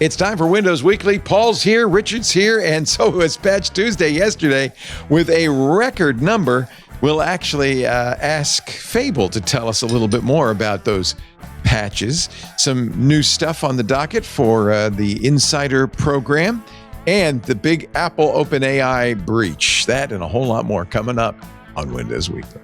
It's time for Windows Weekly. Paul's here, Richard's here, and so was Patch Tuesday yesterday with a record number. We'll actually ask Fable to tell us a little bit more about those patches. Some new stuff on the docket for the Insider program and the big Apple OpenAI breach. That and a whole lot more coming up on Windows Weekly.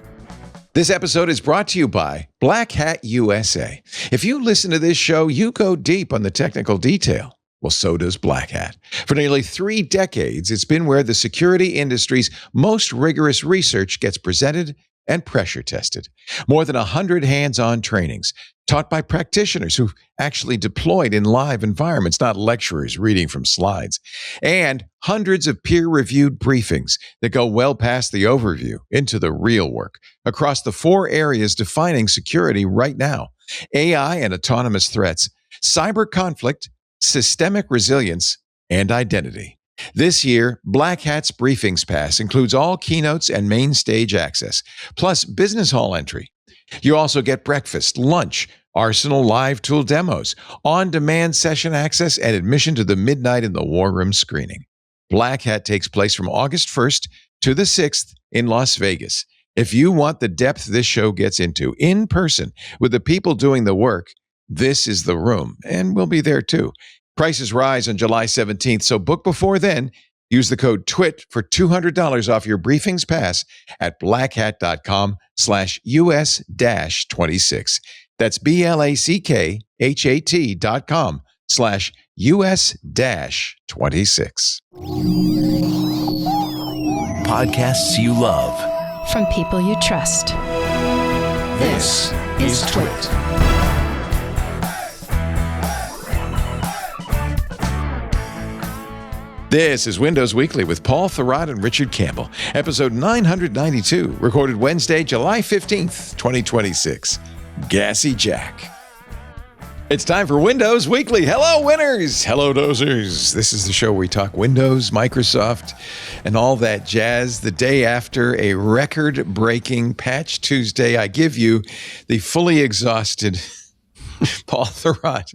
This episode is brought to you by Black Hat USA. If you listen to this show, you go deep on the technical detail. Well, so does Black Hat. For nearly 3 decades, it's been where the security industry's most rigorous research gets presented and pressure tested. More than 100 hands-on trainings taught by practitioners who actually deployed in live environments, not lecturers reading from slides, and hundreds of peer-reviewed briefings that go well past the overview into the real work across the 4 areas defining security right now: AI and autonomous threats, cyber conflict, systemic resilience, and identity. This year, Black Hat's Briefings Pass includes all keynotes and main stage access, plus business hall entry. You also get breakfast, lunch, Arsenal live tool demos, on-demand session access, and admission to the Midnight in the War Room screening. Black Hat takes place from August 1st to the 6th in Las Vegas. If you want the depth this show gets into in person with the people doing the work, this is the room, and we'll be there too. Prices rise on July 17th, so book before then. Use the code TWIT for $200 off your Briefings Pass at blackhat.com/US-26. That's BLACKHAT.com/US-26. Podcasts you love. From people you trust. This is Twit. This is Windows Weekly with Paul Thurrott and Richard Campbell, episode 992, recorded Wednesday, July 15th, 2026. Gassy Jack. It's time for Windows Weekly. Hello, winners. Hello, dozers. This is the show where we talk Windows, Microsoft, and all that jazz. The day after a record-breaking Patch Tuesday, I give you the fully exhausted Paul Thurrott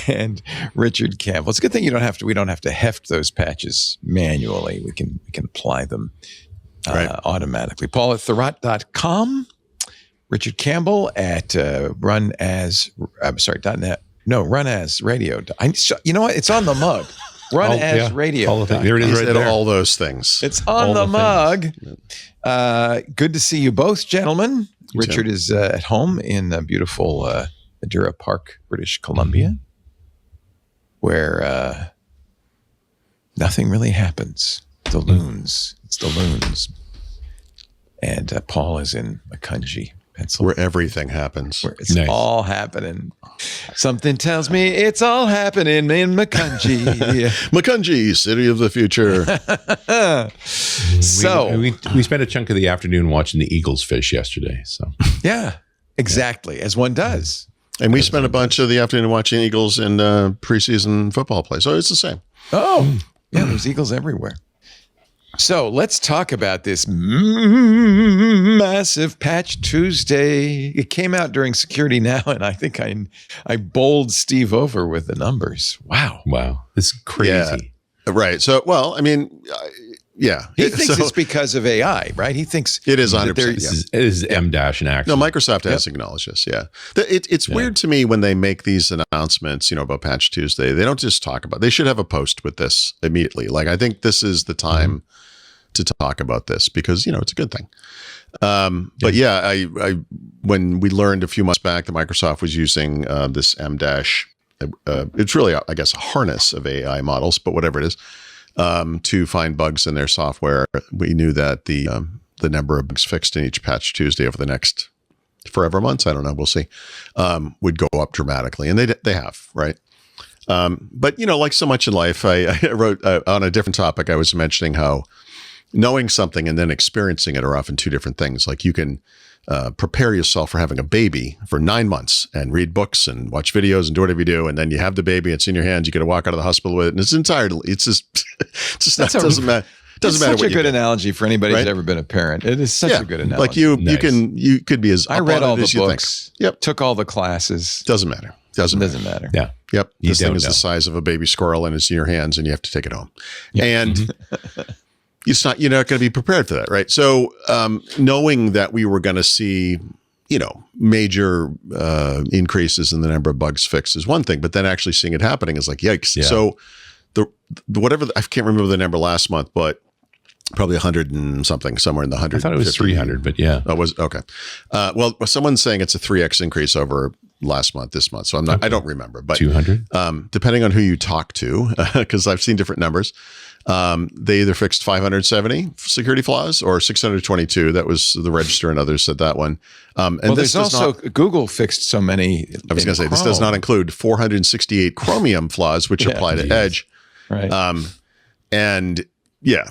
and Richard Campbell. It's a good thing we don't have to heft those patches manually. We can apply them automatically. Paul at Thurrott.com. Richard Campbell at runasradio. You know what? It's on the mug. Radio. There it is right there. All those things. It's on all the mug. Good to see you both, gentlemen. Richard is at home in beautiful Madura Park, British Columbia, where nothing really happens. It's the loons. And Paul is in Macungie, Pennsylvania. Where everything happens. Where it's all happening. Something tells me it's all happening in Macungie. Macungie, city of the future. So we spent a chunk of the afternoon watching the Eagles fish yesterday. So yeah, exactly, as one does. And we spent a bunch of the afternoon watching Eagles in preseason football play. So it's the same. Oh, yeah, there's Eagles everywhere. So let's talk about this massive Patch Tuesday. It came out during Security Now, and I think I bowled Steve over with the numbers. Wow. It's crazy. Yeah. Right. So, well, I mean, yeah. He thinks it's because of AI, right? He thinks it is 100%. It is M-dash in action. No, Microsoft has acknowledged this. Yeah. It's weird to me when they make these announcements, about Patch Tuesday. They don't just talk about it. They should have a post with this immediately. Like, I think this is the time to talk about this because, it's a good thing. But yeah, I when we learned a few months back that Microsoft was using this M-dash, it's really, I guess, a harness of AI models, but whatever it is, to find bugs in their software. We knew that the number of bugs fixed in each Patch Tuesday over the next forever months, I don't know, we'll see, would go up dramatically. And they have, right? But, like so much in life, I wrote on a different topic, I was mentioning how knowing something and then experiencing it are often two different things. Like you can prepare yourself for having a baby for 9 months and read books and watch videos and do whatever you do. And then you have the baby, it's in your hands, you get to walk out of the hospital with it. And it's doesn't matter. Doesn't matter. Such a good analogy for anybody who's ever been a parent. It is such a good analogy. Like you could be as I read all the books. Yep. Took all the classes. Doesn't matter. Doesn't matter. Yeah. Yep. You This thing don't is know. the size of a baby squirrel and it's in your hands and you have to take it home. And you're not going to be prepared for that, right? So knowing that we were going to see, major increases in the number of bugs fixed is one thing, but then actually seeing it happening is like, yikes. Yeah. So the I can't remember the number last month, but probably 100 and something, somewhere in the 100. I thought it was 300, but yeah. Oh, was okay. Well, someone's saying it's a 3x increase over last month, this month. So I don't remember, but 200. Depending on who you talk to, because I've seen different numbers, they either fixed 570 security flaws or 622. That was the Register and others said that one. And there's also Google fixed so many. I was going to say, this does not include 468 Chromium flaws, which apply to Edge. Right. And yeah,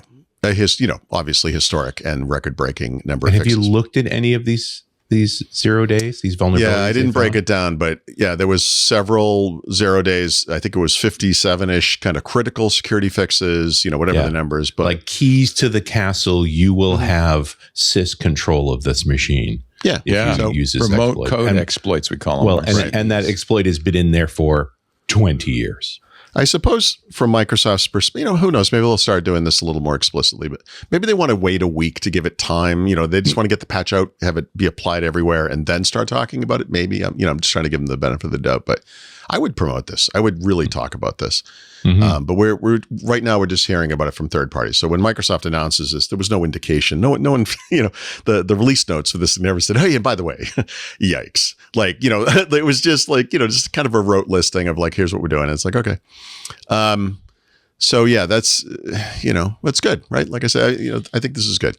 obviously historic and record-breaking number And of have fixes. you looked at any of these 0 days, these vulnerabilities? Yeah, I didn't break it down, but yeah, there was several 0 days. I think it was 57-ish kind of critical security fixes, whatever the numbers. But like keys to the castle, you will have sys control of this machine. yeah. If So you use this remote exploit. code And- exploits, we call them. Well, and that exploit has been in there for 20 years. I suppose from Microsoft's perspective, who knows? Maybe they'll start doing this a little more explicitly, but maybe they want to wait a week to give it time. They just want to get the patch out, have it be applied everywhere, and then start talking about it. Maybe I'm just trying to give them the benefit of the doubt, but I would promote this. I would really talk about this. But we're right now we're just hearing about it from third parties. So when Microsoft announces this, there was no indication. No one, the release notes for this never said, "Hey, and by the way, yikes!" It was just just kind of a rote listing of like, here's what we're doing. And it's like, okay. So yeah, that's that's good, right? Like I said, I think this is good.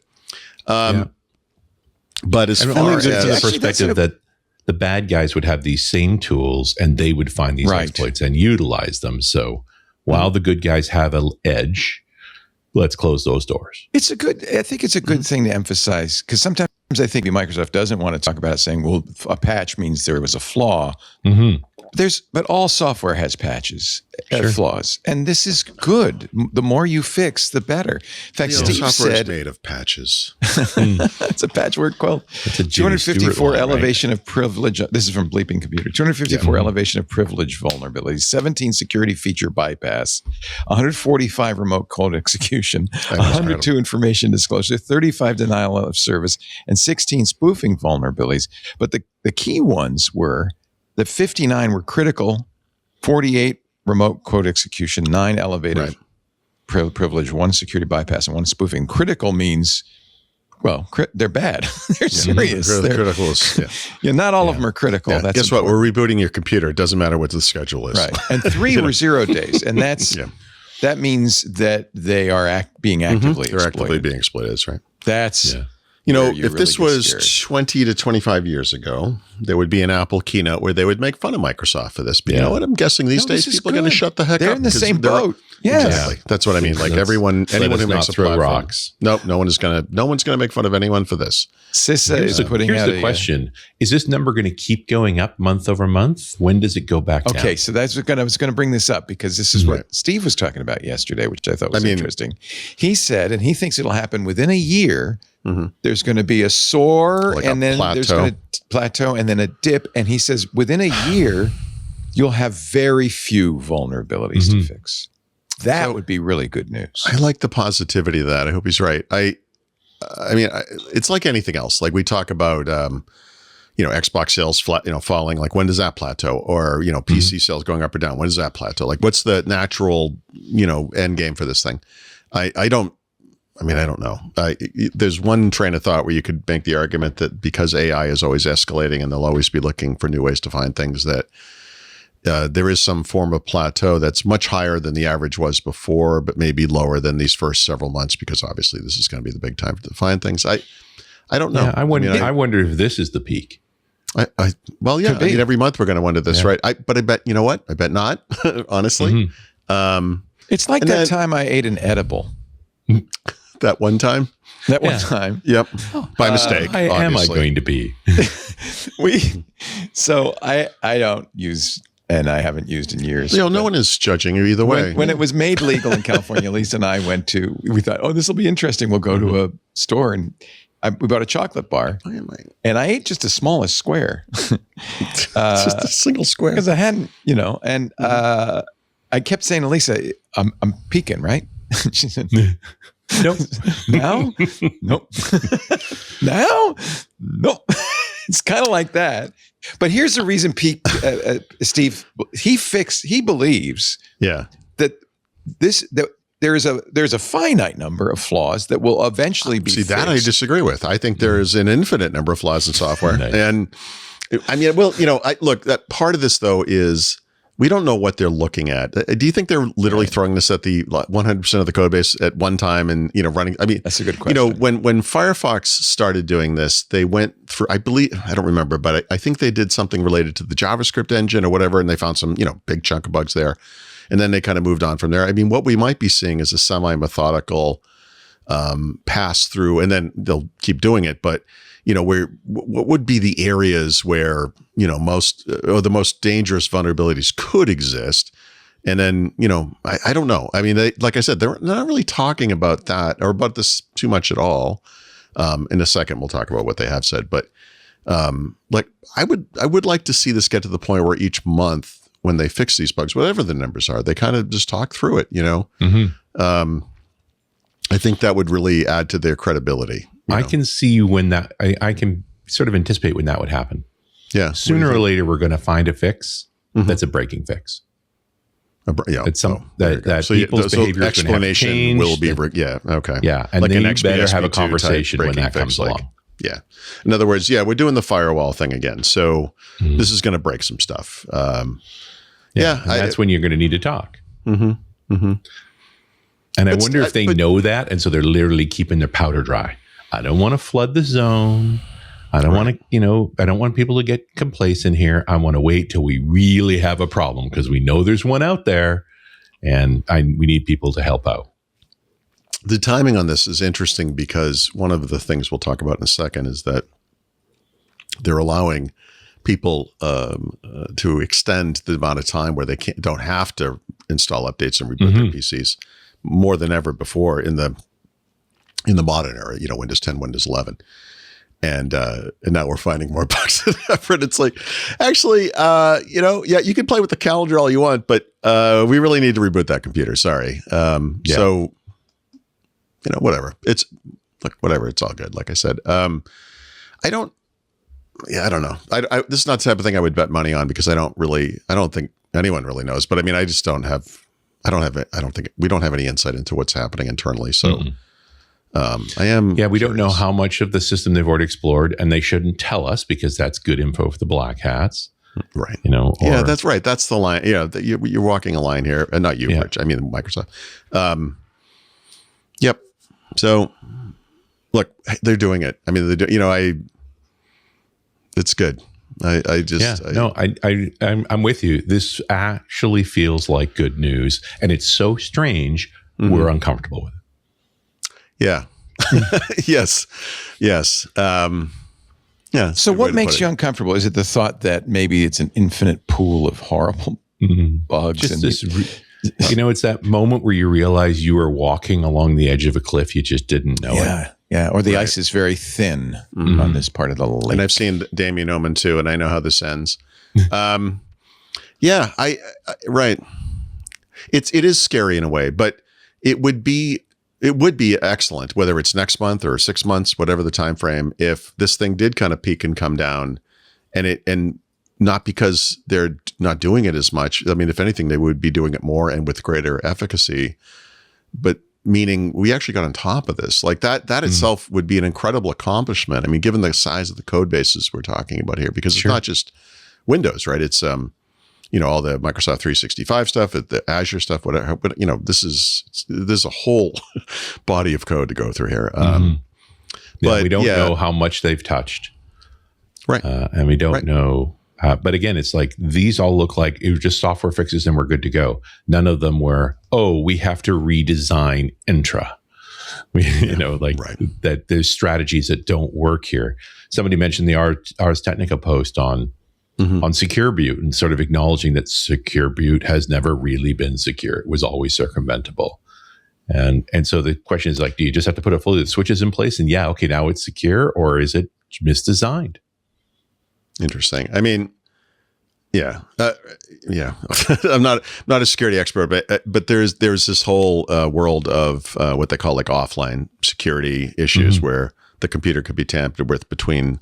But as And far only as from the Actually, perspective that the bad guys would have these same tools and they would find these Right. exploits and utilize them. So while the good guys have an edge, let's close those doors. I think it's a good thing to emphasize, because sometimes I think Microsoft doesn't want to talk about it, saying, well, a patch means there was a flaw. But all software has patches, flaws, and this is good. The more you fix, the better. In fact, Steve software is said made of patches. it's a patchwork quilt. It's a Jimmy Stewart 254 line, right? elevation of privilege. This is from Bleeping Computer. 254 elevation of privilege vulnerabilities, 17 security feature bypass, 145 remote code execution, 102 information disclosure, 35 denial of service, and 16 spoofing vulnerabilities. But the key ones were that 59 were critical, 48 remote code execution, 9 elevated privilege, 1 security bypass, and 1 spoofing. Critical means, well, they're bad. They're serious. They're Critical is, not all of them are critical. yeah. That's Guess what? We're rebooting your computer. It doesn't matter what the schedule is. right. And 3 were 0 days, and that means that they are being actively They're actively being exploited. That's right. That's if this was 20 to 25 years ago, there would be an Apple keynote where they would make fun of Microsoft for this. But you know what? I'm guessing these days people are going to shut the heck They're up. in the 'cause same they're- boat. Yeah. Exactly. That's what I mean. Like anyone Let us who not makes a throw platform. rocks. Nope. No one's going to make fun of anyone for this. CISA is putting Here's out the question. Is this number going to keep going up month over month? When does it go back down? Okay, so I was going to bring this up because this is what Steve was talking about yesterday, which I thought was interesting. He said, and he thinks it'll happen within a year. There's going to be a soar, Like and a then there's going to plateau, and then a dip. And he says within a year, you'll have very few vulnerabilities to fix. That would be really good news. I like the positivity of that. I hope he's right. I mean, it's like anything else. Like we talk about, Xbox sales falling. Like when does that plateau? Or PC sales going up or down? When does that plateau? Like what's the natural end game for this thing? I don't know. There's one train of thought where you could make the argument that because AI is always escalating and they'll always be looking for new ways to find things, that there is some form of plateau that's much higher than the average was before, but maybe lower than these first several months, because obviously this is going to be the big time to find things. I don't know. Yeah, I wonder if this is the peak. Every month we're going to wonder this, right? But I bet, you know what? I bet not, honestly. It's like that time I ate an edible. That one time. That one time. Yep. By mistake. Am I going to be? So I don't use, and I haven't used in years. No one is judging you either way. When it was made legal in California, Lisa and I we thought, oh, this will be interesting. We'll go to a store, and we bought a chocolate bar, and I ate just the smallest square. Just a single square. Because I hadn't, and I kept saying to Lisa, I'm peeking, right? She said, nope. Now? Nope. Now? Nope. It's kind of like that. But here's the reason Steve, he believes that there's a finite number of flaws that will eventually be fixed. That I disagree with. I think there is an infinite number of flaws in software. Nice. And I mean, well, look, that part of this though is we don't know what they're looking at. Do you think they're literally throwing this at the 100% of the code base at one time and, running? I mean, that's a good question. When Firefox started doing this, they went through, I don't remember, but I think they did something related to the JavaScript engine or whatever. And they found some, big chunk of bugs there. And then they kind of moved on from there. I mean, what we might be seeing is a semi-methodical pass through, and then they'll keep doing it. But, what would be the areas where, most or the most dangerous vulnerabilities could exist? And then, I don't know. I mean, like I said, they're not really talking about that or about this too much at all. In a second, we'll talk about what they have said. But I would like to see this get to the point where each month, when they fix these bugs, whatever the numbers are, they kind of just talk through it, I think that would really add to their credibility. I can see when that, I can sort of anticipate when that would happen. Yeah. Sooner or later, we're going to find a fix that's a breaking fix. It's that people's behavior explanation will be, okay. Yeah. And then you better have a conversation when that comes along. Yeah. In other words, we're doing the firewall thing again. So this is going to break some stuff. That's when you're going to need to talk. And I wonder if they know that. And so they're literally keeping their powder dry. I don't want to flood the zone. I don't want to, I don't want people to get complacent here. I want to wait till we really have a problem because we know there's one out there and we need people to help out. The timing on this is interesting because one of the things we'll talk about in a second is that they're allowing people to extend the amount of time where they don't have to install updates and reboot their PCs more than ever before in the modern era, Windows 10, Windows 11. And now we're finding more bugs than ever. And it's like, actually, you can play with the calendar all you want, but we really need to reboot that computer. Sorry. So, whatever. It's all good. Like I said, I don't know. This is not the type of thing I would bet money on because I don't think anyone really knows. But I mean, we don't have any insight into what's happening internally. So we don't know how much of the system they've already explored, and they shouldn't tell us because that's good info for the black hats. Right. That's right. That's the line. Yeah. You're walking a line here, and not you, Rich. I mean, Microsoft. Yep. So look, they're doing it. I mean, it's good. I'm with you. This actually feels like good news, and it's so strange. We're uncomfortable with it. Yeah. Yes. So what makes you uncomfortable? Is it the thought that maybe it's an infinite pool of horrible bugs? It's that moment where you realize you are walking along the edge of a cliff. You just didn't know it. Yeah. Or the ice is very thin on this part of the lake. And I've seen Damien Omen too, and I know how this ends. Right. It is scary in a way, but it would be excellent, whether it's next month or 6 months, whatever the time frame, if this thing did kind of peak and come down, and not because they're not doing it as much. I mean, if anything, they would be doing it more and with greater efficacy, but meaning we actually got on top of this. Like that itself would be an incredible accomplishment. I mean, given the size of the code bases we're talking about here, because it's not just Windows, right? It's, all the Microsoft 365 stuff, the Azure stuff, whatever, but there's a whole body of code to go through here. But we don't know how much they've touched. Right. And we don't know. But again, it's like these all look like it was just software fixes and we're good to go. None of them were, we have to redesign Intra. That there's strategies that don't work here. Somebody mentioned the Ars Technica post on Secure Boot and sort of acknowledging that Secure Boot has never really been secure. It was always circumventable. And so the question is like, do you just have to put a fully the switches in place and okay, now it's secure, or is it misdesigned? Interesting. I mean, yeah. I'm not a security expert, but there's this whole world of what they call like offline security issues where the computer could be tampered with between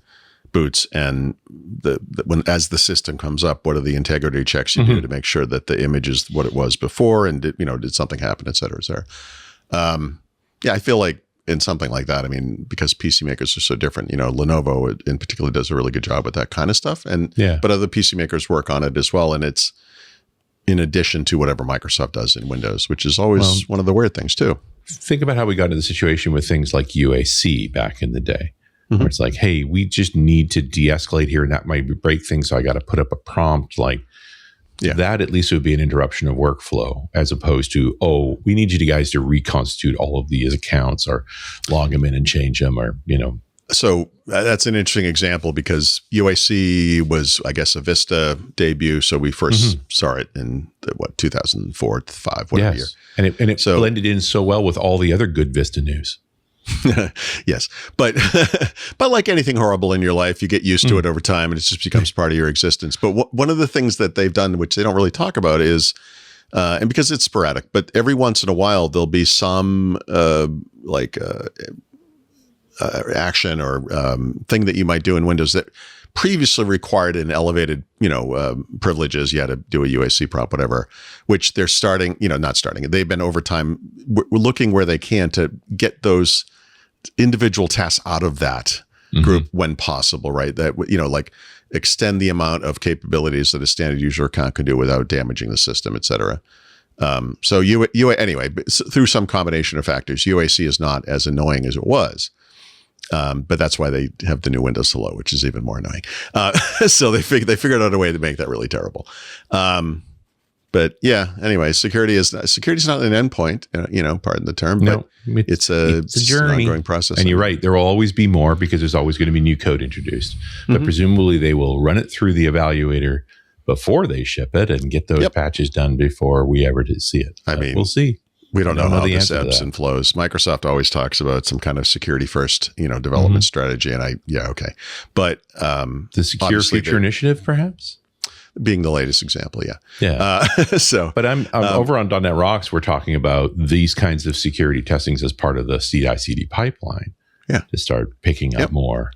boots, and when as the system comes up, what are the integrity checks you do to make sure that the image is what it was before, and did something happen, et cetera, et cetera. I feel like in something like that, I mean, because PC makers are so different, Lenovo in particular does a really good job with that kind of stuff, but other PC makers work on it as well, and it's in addition to whatever Microsoft does in Windows, which is always one of the weird things too. Think about how we got into the situation with things like UAC back in the day. Where it's like, hey, we just need to de-escalate here, and that might break things. So I got to put up a prompt that. At least would be an interruption of workflow, as opposed to, we need you guys to reconstitute all of these accounts or log them in and change them, or So that's an interesting example because UAC was, I guess, a Vista debut. So we first saw it in 2004, 2005, whatever year, and it blended in so well with all the other good Vista news. Yes. But like anything horrible in your life, you get used to it over time and it just becomes part of your existence. But one of the things that they've done, which they don't really talk about, is, and because it's sporadic, but every once in a while, there'll be some action or thing that you might do in Windows that previously required an elevated, privileges. You had to do a UAC prompt, whatever, which they're starting, not starting. They've been over time looking where they can to get those individual tasks out of that group when possible, right? That, like extend the amount of capabilities that a standard user account can do without damaging the system, et cetera. So anyway, through some combination of factors, UAC is not as annoying as it was. But that's why they have the new Windows Hello, which is even more annoying. So they figured out a way to make that really terrible. But yeah, anyway, security is not an endpoint, pardon the term, but it's a journey, ongoing process. And you're right, there will always be more because there's always going to be new code introduced. But presumably they will run it through the evaluator before they ship it and get those patches done before we ever see it. I mean, we'll see. We don't know how this ebbs and flows. Microsoft always talks about some kind of security first, development strategy. And okay. But the Secure Future Initiative, perhaps? Being the latest example, yeah. Yeah. But I'm over on .NET Rocks, we're talking about these kinds of security testings as part of the CI/CD pipeline to start picking up more.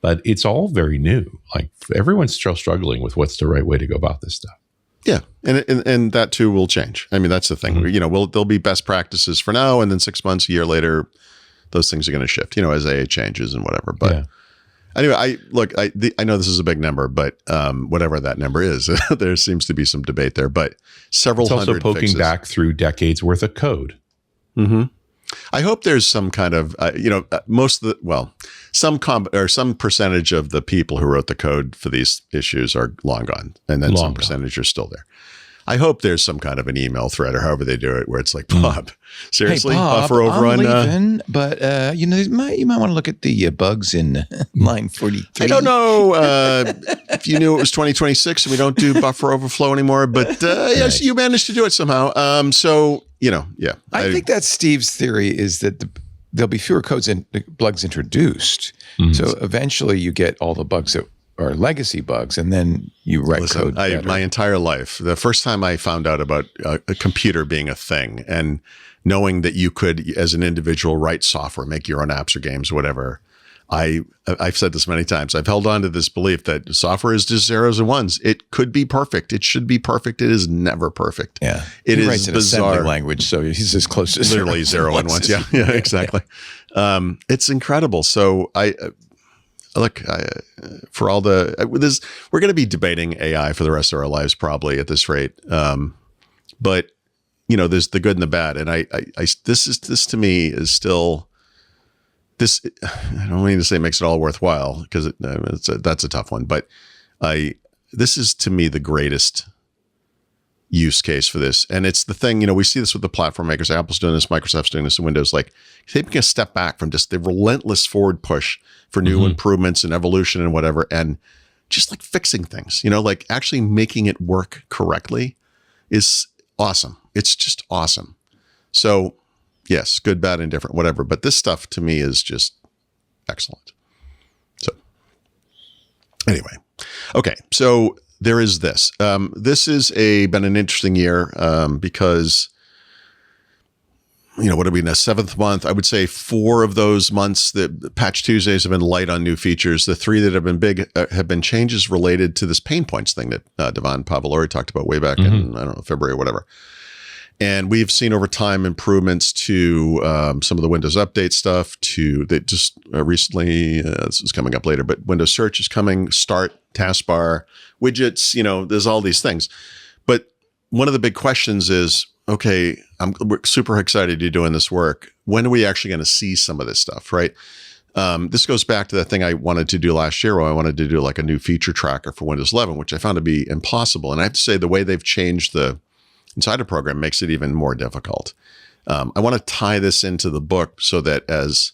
But it's all very new. Like everyone's still struggling with what's the right way to go about this stuff. Yeah, and that too will change. I mean, that's the thing. There'll be best practices for now, and then 6 months, a year later, those things are going to shift. As AA changes and whatever. But anyway, I know this is a big number, but whatever that number is, there seems to be some debate there. But several hundred. It's also poking back through decades worth of code. I hope there's some kind of, some percentage of the people who wrote the code for these issues are long gone, and then some percentage are still there. I hope there's some kind of an email thread or however they do it where it's like, Bob, seriously, hey, Bob, buffer over I'm on. Leaving, but you might want to look at the bugs in line 43. I don't know if you knew it was 2026 and we don't do buffer overflow anymore, but yes, you managed to do it somehow. I think that's Steve's theory is that there'll be fewer bugs introduced. So eventually you get all the bugs that are legacy bugs, and then you write code better. My entire life, the first time I found out about a computer being a thing and knowing that you could, as an individual, write software, make your own apps or games, or whatever, I've said this many times. I've held on to this belief that software is just zeros and ones. It could be perfect. It should be perfect. It is never perfect. Yeah. He writes an assembly language, so he's as close to literally zero and ones. Yeah, exactly. It's incredible. So for all the we're going to be debating AI for the rest of our lives probably at this rate. But there's the good and the bad, and this to me is still this. I don't mean to say it makes it all worthwhile because that's a tough one, but this is to me the greatest use case for this. And it's the thing, we see this with the platform makers. Apple's doing this, Microsoft's doing this in Windows, like taking a step back from just the relentless forward push for new improvements and evolution and whatever, and just like fixing things, like actually making it work correctly is awesome. It's just awesome. So Yes, good, bad, indifferent, whatever. But this stuff to me is just excellent. So anyway, okay. So there is this. This is been an interesting year because, what are we in the 7th month? I would say 4 of those months, the Patch Tuesdays have been light on new features. The 3 that have been big have been changes related to this pain points thing that Devon Pavolori talked about way back in, I don't know, February or whatever. And we've seen over time improvements to some of the Windows Update stuff that just recently, this is coming up later, but Windows Search is coming, Start, Taskbar, Widgets, there's all these things. But one of the big questions is, okay, we're super excited you're doing this work. When are we actually going to see some of this stuff, right? This goes back to the thing I wanted to do last year where I wanted to do like a new feature tracker for Windows 11, which I found to be impossible. And I have to say the way they've changed the Insider program makes it even more difficult. I want to tie this into the book so that as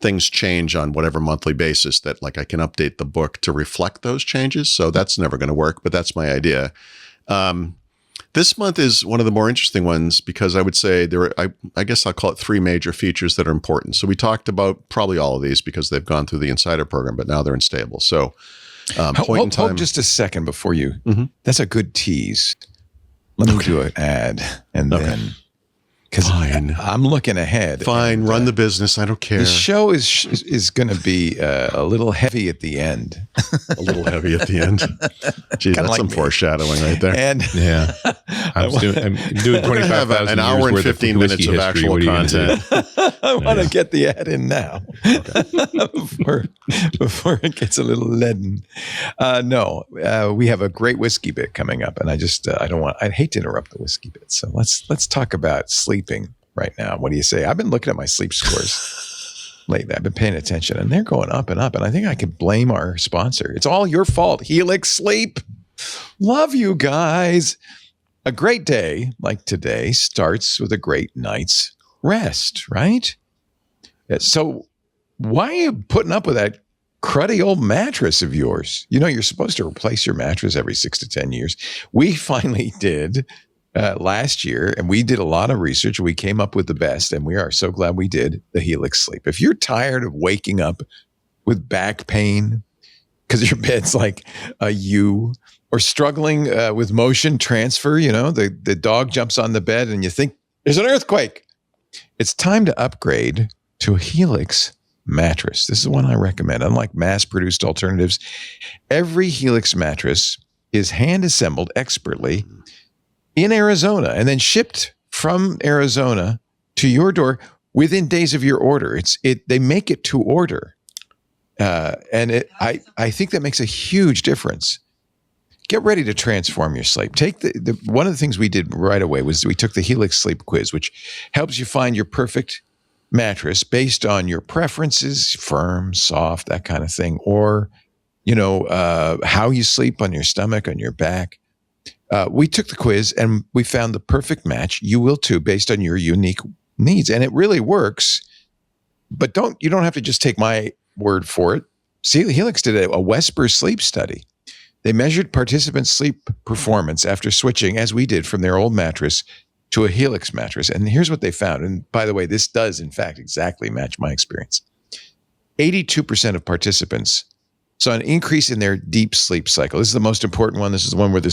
things change on whatever monthly basis that like I can update the book to reflect those changes. So that's never going to work, but that's my idea. This month is one of the more interesting ones because I would say I guess I'll call it 3 major features that are important. So we talked about probably all of these because they've gone through the Insider program, but now they're in stable. So hold just a second before you. That's a good tease. Let me do an ad and then, because I'm looking ahead. Fine, run the business. I don't care. The show is going to be a little heavy at the end. A little heavy at the end. Gee, that's like some foreshadowing right there. And yeah, I'm doing 25,000 an hour and 15 minutes of actual content. I want to get the ad in now before it gets a little leaden. We have a great whiskey bit coming up, and I'd hate to interrupt the whiskey bit. So let's talk about sleeping right now. What do you say? I've been looking at my sleep scores lately. I've been paying attention, and they're going up and up. And I think I could blame our sponsor. It's all your fault, Helix Sleep. Love you guys. A great day like today starts with a great night's rest, right? So why are you putting up with that cruddy old mattress of yours? You're supposed to replace your mattress every 6 to 10 years. We finally did last year, and we did a lot of research. We came up with the best, and we are so glad we did the Helix Sleep. If you're tired of waking up with back pain because your bed's like a U, or struggling with motion transfer, the dog jumps on the bed and you think there's an earthquake, it's time to upgrade to a Helix mattress. This is one I recommend. Unlike mass-produced alternatives, every Helix mattress is hand-assembled expertly in Arizona and then shipped from Arizona to your door within days of your order. They make it to order. I think that makes a huge difference. Get ready to transform your sleep. Take one of the things we did right away was we took the Helix Sleep Quiz, which helps you find your perfect mattress based on your preferences, firm, soft, that kind of thing, or how you sleep on your stomach, on your back. We took the quiz and we found the perfect match. You will too, based on your unique needs, and it really works. But you don't have to just take my word for it. See, Helix did a Wesper sleep study. They measured participants' sleep performance after switching, as we did, from their old mattress to a Helix mattress. And here's what they found. And by the way, this does, in fact, exactly match my experience. 82% of participants saw an increase in their deep sleep cycle. This is the most important one. This is the one where the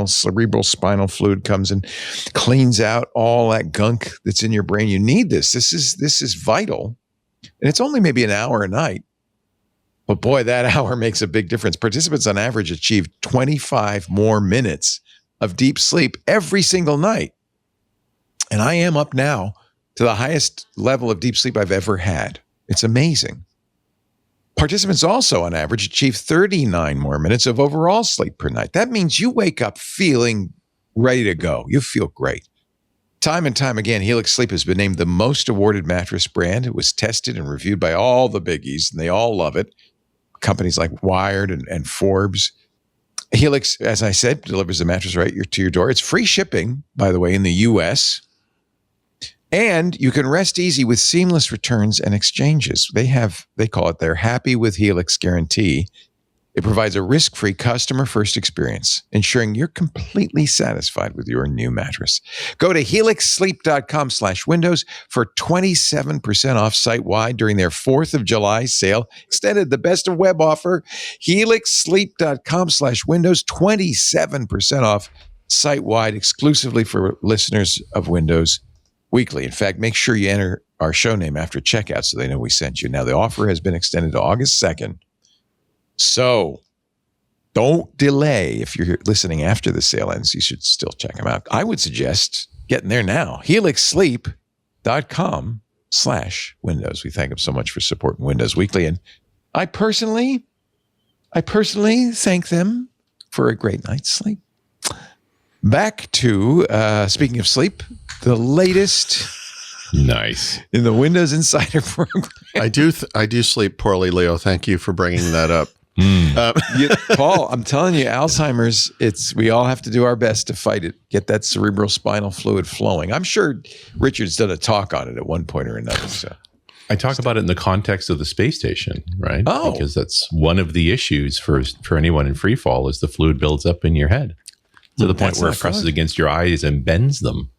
cerebral spinal fluid comes and cleans out all that gunk that's in your brain. You need this. This is vital. And it's only maybe an hour a night. But boy, that hour makes a big difference. Participants on average achieved 25 more minutes of deep sleep every single night. And I am up now to the highest level of deep sleep I've ever had. It's amazing. Participants also on average achieve 39 more minutes of overall sleep per night. That means you wake up feeling ready to go. You feel great. Time and time again, Helix Sleep has been named the most awarded mattress brand. It was tested and reviewed by all the biggies, and they all love it. Companies like Wired and Forbes. Helix, as I said, delivers the mattress right to your door. It's free shipping, by the way, in the U.S., and you can rest easy with seamless returns and exchanges. They call it their Happy with Helix guarantee. It provides a risk-free customer-first experience, ensuring you're completely satisfied with your new mattress. Go to helixsleep.com/windows for 27% off site-wide during their 4th of July sale. Extended the best of web offer. helixsleep.com/windows, 27% off site-wide exclusively for listeners of Windows Weekly. In fact, make sure you enter our show name after checkout so they know we sent you. Now, the offer has been extended to August 2nd. So don't delay. If you're listening after the sale ends, you should still check them out. I would suggest getting there now. helixsleep.com/windows. We thank them so much for supporting Windows Weekly. And I personally thank them for a great night's sleep. Back to, speaking of sleep, the latest nice in the Windows Insider program. I do sleep poorly, Leo. Thank you for bringing that up. Paul, I'm telling you, Alzheimer's, we all have to do our best to fight it, get that cerebral spinal fluid flowing. I'm sure Richard's done a talk on it at one point or another. So I talk about it in the context of the space station, right? Oh. Because that's one of the issues for anyone in free fall is the fluid builds up in your head to the point where it presses against your eyes and bends them.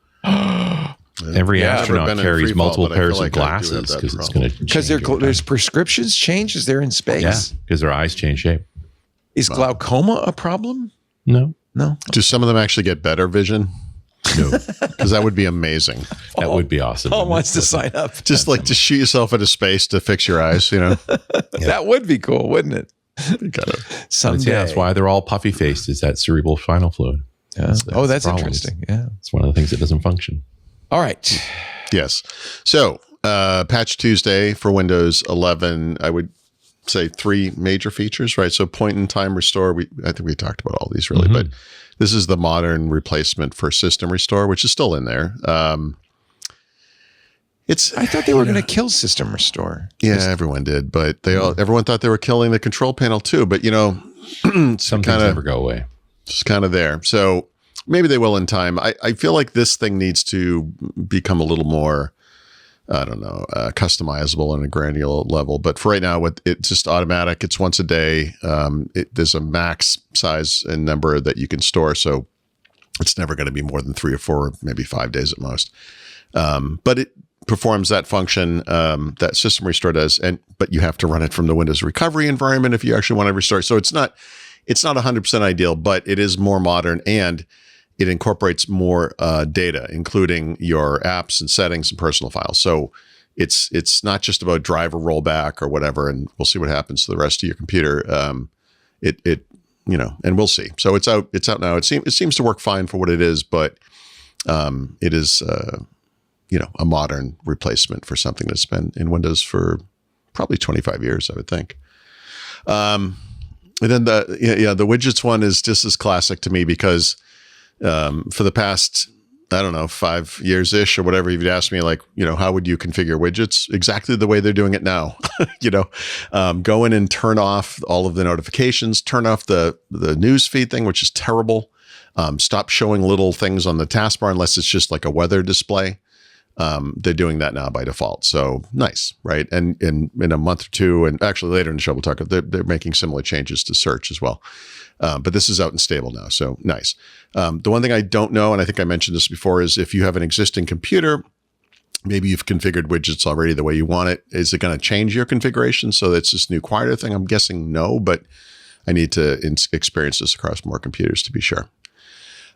Every astronaut carries multiple pairs of glasses because it's going to because there's prescriptions changes there in space. Yeah, because their eyes change shape. Is glaucoma a problem? No. Do some of them actually get better vision? No, because that would be amazing. That would be awesome. Paul wants to sign up. Just like to shoot yourself into space to fix your eyes, you know? That would be cool, wouldn't it? Someday. That's why they're all puffy faced. Is that cerebral spinal fluid? Yeah. That's interesting. Yeah, it's one of the things that doesn't function. All right. Yes. So, Patch Tuesday for Windows 11, I would say 3 major features, right? So, point-in-time restore. I think we talked about all these really, but this is the modern replacement for System Restore, which is still in there. I thought they were going to kill System Restore. Yeah, everyone did, but everyone thought they were killing the control panel too. But some things never go away. It's kind of there. So maybe they will in time. I feel like this thing needs to become a little more, customizable on a granular level. But for right now, it's just automatic. It's once a day. There's a max size and number that you can store. So it's never going to be more than 3 or 4, maybe 5 days at most. But it performs that function that System Restore does. But you have to run it from the Windows recovery environment if you actually want to restore. So it's not 100% ideal, but it is more modern and it incorporates more data, including your apps and settings and personal files. So it's not just about driver rollback or whatever, and we'll see what happens to the rest of your computer. And we'll see. So it's out now. It seems to work fine for what it is, but it is a modern replacement for something that's been in Windows for probably 25 years, I would think. And then the widgets one is just as classic to me because for the past, 5 years-ish or whatever, you'd ask me how would you configure widgets? Exactly the way they're doing it now. Go in and turn off all of the notifications, turn off the news feed thing, which is terrible. Stop showing little things on the taskbar unless it's just like a weather display. They're doing that now by default. So nice, right? And in a month or two, and actually later in the show, we'll talk about, they're making similar changes to search as well. But this is out and stable now. So nice. The one thing I don't know, and I think I mentioned this before, is if you have an existing computer, maybe you've configured widgets already the way you want it. Is it going to change your configuration? So that's this new quieter thing. I'm guessing no, but I need to experience this across more computers to be sure.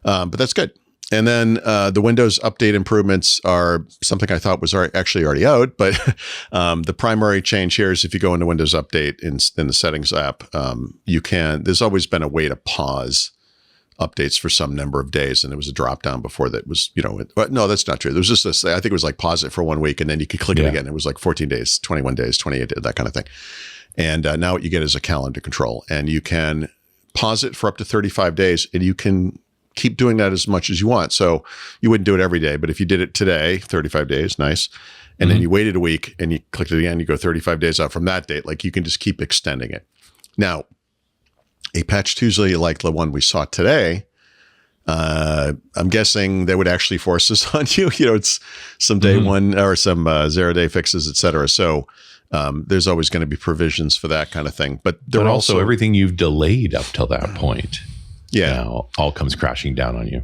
But that's good. And then the Windows update improvements are something I thought was actually already out, but the primary change here is if you go into Windows Update in the Settings app, there's always been a way to pause updates for some number of days, and there was a drop down before that was, no, that's not true. There was just this, I think it was like pause it for 1 week, and then you could click it again. It was like 14 days, 21 days, 28 days, that kind of thing. And now what you get is a calendar control, and you can pause it for up to 35 days, and you can keep doing that as much as you want. So you wouldn't do it every day, but if you did it today, 35 days, nice. And then you waited a week and you clicked it again, you go 35 days out from that date. Like you can just keep extending it. Now, a Patch Tuesday like the one we saw today, I'm guessing they would actually force this on you. It's some day one or some 0-day fixes, et cetera. So there's always going to be provisions for that kind of thing. But also everything you've delayed up till that point, now all comes crashing down on you.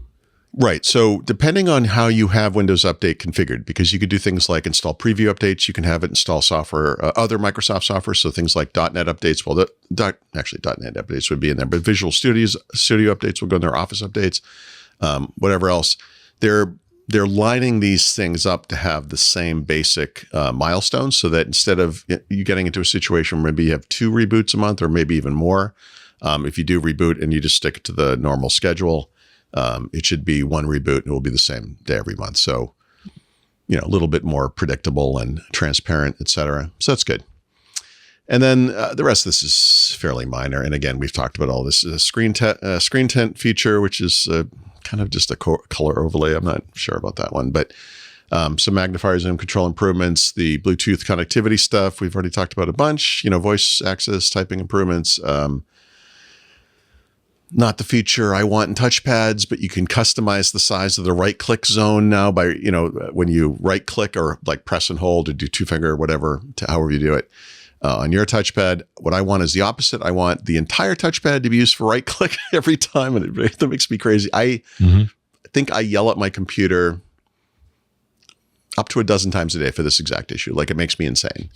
Right. So depending on how you have Windows Update configured, because you could do things like install preview updates, you can have it install software, other Microsoft software. So things like .NET updates. Well, actually .NET updates would be in there, but Visual Studio updates will go in there, Office updates, whatever else. They're lining these things up to have the same basic milestones, so that instead of you getting into a situation where maybe you have 2 reboots a month or maybe even more, if you do reboot and you just stick to the normal schedule, it should be 1 reboot and it will be the same day every month. So, a little bit more predictable and transparent, et cetera. So that's good. And then the rest of this is fairly minor. And again, we've talked about all this. Screen tint feature, which is kind of just a color overlay. I'm not sure about that one, but some magnifier zoom control improvements, the Bluetooth connectivity stuff we've already talked about a bunch. Voice access, typing improvements. Not the feature I want in touchpads, but you can customize the size of the right-click zone now by, when you right-click or like press and hold or do 2-finger or whatever, however you do it on your touchpad. What I want is the opposite. I want the entire touchpad to be used for right-click every time, and that makes me crazy. I think I yell at my computer up to a dozen times a day for this exact issue. Like, it makes me insane.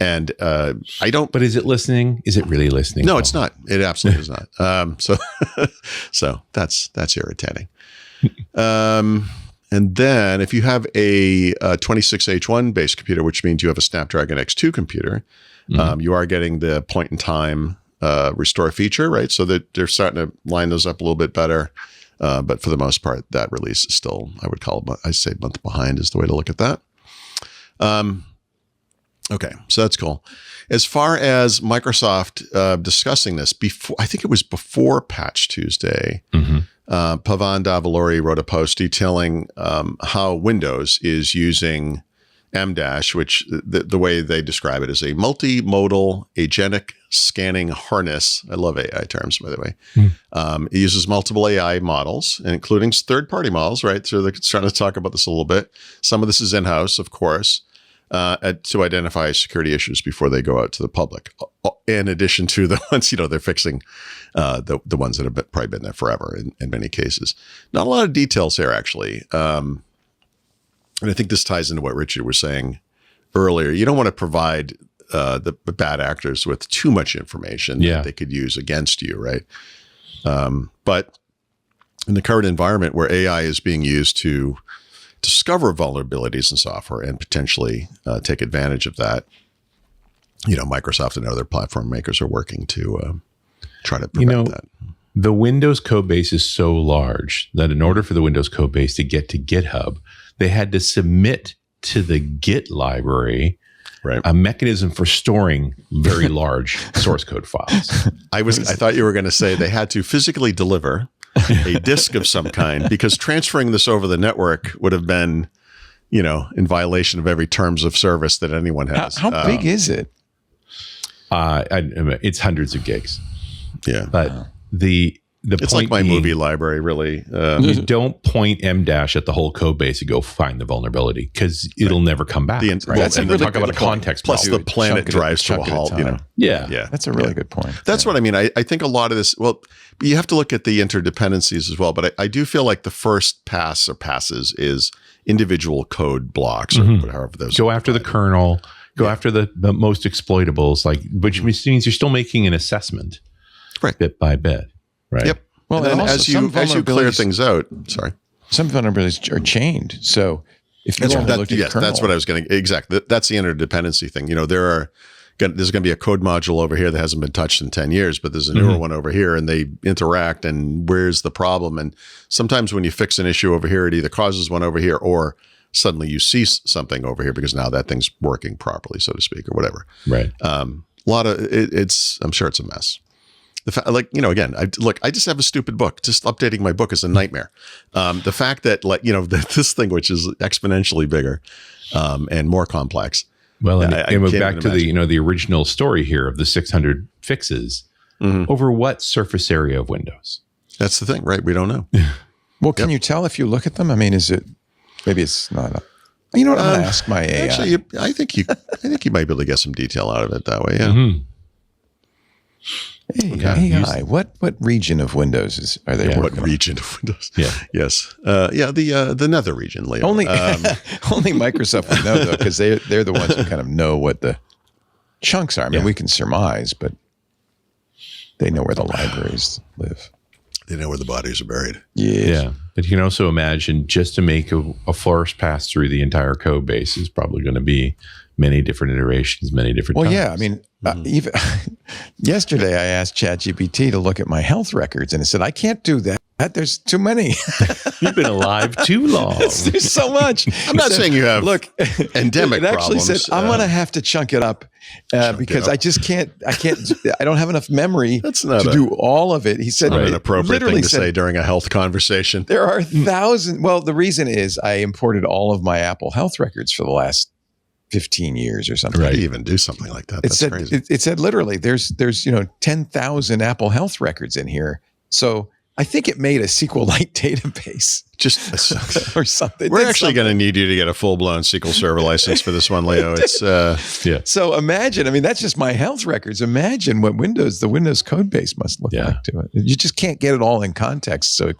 And I don't. But is it listening? Is it really listening? No, it's not. It absolutely is not. So that's irritating. And then if you have a 26H1 based computer, which means you have a Snapdragon X2 computer, you are getting the point in time restore feature, right? So that they're starting to line those up a little bit better. But for the most part, that release is still, I say a month behind is the way to look at that. Okay, so that's cool. As far as Microsoft discussing this, I think it was before Patch Tuesday, Pavan Davalori wrote a post detailing how Windows is using M-, which the way they describe it is a multimodal agentic scanning harness. I love AI terms, by the way. It uses multiple AI models, including third-party models, right? So they're starting to talk about this a little bit. Some of this is in-house, of course. To identify security issues before they go out to the public, in addition to the ones, they're fixing the ones that have probably been there forever in many cases. Not a lot of details here, actually. And I think this ties into what Richard was saying earlier. You don't want to provide the bad actors with too much information that they could use against you, right? But in the current environment where AI is being used to discover vulnerabilities in software and potentially take advantage of that, Microsoft and other platform makers are working to try to prevent that. The Windows code base is so large that in order for the Windows code base to get to GitHub, they had to submit to the Git library a mechanism for storing very large source code files. I thought you were going to say they had to physically deliver a disk of some kind, because transferring this over the network would have been, in violation of every terms of service that anyone has. How big is it? It's hundreds of gigs. Yeah. But the it's point like my being, movie library, really. You don't point M- at the whole code base and go find the vulnerability, because it'll never come back. That's and a really talk about a context. Plus the planet drives to a halt. Yeah. That's a really good point. That's what I mean. I think a lot of this, you have to look at the interdependencies as well. But I do feel like the first pass or passes is individual code blocks or however those. Go after the kernel. Go after the most exploitables, which means you're still making an assessment, bit by bit. Right. Yep. Well, and then as you clear things out, some vulnerabilities are chained. So if you look at kernel, that's what I was going to exactly. That's the interdependency thing. there's going to be a code module over here that hasn't been touched in 10 years, but there's a newer one over here, and they interact. And where's the problem? And sometimes when you fix an issue over here, it either causes one over here, or suddenly you see something over here because now that thing's working properly, so to speak, or whatever. Right. A lot of it's. I'm sure it's a mess. Again, I just have a stupid book. Just updating my book is a nightmare. The fact that this thing, which is exponentially bigger and more complex. Well, and we're back to the original story here of the 600 fixes over what surface area of Windows? That's the thing, right? We don't know. Well, can you tell if you look at them? I mean, maybe it's not You know what? I'm going to ask my AI. Actually, I think you might be able to get some detail out of it that way. Yeah. Mm-hmm. Hey, AI, what region of Windows are they working What on? region of Windows? Yeah. Yes. The nether region, Leo. Only Microsoft would know, though, because they're the ones who kind of know what the chunks are. I mean, we can surmise, but they know where the libraries live. They know where the bodies are buried. Yes. Yeah. But you can also imagine just to make a force pass through the entire code base is probably going to be many different iterations, many different times. Yeah. I mean, even yesterday I asked ChatGPT to look at my health records, and it said, I can't do that. There's too many. You've been alive too long. There's so much. I'm not saying you have endemic it actually problems. said, I'm going to have to chunk it up because I just can't, I don't have enough memory to do all of it. He said, an appropriate thing to say during a health conversation. There are thousands. Well, the reason is I imported all of my Apple health records for the last 15 years or something. How do you even do something like that? That's crazy. It said literally there's 10,000 Apple health records in here. So I think it made a SQLite database or something. We're actually going to need you to get a full-blown SQL Server license for this one, Leo. It's So imagine, I mean, that's just my health records. Imagine what the Windows code base must look like to it. You just can't get it all in context, so it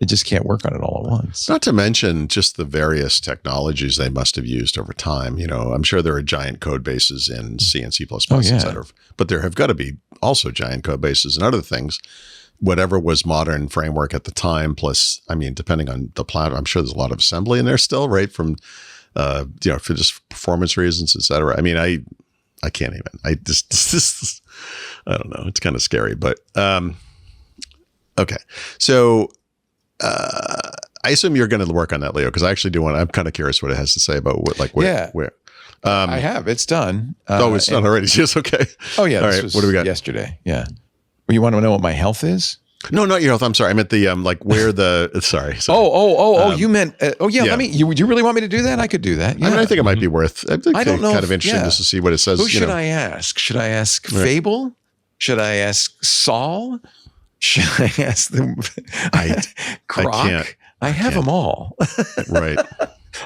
just can't work on it all at once. Not to mention just the various technologies they must have used over time. I'm sure there are giant code bases in C and C++, et cetera. But there have got to be also giant code bases and other things. Whatever was modern framework at the time, plus, I mean, depending on the platform, I'm sure there's a lot of assembly in there still, right? From, for just performance reasons, et cetera. I mean, I can't even, I don't know. It's kind of scary, but, okay. So, I assume you're going to work on that, Leo, because I actually do I'm kind of curious what it has to say about where. I have. It's done. It's done already. Yes. Okay. Oh, yeah. All right. What do we got? Yesterday. Yeah. You want to know what my health is? No, not your health. I'm sorry. I meant the where the sorry. You meant Let me. You really want me to do that? I could do that. Yeah. I mean, I think it might be worth. I don't know. Kind of interesting just to see what it says. Who should I ask? Should I ask Fable? Should I ask Saul? Should I ask them? Croc? I can't. I have them all. Right.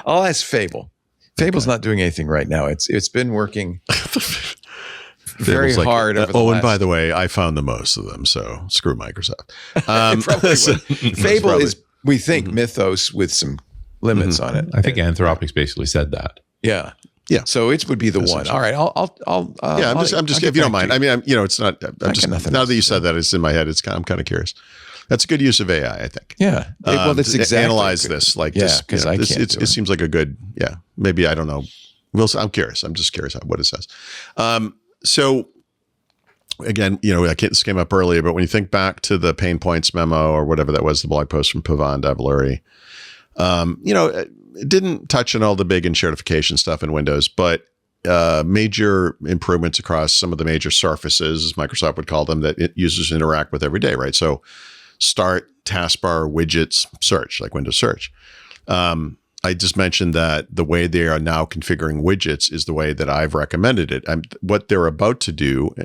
I'll ask Fable. Fable's not doing anything right now. It's been working very hard. And by the way, I found the most of them. So screw Microsoft. Fable is, we think, Mythos with some limits on it. I think Anthropic's basically said that. Yeah. Yeah. So it would be the one. All right. I'm just if you don't mind. I mean, it's not, now that you said that, it's in my head. I'm kind of curious. That's a good use of AI, I think. Yeah. That's exactly. Analyze this because it seems like a good, maybe, I don't know. I'm curious. I'm just curious what it says. So again, this came up earlier, but when you think back to the pain points memo or whatever that was, the blog post from Pavan Davuluri, it didn't touch on all the big enshirtification stuff in Windows, but major improvements across some of the major surfaces, as Microsoft would call them, that users interact with every day, right? So Start, Taskbar, Widgets, Search, like Windows Search. I just mentioned that the way they are now configuring widgets is the way that I've recommended it. What they're about to do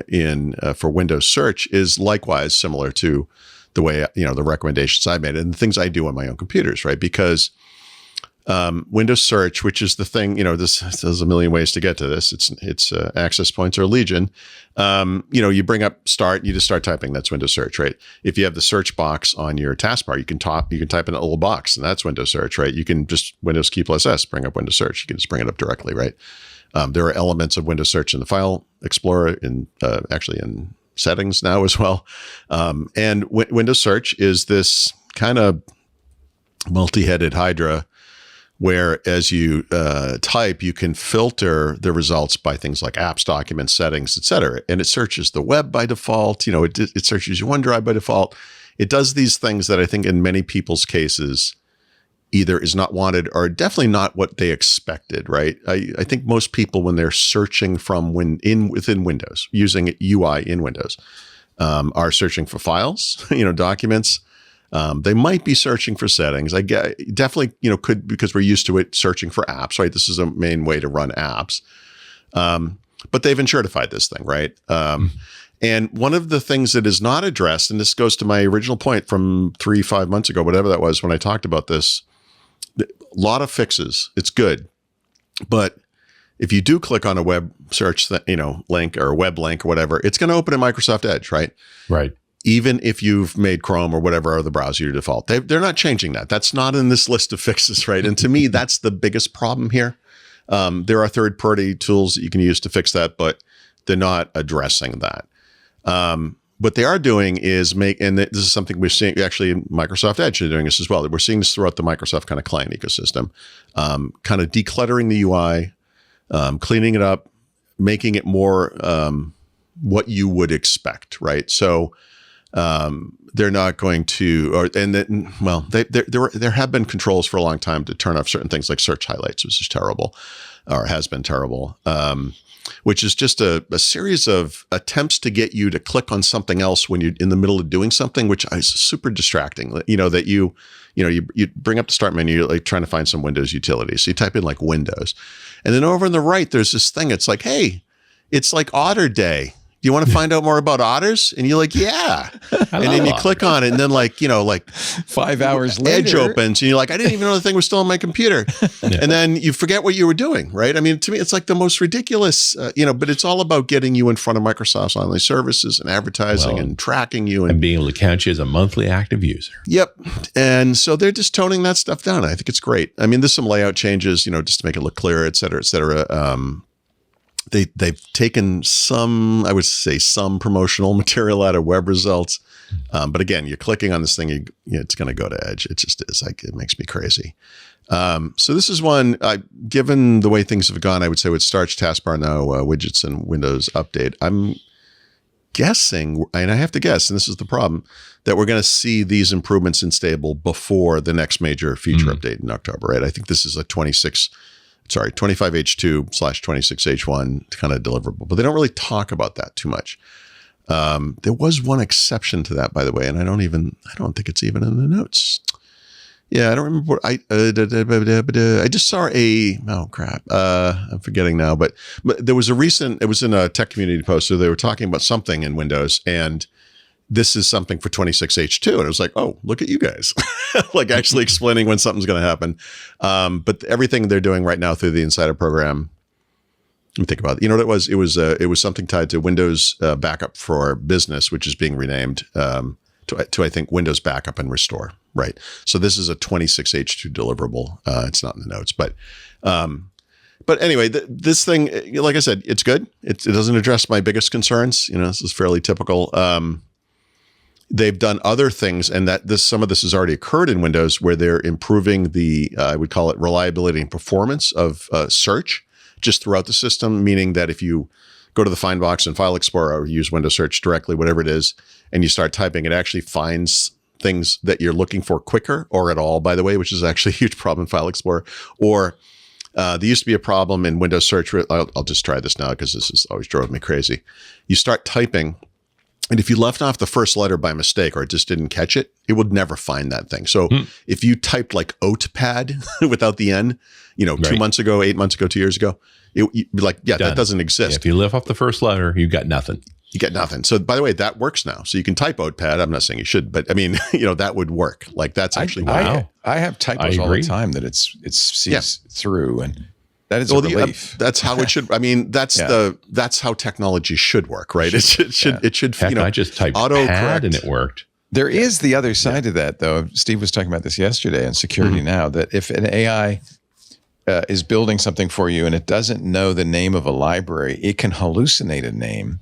for Windows Search is likewise similar to the way, the recommendations I made and the things I do on my own computers, right? Because Windows Search, which is the thing, there's a million ways to get to this. It's access points are legion. You bring up Start, you just start typing. That's Windows Search, right? If you have the search box on your taskbar, you can type in a little box, and that's Windows Search, right? You can just Windows key plus S, bring up Windows Search. You can just bring it up directly, right? There are elements of Windows Search in the File Explorer, actually in Settings now as well. And Windows Search is this kind of multi-headed Hydra, where as you type, you can filter the results by things like apps, documents, settings, et cetera. And it searches the web by default. It searches your OneDrive by default. It does these things that I think in many people's cases either is not wanted or definitely not what they expected, right? I think most people, when they're searching from within Windows, using UI in Windows, are searching for files, documents. They might be searching for settings. I definitely, could, because we're used to it, searching for apps, right? This is a main way to run apps. But they've enshirtified this thing, right? And one of the things that is not addressed, and this goes to my original point from 3-5 months ago, whatever that was, when I talked about this, A lot of fixes. It's good. But if you do click on a web search, link or a web link or whatever, it's going to open in Microsoft Edge, right? Right. Even if you've made Chrome or whatever other browser your default, they're not changing that. That's not in this list of fixes, right? And to me, that's the biggest problem here. There are third-party tools that you can use to fix that, but they're not addressing that. What they are doing is and this is something we're seeing actually in Microsoft Edge. They're doing this as well. We're seeing this throughout the Microsoft kind of client ecosystem, kind of decluttering the UI, cleaning it up, making it more what you would expect, right? So they're not going to, there have been controls for a long time to turn off certain things like search highlights, which is terrible, or has been terrible, which is just a series of attempts to get you to click on something else when you're in the middle of doing something, which is super distracting. That you bring up the start menu, you're like trying to find some Windows utilities. So you type in like Windows, and then over on the right, there's this thing. It's like, hey, it's like Otter Day. Do you want to find out more about otters? And you're like, yeah. And then you click on it, and then 5 hours later, Edge opens, and you're like, I didn't even know the thing was still on my computer. Yeah. And then you forget what you were doing, right? I mean, to me, it's like the most ridiculous, but it's all about getting you in front of Microsoft's online services and advertising and tracking you. And being able to count you as a monthly active user. Yep. And so they're just toning that stuff down. I think it's great. I mean, there's some layout changes, just to make it look clearer, et cetera, et cetera. They've taken some promotional material out of web results. But again, you're clicking on this thing, it's going to go to Edge. It just is it makes me crazy. So this is one, given the way things have gone, I would say with Starch, Taskbar now, Widgets and Windows Update, I'm guessing, and I have to guess, and this is the problem, that we're going to see these improvements in stable before the next major feature update in October, right? I think this is a 25H2/26H1 kind of deliverable, but they don't really talk about that too much. There was one exception to that, by the way, and I don't think it's even in the notes. Yeah, I don't remember what I just saw I'm forgetting now, but there was it was in a tech community post, so they were talking about something in Windows, and this is something for 26H2. And it was like, oh, look at you guys, like actually explaining when something's going to happen. But everything they're doing right now through the Insider program, let me think about it. You know what it was? It was something tied to Windows Backup for Business, which is being renamed to I think Windows Backup and Restore. Right. So this is a 26H2 deliverable. It's not in the notes, but anyway, this thing, like I said, it's good. It doesn't address my biggest concerns. This is fairly typical. They've done other things, and some of this has already occurred in Windows, where they're improving the I would call it reliability and performance of search just throughout the system. Meaning that if you go to the Find box in File Explorer or use Windows Search directly, whatever it is, and you start typing, it actually finds things that you're looking for quicker or at all, by the way, which is actually a huge problem in File Explorer. Or there used to be a problem in Windows Search. I'll just try this now because this always drove me crazy. You start typing, and if you left off the first letter by mistake or it just didn't catch it, it would never find that thing. So if you typed like Oatpad without the N, 2 months ago, 8 months ago, 2 years ago, you'd be like, yeah, done. That doesn't exist. Yeah, if you left off the first letter, you got nothing. You get nothing. So by the way, that works now. So you can type Oatpad. I'm not saying you should, but I mean, that would work. Like that's actually wow. I have typos all the time that it sees through, and that is a relief. That's how it should. I mean, that's how technology should work, right? It should. Heck, I just typed pad and it worked. There is the other side to that, though. Steve was talking about this yesterday on Security Now, that if an AI is building something for you and it doesn't know the name of a library, it can hallucinate a name.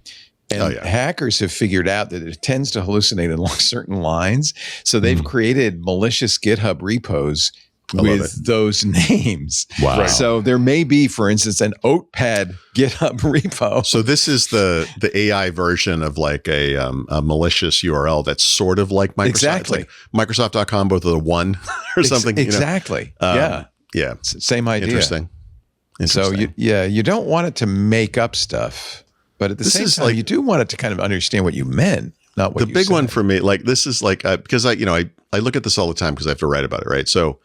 And hackers have figured out that it tends to hallucinate along certain lines. So they've created malicious GitHub repos with those names. Wow. Right. So there may be, for instance, an Oatpad GitHub repo. So this is the AI version of like a malicious URL that's sort of like Microsoft. Exactly. Like Microsoft.com, both of the one or something. Exactly. Yeah. Same idea. Interesting. So you don't want it to make up stuff. But at the same time, you do want it to kind of understand what you meant, not what you said. The big one for me, like this is like, because I look at this all the time because I have to write about it, right? So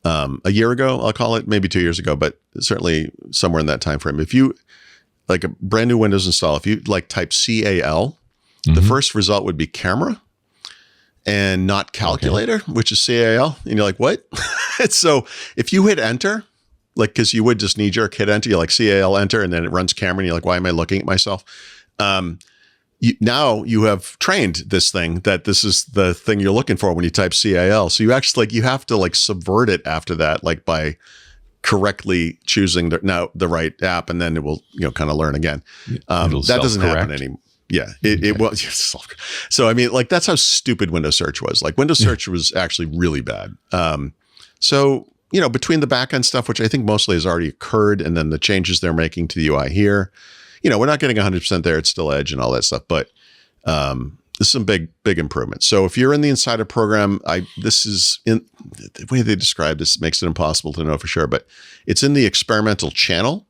a year ago, I'll call it, maybe 2 years ago, but certainly somewhere in that time frame. If you, like a brand new Windows install, if you like type CAL, the first result would be camera. and not calculator, which is CAL. And you're like, what? So if you hit enter, like, because you would just knee jerk hit enter, you're like CAL enter, and then it runs camera, and you're like, why am I looking at myself? Now you have trained this thing that this is the thing you're looking for when you type CAL. So you actually you have to subvert it after that, by correctly choosing the right app, and then it will kind of learn again. That doesn't happen anymore. Yeah, it will. So I mean, that's how stupid Windows Search was. Windows Search was actually really bad. So between the backend stuff, which I think mostly has already occurred, and then the changes they're making to the UI here, we're not getting 100% there. It's still Edge and all that stuff, but there's some big improvements. So if you're in the Insider program, this is in the way they describe this makes it impossible to know for sure, but it's in the experimental channel.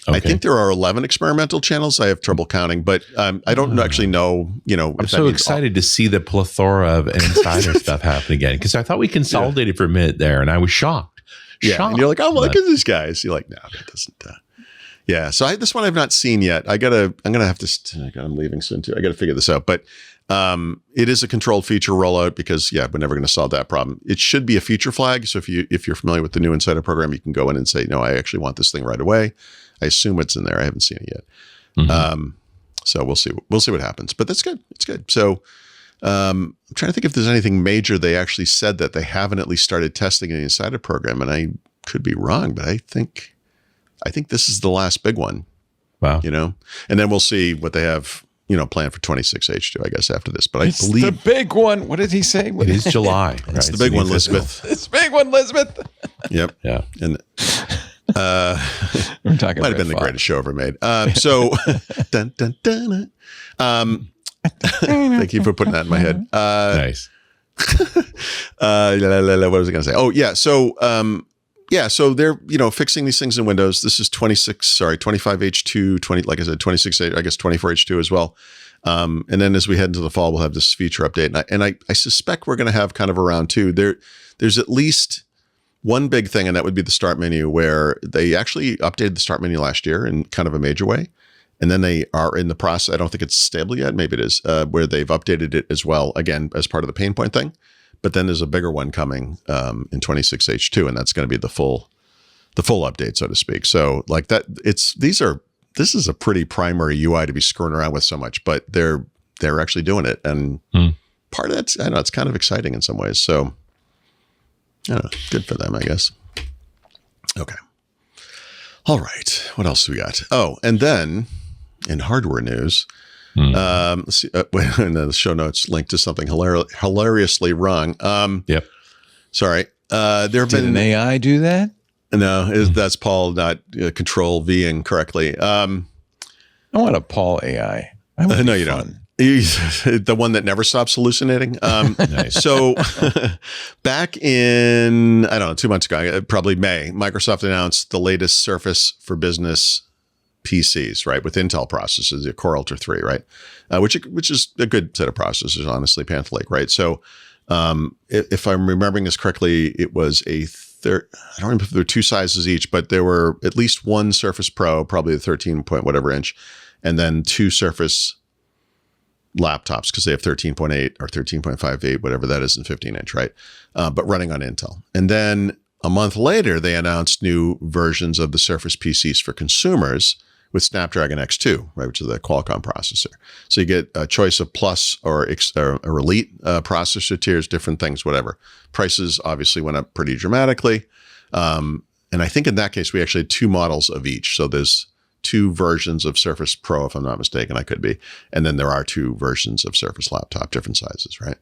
Okay. I think there are 11 experimental channels. I have trouble counting, but I don't actually know, I'm so excited to see the plethora of Insider stuff happen again, because I thought we consolidated for a minute there, and I was shocked. And you're like, oh, look at these guys. You're like, no, that doesn't. Yeah. So this one I've not seen yet. I'm going to have to, I'm leaving soon too. I got to figure this out, but it is a controlled feature rollout because we're never going to solve that problem. It should be a feature flag. So if you're familiar with the new Insider program, you can go in and say, no, I actually want this thing right away. I assume it's in there. I haven't seen it yet. Mm-hmm. So we'll see what happens, but that's good. It's good. So I'm trying to think if there's anything major they actually said that they haven't at least started testing in the Insider program. And I could be wrong, but I think this is the last big one. Wow. And then we'll see what they have, planned for 26H2, I guess, after this. But it's I believe the big one. What did he say? It is July. Right? It's the big one, Elizabeth. It's the big one, Elizabeth. Yep. Yeah. And we're talking. Might have been the greatest show ever made. So, dun, dun, dun, thank you for putting that in my head. Nice. What was I going to say? Oh, yeah. So, so they're, fixing these things in Windows. This is 25H2, like I said, 26H, I guess 24H2 as well. And then as we head into the fall, we'll have this feature update. And I suspect we're going to have kind of a round two. There's at least one big thing, and that would be the start menu, where they actually updated the start menu last year in kind of a major way. And then they are in the process. I don't think it's stable yet. Maybe it is, where they've updated it as well, again, as part of the pain point thing. But then there's a bigger one coming in 26H2, and that's going to be the full update, so to speak. So this is a pretty primary UI to be screwing around with so much, but they're actually doing it. And part of that's, I know, it's kind of exciting in some ways. So I don't know, good for them, I guess. Okay. All right. What else do we got? Oh, and then in hardware news, let's see. In the show notes, link to something hilariously wrong. Yep. Sorry. There have been an AI do that? No, that's Paul not control V-ing correctly. I want a Paul AI. No, you don't. He's the one that never stops hallucinating. Nice. So back in, I don't know, 2 months ago, probably May, Microsoft announced the latest Surface for Business PCs, right, with Intel processors, the Core Ultra 3, right, which is a good set of processors, honestly, Panther Lake, right? So if I'm remembering this correctly, it was I don't remember if there were two sizes each, but there were at least one Surface Pro, probably the 13 point whatever inch, and then two Surface laptops, because they have 13.8 or 13.58, whatever that is, in 15 inch, right? But running on Intel. And then a month later, they announced new versions of the Surface PCs for consumers with Snapdragon X2, right, which is the Qualcomm processor. So you get a choice of Plus or Elite processor tiers, different things, whatever. Prices obviously went up pretty dramatically. And I think in that case, we actually had two models of each. So there's two versions of Surface Pro, if I'm not mistaken. I could be. And then there are two versions of Surface Laptop, different sizes, right?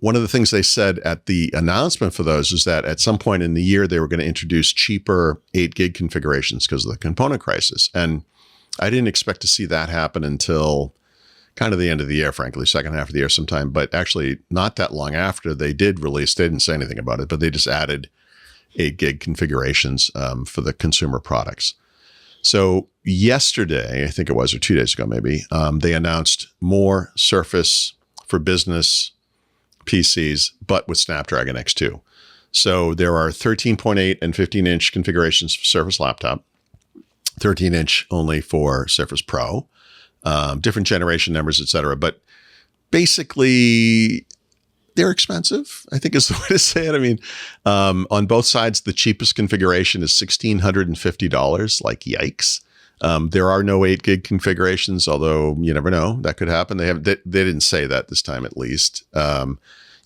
One of the things they said at the announcement for those is that at some point in the year, they were going to introduce cheaper 8 gig configurations because of the component crisis. And I didn't expect to see that happen until kind of the end of the year, frankly, second half of the year sometime. But actually not that long after they did release, they didn't say anything about it, but they just added 8 gig configurations for the consumer products. So yesterday, I think it was, or 2 days ago maybe, they announced more Surface for Business PCs, but with Snapdragon X2. So there are 13.8 and 15-inch configurations for Surface Laptop, 13-inch only for Surface Pro, different generation numbers, et cetera. But basically, they're expensive, I think is the way to say it. I mean, on both sides, the cheapest configuration is $1,650. Like, yikes. There are no 8 gig configurations, although you never know, that could happen. They didn't say that this time, at least.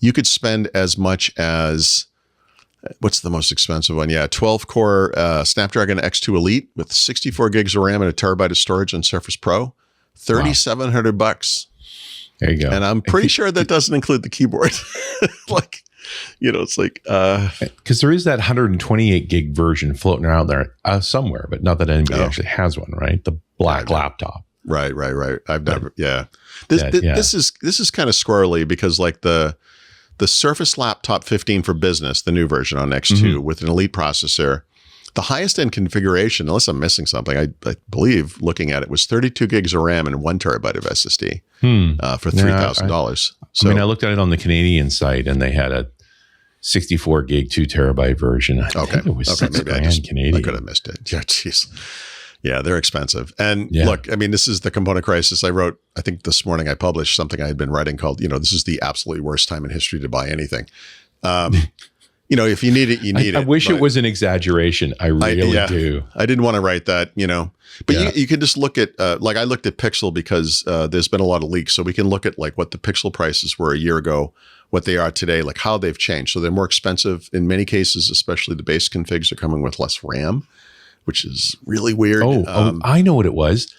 You could spend as much as, what's the most expensive one? Yeah, 12-core Snapdragon X2 Elite with 64 gigs of RAM and a terabyte of storage on Surface Pro, $3,700. There you go. And I'm pretty sure that doesn't include the keyboard. Like, it's like because there is that 128 gig version floating around there somewhere, but not that anybody actually has one, right? The black laptop. Right. I've never. Yeah. This is kind of squirrely because like the Surface Laptop 15 for Business, the new version on X2 with an Elite processor, the highest end configuration, unless I'm missing something, I believe looking at it, was 32 gigs of RAM and 1 terabyte of SSD for $3,000. So, I looked at it on the Canadian site and they had a 64 gig, 2 terabyte version. I think it was $6,000 Canadian. I could have missed it. Yeah, jeez. Yeah, they're expensive. And look, I mean, this is the component crisis. I wrote, I think this morning I published something I had been writing called, this is the absolutely worst time in history to buy anything. If you need it, you need it. I wish it was an exaggeration. I really do. I didn't want to write that, but you can just look at, like I looked at Pixel because there's been a lot of leaks. So we can look at like what the Pixel prices were a year ago, what they are today, like how they've changed. So they're more expensive in many cases, especially the base configs are coming with less RAM, which is really weird. I know what it was.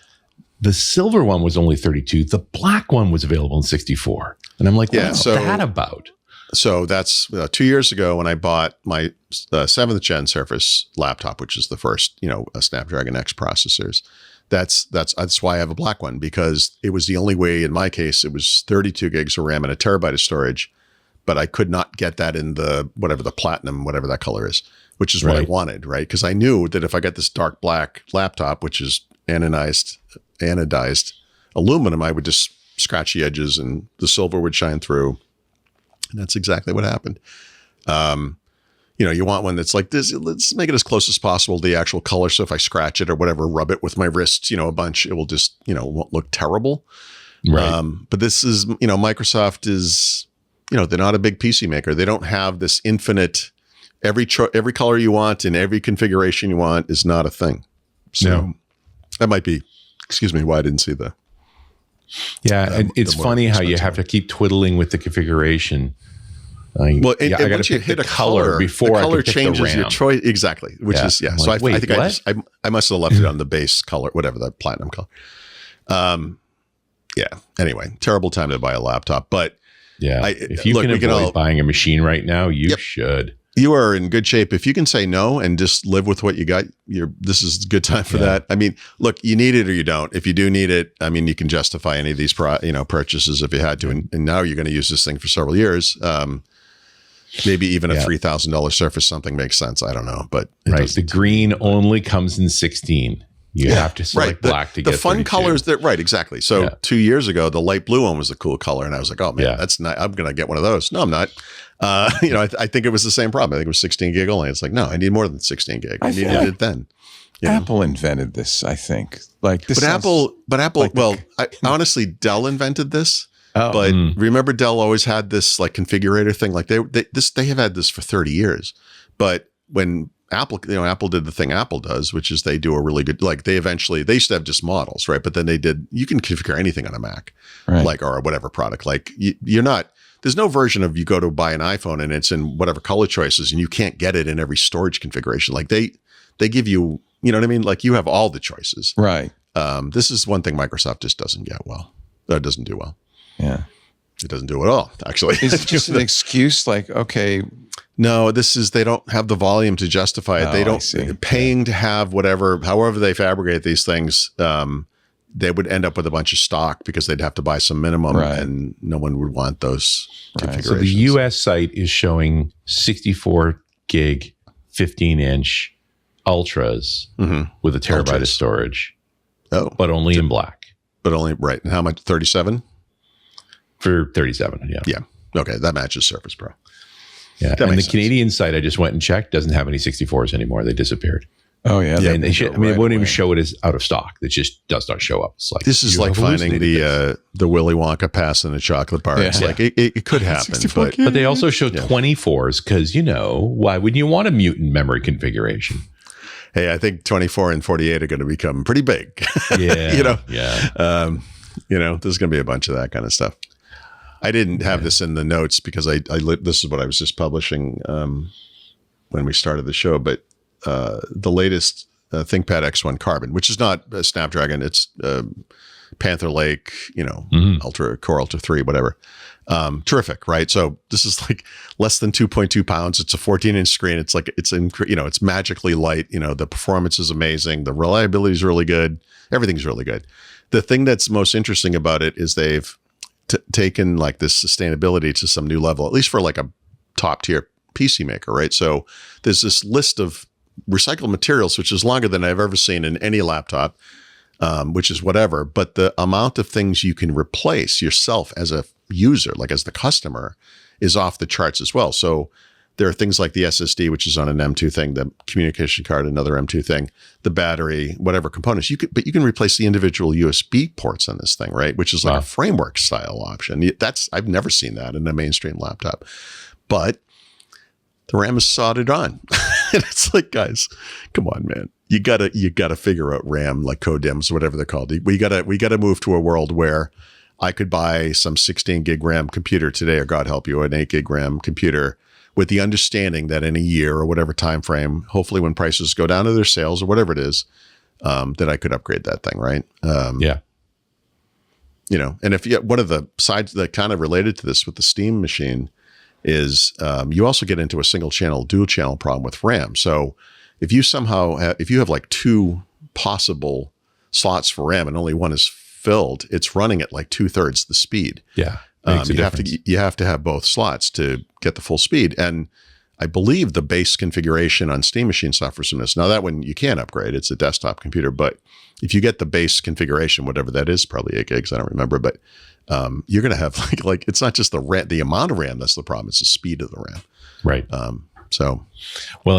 The silver one was only 32. The black one was available in 64. And I'm like, what's that about? So that's 2 years ago when I bought my 7th gen Surface laptop, which is the first, a Snapdragon X processors. That's why I have a black one, because it was the only way in my case. It was 32 gigs of RAM and a terabyte of storage, but I could not get that in the platinum, whatever that color is, which is what I wanted, right? Because I knew that if I got this dark black laptop, which is anodized aluminum, I would just scratch the edges and the silver would shine through. And that's exactly what happened. You want one that's like this. Let's make it as close as possible to the actual color. So if I scratch it or whatever, rub it with my wrist, a bunch, it will just, won't look terrible. Right. But this is, Microsoft is, they're not a big PC maker. They don't have this infinite, every color you want and every configuration you want is not a thing. So that might be, why I didn't see the. Yeah, and it's funny how you have to keep twiddling with the configuration. I got to pick the color before the color changes your choice. Exactly, which is So I think I must have left it on the base color, whatever the platinum color. Anyway, terrible time to buy a laptop, but if you can avoid buying a machine right now, you should. You are in good shape. If you can say no and just live with what you got, this is a good time for that. I mean, look, you need it or you don't. If you do need it, I mean, you can justify any of these purchases if you had to. And now you're going to use this thing for several years. Maybe even a $3,000 Surface something makes sense. I don't know, but the green only comes in 16. You have to select black to get the fun 32. colors. Exactly. So 2 years ago, the light blue one was the cool color, and I was like, oh man, that's not. I'm going to get one of those. No, I'm not. I think it was the same problem. I think it was 16 gig only. It's like, no, I need more than 16 gig. I needed it then. Apple invented this, I think. Apple. Honestly, Dell invented this. But remember, Dell always had this like configurator thing. Like they have had this for 30 years. But when Apple did the thing Apple does, which is they do a really good, like they used to have just models, right? But then you can configure anything on a Mac, like, or whatever product. Like there's no version of you go to buy an iPhone and it's in whatever color choices and you can't get it in every storage configuration. Like they give you, you know what I mean? Like you have all the choices. Right. This is one thing Microsoft just doesn't get well. Doesn't do well. Yeah. It doesn't do it at all, actually. Is it just an excuse? Like, okay. No, they don't have the volume to justify it. They don't paying to have however they fabricate these things. They would end up with a bunch of stock because they'd have to buy some minimum and no one would want those configurations. So the US site is showing 64 gig, 15-inch ultras with a terabyte of storage. Oh, but only in black. But only, right. And how much? 37? For 37, yeah. Yeah. Okay, that matches Surface Pro. Yeah, and the Canadian site I just went and checked doesn't have any 64s anymore. They disappeared. Oh yeah, and they should, it wouldn't even show it as out of stock. It just does not show up. It's like this is like finding the Willy Wonka pass in a chocolate bar. It's like it could happen, but they also show 24s because why wouldn't you want a mutant memory configuration? Hey, I think 24 and 48 are going to become pretty big. Yeah, there's going to be a bunch of that kind of stuff. I didn't have this in the notes because this is what I was just publishing when we started the show, but the latest ThinkPad X1 Carbon, which is not a Snapdragon, it's Panther Lake, Core Ultra 3, whatever. Terrific, right? So this is like less than 2.2 pounds. It's a 14-inch screen. It's like it's magically light. The performance is amazing. The reliability is really good. Everything's really good. The thing that's most interesting about it is they've taken like this sustainability to some new level, at least for like a top tier PC maker, right? So there's this list of recycled materials, which is longer than I've ever seen in any laptop, which is whatever. But the amount of things you can replace yourself as a user, like as the customer, is off the charts as well. So there are things like the SSD, which is on an M2 thing, the communication card, another M2 thing, the battery, whatever components but you can replace the individual USB ports on this thing, right? Which is like a framework style option. I've never seen that in a mainstream laptop, but the RAM is soldered on. And it's like, guys, come on, man. You gotta figure out RAM, like codems, whatever they're called. We gotta move to a world where I could buy some 16 gig RAM computer today, or God help you, an 8 gig RAM computer, with the understanding that in a year or whatever time frame, hopefully when prices go down to their sales or whatever it is, that I could upgrade that thing, right? And if one of the sides that kind of related to this with the Steam machine is you also get into a single channel, dual channel problem with RAM. So if you have like two possible slots for RAM and only one is filled, it's running at like 2/3 the speed. Yeah. You have to have both slots to get the full speed. And I believe the base configuration on Steam machine suffers from this. Now that one you can't upgrade, it's a desktop computer, but if you get the base configuration, whatever that is, probably 8 gigs, I don't remember, but you're going to have like it's not just the amount of RAM that's the problem, it's the speed of the RAM. Right. And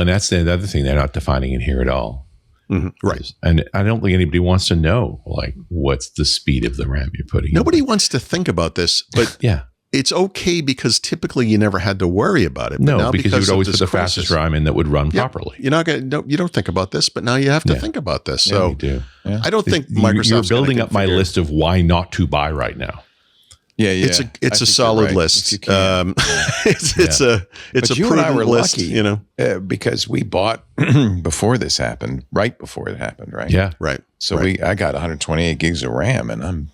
that's the other thing they're not defining in here at all. Mm-hmm. Right. And I don't think anybody wants to know, like, what's the speed of the RAM you're putting in. Nobody wants to think about this, but it's okay because typically you never had to worry about it. But no, because you would always put the fastest RAM in that would run properly. You're not going to, you don't think about this, but now you have to think about this. So you do. Yeah. I don't think Microsoft's You're building up my list of why not to buy right now. Yeah. It's a solid list. It's a you and I were list, lucky, because we bought before this happened, right before it happened, right? Yeah, right. So I got 128 gigs of RAM, and I'm.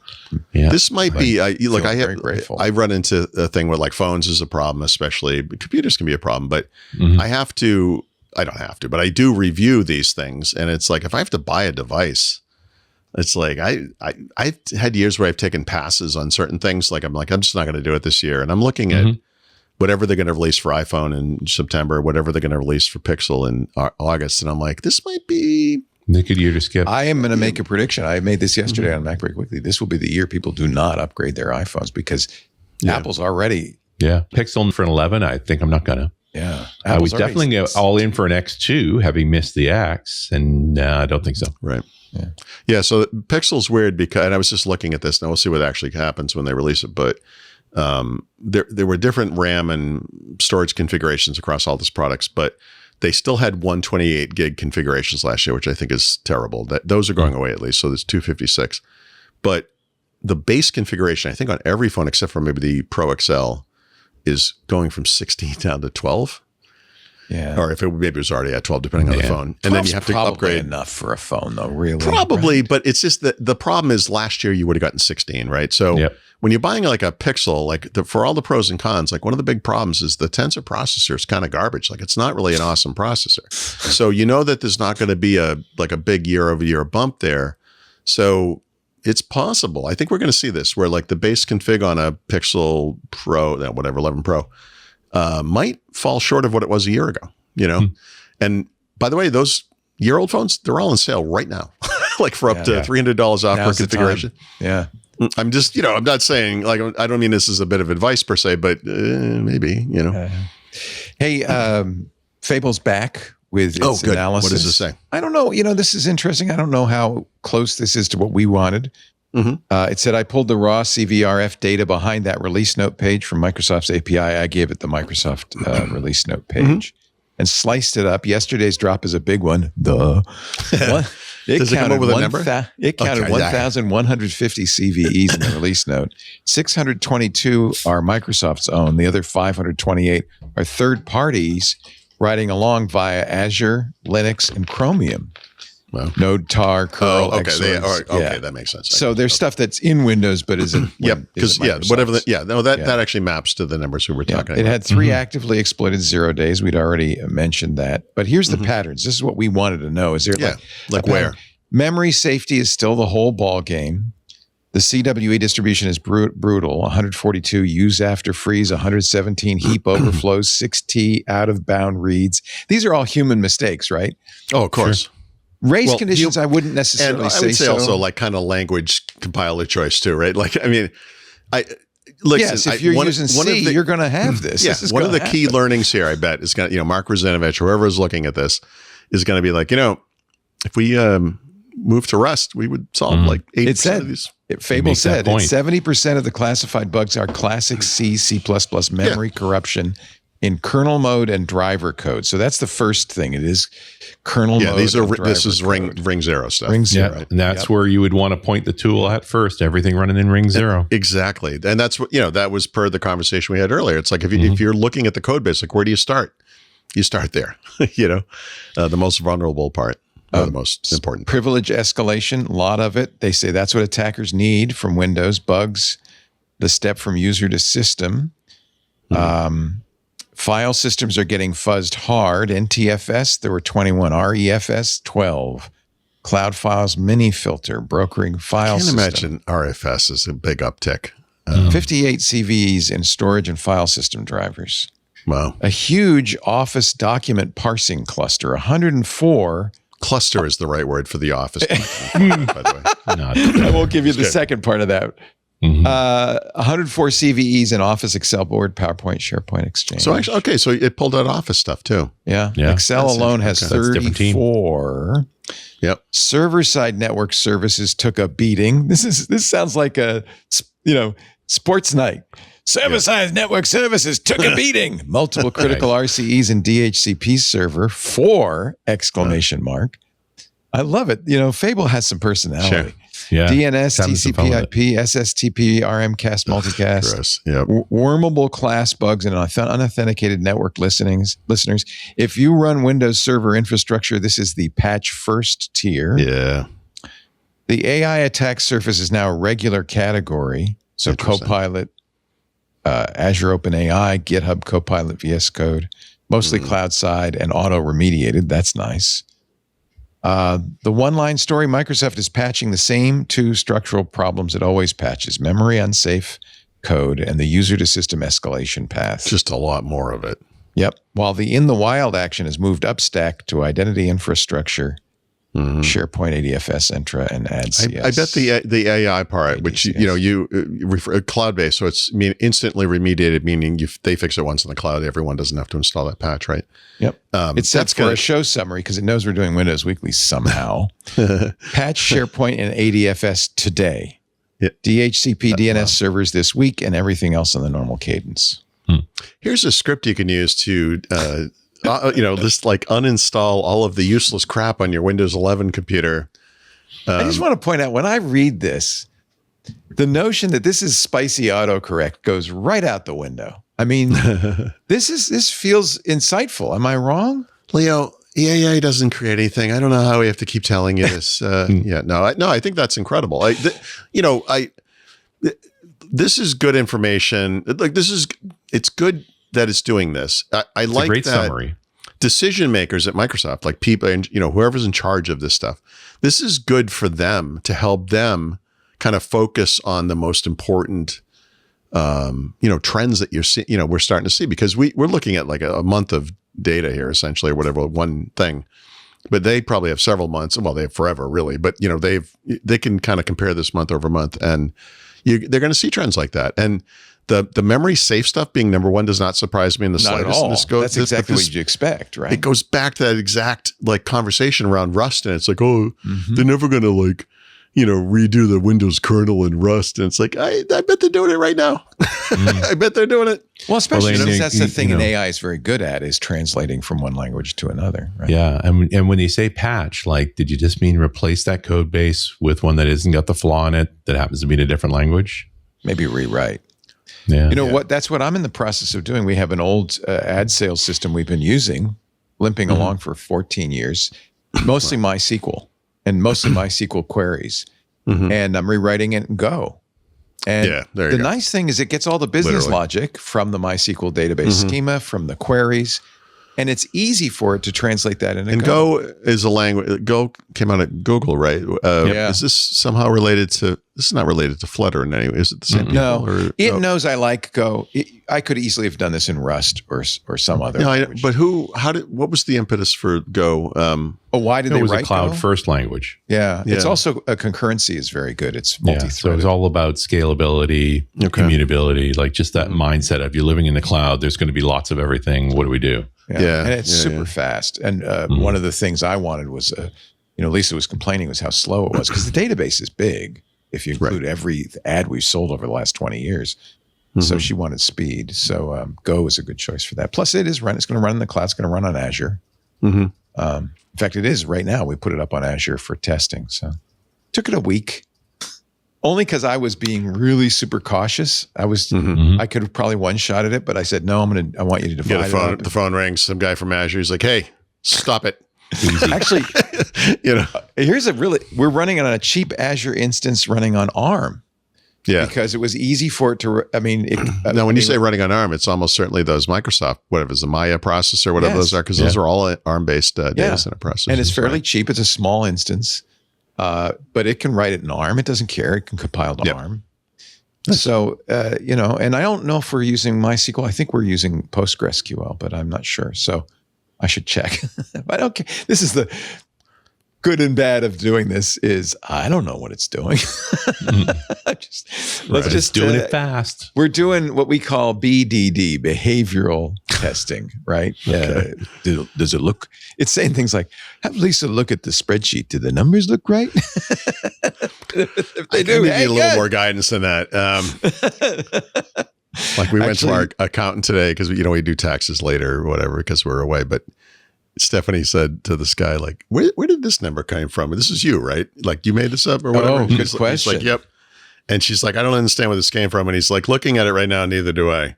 Yeah. This might be. I very grateful. I run into a thing where like phones is a problem, especially computers can be a problem, but I don't have to, but I do review these things, and it's like if I have to buy a device. It's like I've had years where I've taken passes on certain things. Like I'm just not going to do it this year. And I'm looking at whatever they're going to release for iPhone in September, whatever they're going to release for Pixel in August. And I'm like, this might be a good year to skip. I am going to make a prediction. I made this yesterday on Mac Break Weekly. This will be the year people do not upgrade their iPhones because Apple's already. Yeah. Pixel for an 11. I think I'm not going to. Yeah. I was definitely go all in for an X2, having missed the X. And I don't think so. Right. Yeah. So Pixel's weird because, and I was just looking at this, and we'll see what actually happens when they release it. But there were different RAM and storage configurations across all these products, but they still had 128 gig configurations last year, which I think is terrible. Those are going away at least. So there's 256. But the base configuration, I think on every phone except for maybe the Pro XL, is going from 16 down to 12. Yeah. Or if maybe it was already at 12, depending on the phone. And then you have to upgrade. Enough for a phone, though, really. Probably, right? But it's just that the problem is last year you would have gotten 16, right? So when you're buying like a Pixel, like for all the pros and cons, like one of the big problems is the Tensor processor is kind of garbage. Like it's not really an awesome processor. So you know that there's not going to be a big year-over-year bump there. So it's possible. I think we're going to see this where like the base config on a Pixel Pro, 11 Pro, might fall short of what it was a year ago, And by the way, those year-old phones, they're all on sale right now, like for up to $300 off per configuration. Yeah. I'm just, I'm not saying like, I don't mean this is a bit of advice per se, but maybe, Hey, Fable's back with its analysis. What does it say? I don't know. This is interesting. I don't know how close this is to what we wanted. It said, I pulled the raw CVRF data behind that release note page from Microsoft's API. I gave it the Microsoft release note page and sliced it up. Yesterday's drop is a big one. Duh. Does it come up with a number? It counted 1,150 CVEs in the release note. 622 are Microsoft's own. The other 528 are third parties riding along via Azure, Linux, and Chromium. Wow. Node, tar, curl, okay, that makes sense. So there's stuff that's in Windows, but isn't. That actually maps to the numbers we were talking about. It had 3 actively exploited 0 days. We'd already mentioned that. But here's the patterns. This is what we wanted to know. Is there like where? Memory safety is still the whole ball game. The CWE distribution is brutal. 142 use after freeze, 117 heap overflows, 6T out of bound reads. These are all human mistakes, right? Oh, of course. Sure. Race conditions, I wouldn't necessarily say. I would say also like kind of language compiler choice too, right? Like, I mean, listen, if you're using C, you're going to have this. Yeah, one of the key learnings here, I bet, is going to, Mark Rosanovich, whoever is looking at this, is going to be like, if we move to Rust, we would solve like 80% of these. Fable said 70% of the classified bugs are classic C, C++ memory corruption in kernel mode and driver code. So that's the first thing. It is kernel mode. This is ring 0 stuff. Ring 0. Right? And that's where you would want to point the tool at first. Everything running in ring 0. Exactly. And that's what, that was per the conversation we had earlier. It's like, if you're looking at the code base, like, where do you start? You start there, the most vulnerable part. The most important. Privilege escalation, a lot of it. They say that's what attackers need from Windows. Bugs, the step from user to system. File systems are getting fuzzed hard. NTFS, there were 21. REFS, 12. Cloud Files mini filter, brokering file system. I can't imagine RFS is a big uptick. 58 CVEs in storage and file system drivers. Wow. A huge Office document parsing cluster, 104. Cluster is the right word for the Office, by the way. I won't give you the second part of that. 104 CVEs in Office, Excel, Word, PowerPoint, SharePoint, Exchange. So actually, so it pulled out Office stuff too. Yeah. Excel alone has 34. Yep. Server-side network services took a beating. This sounds like a sports night. Server-side network services took a beating. Multiple critical RCEs and DHCP server, 4 exclamation mark. I love it. Fable has some personality. Sure. Yeah. DNS, TCP/IP, SSTP, RMcast, multicast. Gross. Yep. Wormable class bugs and unauthenticated network listeners. If you run Windows Server infrastructure, this is the patch first tier. Yeah. The AI attack surface is now a regular category. So Copilot, Azure OpenAI, GitHub Copilot VS Code, mostly cloud side and auto remediated. That's nice. The one-line story, Microsoft is patching the same 2 structural problems it always patches: memory unsafe code and the user-to-system escalation path. Just a lot more of it. Yep. While the in-the-wild action has moved upstack to identity infrastructure, SharePoint, ADFS, Entra, and AdCS. I bet the AI part, which you refer cloud-based, so it's instantly remediated, meaning they fix it once in the cloud, everyone doesn't have to install that patch, right? Yep. It's set for a show summary because it knows we're doing Windows Weekly somehow. Patch SharePoint and ADFS today. Yep. DHCP DNS servers this week, and everything else on the normal cadence. Here's a script you can use to just like uninstall all of the useless crap on your Windows 11 computer. I just want to point out, when I read this, the notion that this is spicy autocorrect goes right out the window. I mean, this feels insightful. Am I wrong? Leo, EAA doesn't create anything. I don't know how we have to keep telling you this. I think that's incredible. This is good information. It's good that it's doing this. I like great that summary. Decision makers at Microsoft, like people, and whoever's in charge of this stuff, this is good for them to help them kind of focus on the most important, trends that you're seeing. We're starting to see, because we're looking at like a month of data here, essentially, or whatever, one thing. But they probably have several months. Well, they have forever, really. But they can kind of compare this month over month, and they're going to see trends like that. And The memory safe stuff being number one does not surprise me in the Not slightest. at all. That's exactly what you expect, right? It goes back to that exact like conversation around Rust, and it's like, oh, they're never going to like, redo the Windows kernel in Rust. And it's like, I bet they're doing it right now. I bet they're doing it. Well, especially since that's the thing an AI is very good at, is translating from one language to another. Right? Yeah. And when you say patch, like, did you just mean replace that code base with one that isn't got the flaw in it that happens to be in a different language? Maybe rewrite. Yeah. What? That's what I'm in the process of doing. We have an old ad sales system we've been using, limping along for 14 years, mostly MySQL and mostly MySQL queries. And I'm rewriting it in Go. And the nice thing is it gets all the business logic from the MySQL database schema, from the queries, and it's easy for it to translate that into Go. And Go is a language. Go came out at Google, right? Is this somehow related to? This is not related to Flutter in any way. Is it the same? No, it knows I like Go. I could easily have done this in Rust or some other. Language. But what was the impetus for Go? Why did they write Go? It was a cloud-first language. Yeah. It's also a concurrency is very good. It's multi-threaded. So it's all about scalability, immutability, like just that mindset of you're living in the cloud. There's going to be lots of everything. What do we do? Yeah. And it's super fast. And one of the things I wanted was, Lisa was complaining was how slow it was because the database is big if you include every ad we've sold over the last 20 years. So she wanted speed. So Go is a good choice for that. Plus it's going to run in the cloud. It's going to run on Azure. In fact, it is right now. We put it up on Azure for testing. So took it a week. Only because I was being really super cautious. I could have probably one-shotted it, but I said, no, I want you to divide it up. The phone rings. Some guy from Azure. He's like, hey, stop it. Actually, we're running on a cheap Azure instance running on ARM. Yeah. Because it was easy for it to, now, when you say running on ARM, it's almost certainly those Microsoft, whatever is the Maya processor, whatever those are, because those are all ARM-based data center processors. And it's fairly cheap. It's a small instance. But it can write it in ARM. It doesn't care. It can compile to ARM. So, and I don't know if we're using MySQL. I think we're using PostgreSQL, but I'm not sure. So I should check. I don't care. This is the good and bad of doing this is I don't know what it's doing. Let's just doing it fast. We're doing what we call BDD, behavioral testing, right? Okay. Does it look? It's saying things like, have Lisa look at the spreadsheet. Do the numbers look right? If they do, we need a little more guidance than that. Like we went to our accountant today because we do taxes later or whatever because we're away, but Stephanie said to this guy, like, where did this number come from? This is you, right? Like you made this up or whatever? Oh, good question. He's like, yep. And she's like, I don't understand where this came from. And he's like, looking at it right now, neither do I.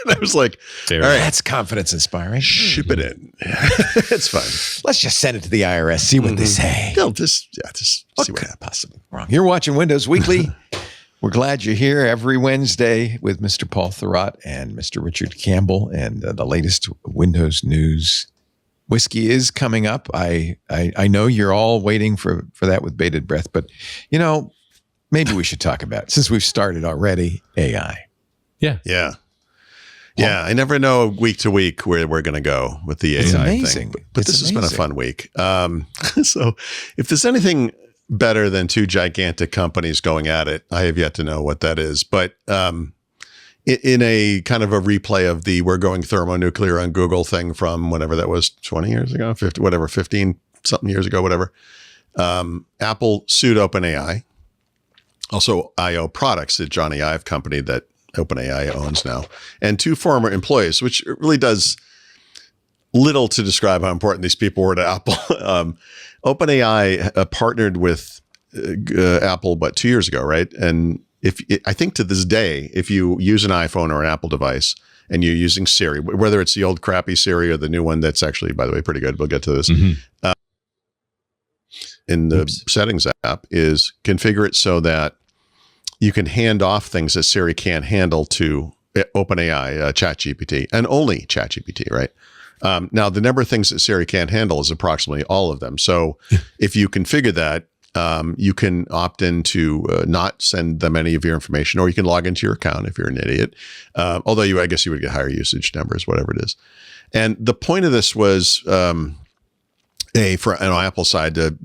And I was like, all right, that's confidence inspiring. Ship it in. It's fine. Let's just send it to the IRS, see what they say. They'll just see what could possibly wrong. You're watching Windows Weekly. We're glad you're here every Wednesday with Mr. Paul Thurrott and Mr. Richard Campbell and the latest Windows news. Whiskey is coming up. I know you're all waiting for that with bated breath, but maybe we should talk about it since we've started already. AI. Yeah. I never know week to week where we're going to go with the AI amazing. thing. But this has been a fun week. So if there's anything better than two gigantic companies going at it, I have yet to know what that is. But in a kind of a replay of the we're going thermonuclear on Google thing from whenever that was 20 years ago, 50, whatever, 15 something years ago, whatever. Apple sued OpenAI. Also IO Products, the Johnny Ive company that OpenAI owns now, and two former employees, which really does little to describe how important these people were to Apple. OpenAI partnered with Apple, 2 years ago, right? And I think to this day, if you use an iPhone or an Apple device and you're using Siri, whether it's the old crappy Siri or the new one that's actually, by the way, pretty good. We'll get to this. In the settings app is configure it so that you can hand off things that Siri can't handle to OpenAI, ChatGPT, and only ChatGPT, right? Now, the number of things that Siri can't handle is approximately all of them. So if you configure that, you can opt in to not send them any of your information, or you can log into your account if you're an idiot. Although I guess you would get higher usage numbers, whatever it is. And the point of this was for an Apple side to,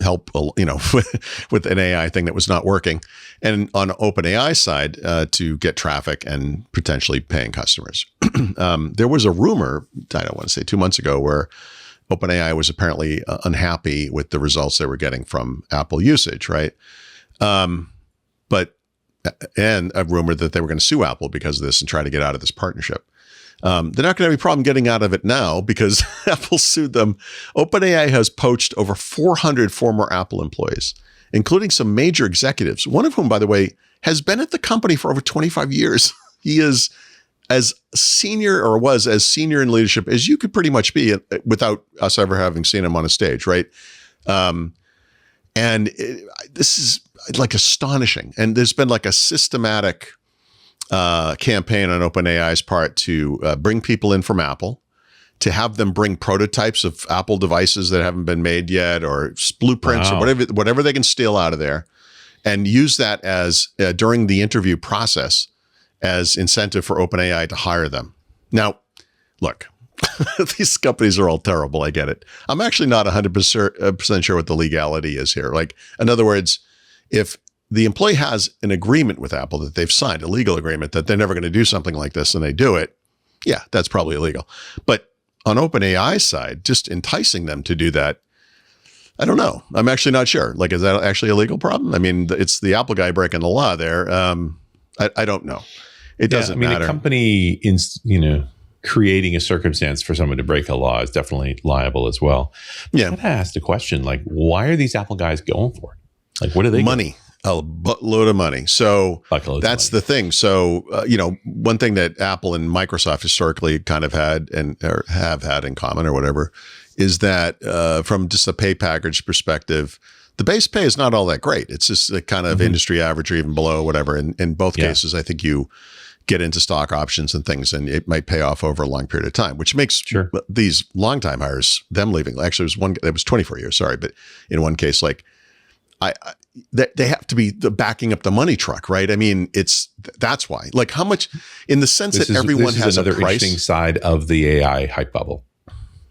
help, with an AI thing that was not working, and on OpenAI side to get traffic and potentially paying customers. There was a rumor, I don't want to say 2 months ago, where OpenAI was apparently unhappy with the results they were getting from Apple usage, right? And a rumor that they were going to sue Apple because of this and try to get out of this partnership. They're not going to have any problem getting out of it now because Apple sued them. OpenAI has poached over 400 former Apple employees, including some major executives, one of whom, by the way, has been at the company for over 25 years. He is as senior, or was as senior in leadership as you could pretty much be without us ever having seen him on a stage, right? This is like astonishing. And there's been like a systematic campaign on OpenAI's part to bring people in from Apple, to have them bring prototypes of Apple devices that haven't been made yet, or blueprints, or whatever they can steal out of there, and use that as during the interview process as incentive for OpenAI to hire them. Now, look, these companies are all terrible. I get it. I'm actually not 100% sure what the legality is here. Like, in other words, if the employee has an agreement with Apple that they've signed, a legal agreement that they're never going to do something like this, and they do it, yeah, that's probably illegal. But on OpenAI's side, just enticing them to do that, I don't know. I'm actually not sure. Like, is that actually a legal problem? I mean, it's the Apple guy breaking the law there. I don't know. It doesn't matter. A company creating a circumstance for someone to break a law is definitely liable as well. Yeah. I gotta ask the question, like, why are these Apple guys going for it? Like, what are they? Money. A buttload of money. So that's the thing. So, one thing that Apple and Microsoft historically kind of had or have had in common or whatever is that from just a pay package perspective, the base pay is not all that great. It's just a kind of industry average or even below, whatever. In both cases, I think you get into stock options and things, and it might pay off over a long period of time, which makes these long time hires, them leaving. Actually, it was 24 years, sorry. But in one case, like they have to be the backing up the money truck, right? I mean, that's why. Like, how much, in the sense that everyone has another a price. Interesting side of the AI hype bubble.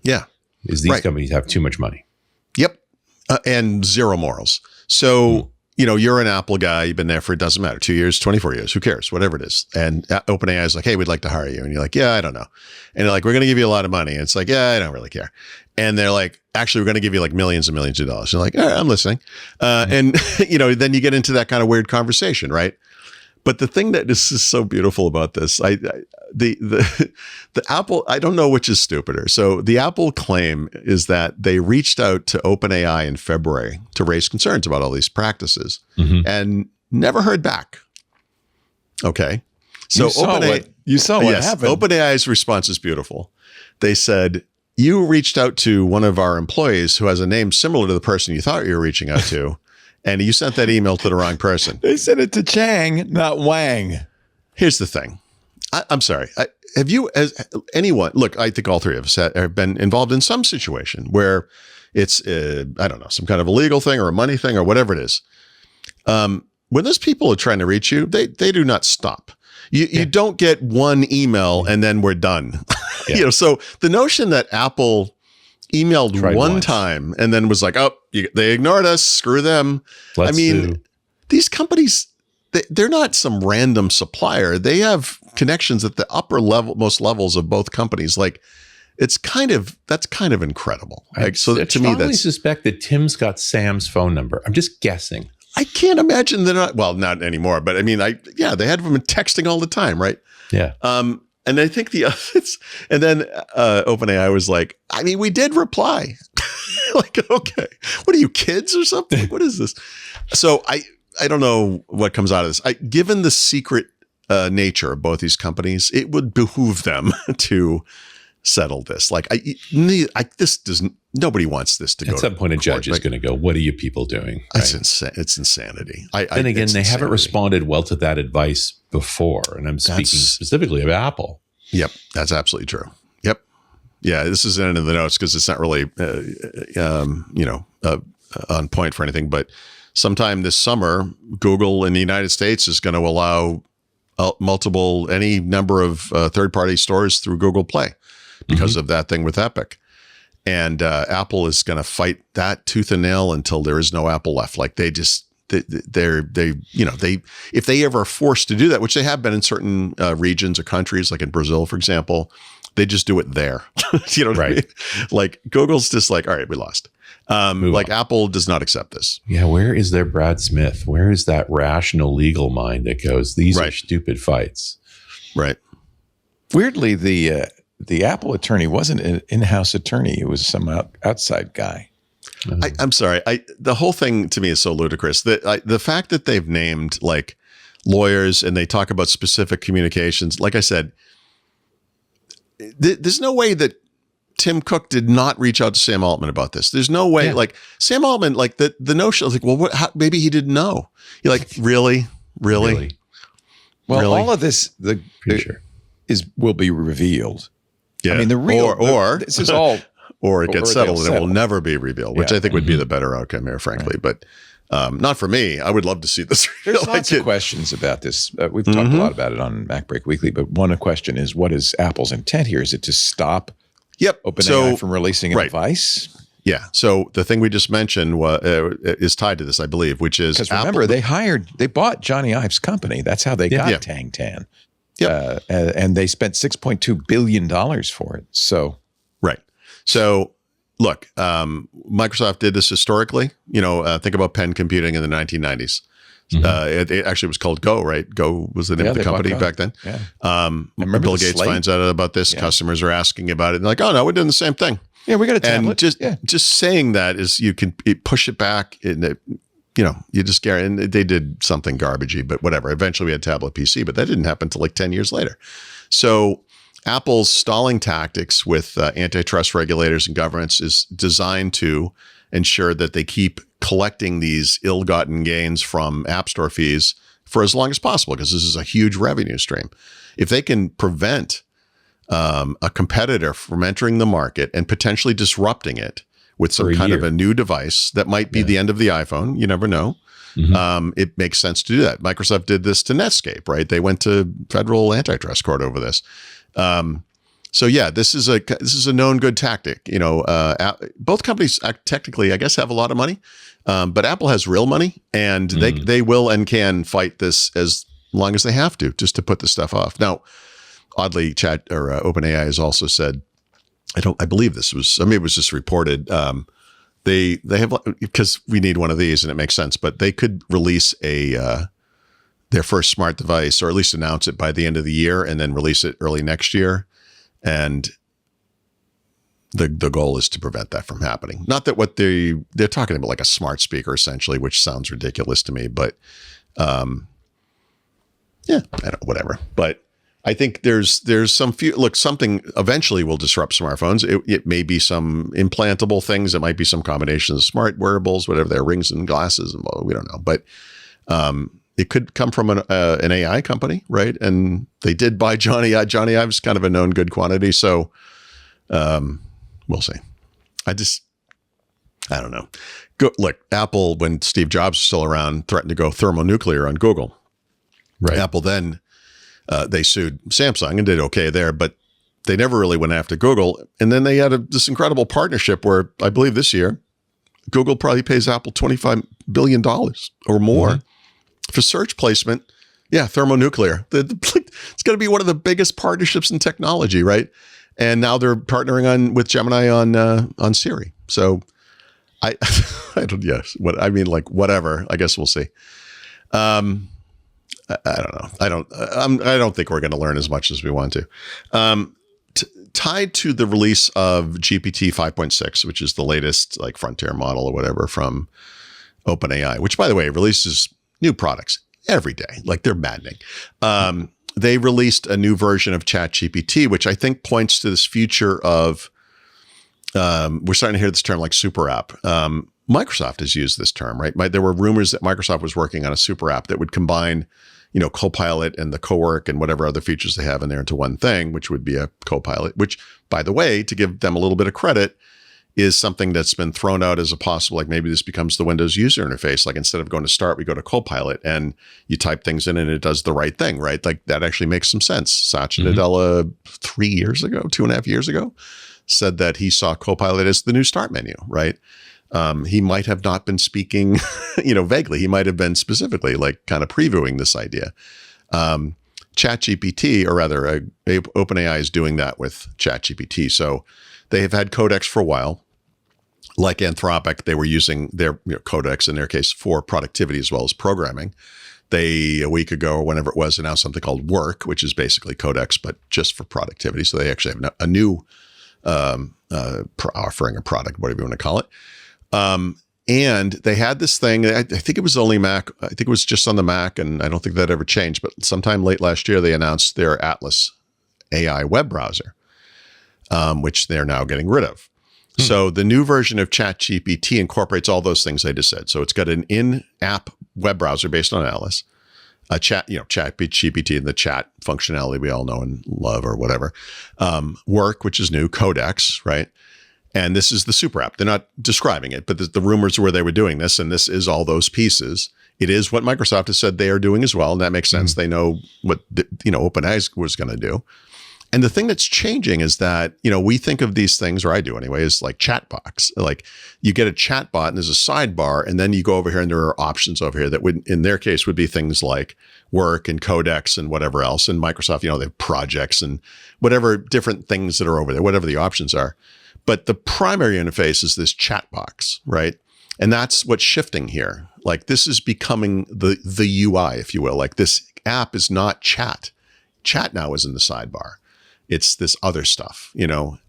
Yeah, is these companies have too much money. Yep, and zero morals. So you're an Apple guy. You've been there for, it doesn't matter, 2 years, 24 years. Who cares? Whatever it is. And OpenAI is like, hey, we'd like to hire you. And you're like, yeah, I don't know. And they're like, we're going to give you a lot of money. And it's like, yeah, I don't really care. And they're like, actually, we're going to give you like millions and millions of dollars. You're like, all right, I'm listening. And then you get into that kind of weird conversation, right? But the thing that is so beautiful about this, the Apple, I don't know which is stupider. So the Apple claim is that they reached out to OpenAI in February to raise concerns about all these practices and never heard back. Okay. So you saw what happened. OpenAI's response is beautiful. They said, you reached out to one of our employees who has a name similar to the person you thought you were reaching out to, and you sent that email to the wrong person. They sent it to Chang, not Wang. Here's the thing. I'm sorry. Have you, as anyone, look, I think all three of us have been involved in some situation where it's, I don't know, some kind of a legal thing or a money thing or whatever it is. When those people are trying to reach you, they do not stop. You don't get one email and then we're done. So the notion that Apple emailed tried one once. Time and then was like, oh, they ignored us, screw them. These companies, they're not some random supplier. They have connections at the upper level, most levels of both companies. Like, that's kind of incredible. I strongly suspect that Tim's got Sam's phone number. I'm just guessing. I can't imagine they're not, well, not anymore, but I mean, they had them texting all the time, right? Yeah. And I think and then OpenAI was like, I mean, we did reply. Like, okay, what are you, kids or something? What is this? So I don't know what comes out of this. Given the secret nature of both these companies, it would behoove them to settle this. Like, nobody wants this to go. At some point, a judge is going to go, what are you people doing? Right? It's insanity. Then again, they haven't responded well to that advice before. And I'm speaking specifically of Apple. Yep. That's absolutely true. Yep. Yeah. This isn't in the notes because it's not really, on point for anything, but sometime this summer, Google in the United States is going to allow any number of third-party stores through Google Play because of that thing with Epic. And Apple is going to fight that tooth and nail until there is no Apple left. Like they if they ever are forced to do that, which they have been in certain regions or countries, like in Brazil, for example, they just do it there. You know what I mean? Like Google's just like, all right, we lost. Like Apple does not accept this. Yeah. Where is their Brad Smith? Where is that rational legal mind that goes, these are stupid fights? Right. Weirdly, the Apple attorney wasn't an in-house attorney. It was some outside guy. I'm sorry. The whole thing to me is so ludicrous. The fact that they've named like lawyers and they talk about specific communications. Like I said, there's no way that Tim Cook did not reach out to Sam Altman about this. There's no way. Like Sam Altman, like the notion was like, well, maybe he didn't know. You're like, really? Well, Really? all of this will be revealed. Yeah. I mean, the real this is all. Or it gets settled and it will never be revealed, which I think would be the better outcome here, frankly. But not for me. I would love to see this. There's lots of questions about this. We've talked a lot about it on MacBreak Weekly, but one question is, what is Apple's intent here? Is it to stop OpenAI from releasing a device? Yeah. So the thing we just mentioned is tied to this, I believe, which is because remember, they bought Johnny Ive's company. That's how they got Tang Tan. Yeah. And they spent $6.2 billion for it. So. So, look, Microsoft did this historically. Think about pen computing in the 1990s. It actually was called Go, right? Go was the name of the company back then. Yeah. Bill Gates finds out about this. Yeah. Customers are asking about it. And like, oh, no, we're doing the same thing. Yeah, we got a tablet. And just saying that is you can push it back. You just guarantee. And they did something garbagey, but whatever. Eventually, we had tablet PC, but that didn't happen until like 10 years later. So Apple's stalling tactics with antitrust regulators and governments is designed to ensure that they keep collecting these ill-gotten gains from App Store fees for as long as possible, because this is a huge revenue stream. If they can prevent a competitor from entering the market and potentially disrupting it with some kind of a new device that might be the end of the iPhone, you never know. It makes sense to do that. Microsoft did this to Netscape, right? They went to federal antitrust court over this. So this is a known good tactic. Both companies technically, I guess, have a lot of money, but Apple has real money, and they will and can fight this as long as they have to, just to put the stuff off. Now, oddly, OpenAI has also said, I believe this was, it was just reported. They have, because we need one of these, and it makes sense, but they could release their first smart device, or at least announce it by the end of the year and then release it early next year. And the goal is to prevent that from happening. Not that what they're talking about, like a smart speaker, essentially, which sounds ridiculous to me, but I don't know, whatever. But I think there's some something eventually will disrupt smartphones. It may be some implantable things. It might be some combination of smart wearables, whatever they're, rings and glasses, and we don't know. But it could come from an AI company, right? And they did buy Johnny Ive. Johnny Ive's kind of a known good quantity. So we'll see. I don't know. Look, Apple, when Steve Jobs was still around, threatened to go thermonuclear on Google. Right. Apple then, they sued Samsung and did okay there, but they never really went after Google. And then they had this incredible partnership where I believe this year, Google probably pays Apple $25 billion or more for search placement. Yeah, thermonuclear. It's going to be one of the biggest partnerships in technology, right? And now they're partnering with Gemini on Siri. So I don't. Yes, whatever. I guess we'll see. I don't know. I don't think we're going to learn as much as we want to. Tied to the release of GPT 5.6, which is the latest like frontier model or whatever from OpenAI, which, by the way, releases new products every day. Like, they're maddening. They released a new version of ChatGPT, which I think points to this future of, we're starting to hear this term like super app. Microsoft has used this term, right? There were rumors that Microsoft was working on a super app that would combine, Copilot and the Cowork and whatever other features they have in there into one thing, which would be a Copilot, which, by the way, to give them a little bit of credit, is something that's been thrown out as a possible, like maybe this becomes the Windows user interface. Like, instead of going to Start, we go to Copilot and you type things in and it does the right thing, right? Like, that actually makes some sense. Satya Nadella 2.5 years ago. said that he saw Copilot as the new start menu, right? He might have not been speaking, vaguely. He might have been specifically like kind of previewing this idea. ChatGPT, or rather OpenAI is doing that with ChatGPT. So they have had Codex for a while. Like Anthropic, they were using their Codex in their case for productivity as well as programming. They, a week ago or whenever it was, announced something called Work, which is basically Codex, but just for productivity. So they actually have a new offering a product, whatever you want to call it. And they had this thing, I think it was only Mac. I think it was just on the Mac, and I don't think that ever changed. But sometime late last year, they announced their Atlas AI web browser, which they're now getting rid of. So the new version of ChatGPT incorporates all those things I just said. So it's got an in-app web browser based on Atlas, a ChatGPT and the chat functionality we all know and love or whatever. Work, which is new, Codex, right? And this is the super app. They're not describing it, but the rumors were they were doing this, and this is all those pieces. It is what Microsoft has said they are doing as well, and that makes sense. They know what OpenAI was going to do. And the thing that's changing is that, we think of these things, or I do anyway, is like chat box. Like you get a chat bot and there's a sidebar, and then you go over here and there are options over here that would, in their case, would be things like Work and Codex and whatever else. And Microsoft, they have projects and whatever different things that are over there, whatever the options are. But the primary interface is this chat box, right? And that's what's shifting here. Like this is becoming the UI, if you will. Like this app is not chat. Chat now is in the sidebar. It's this other stuff,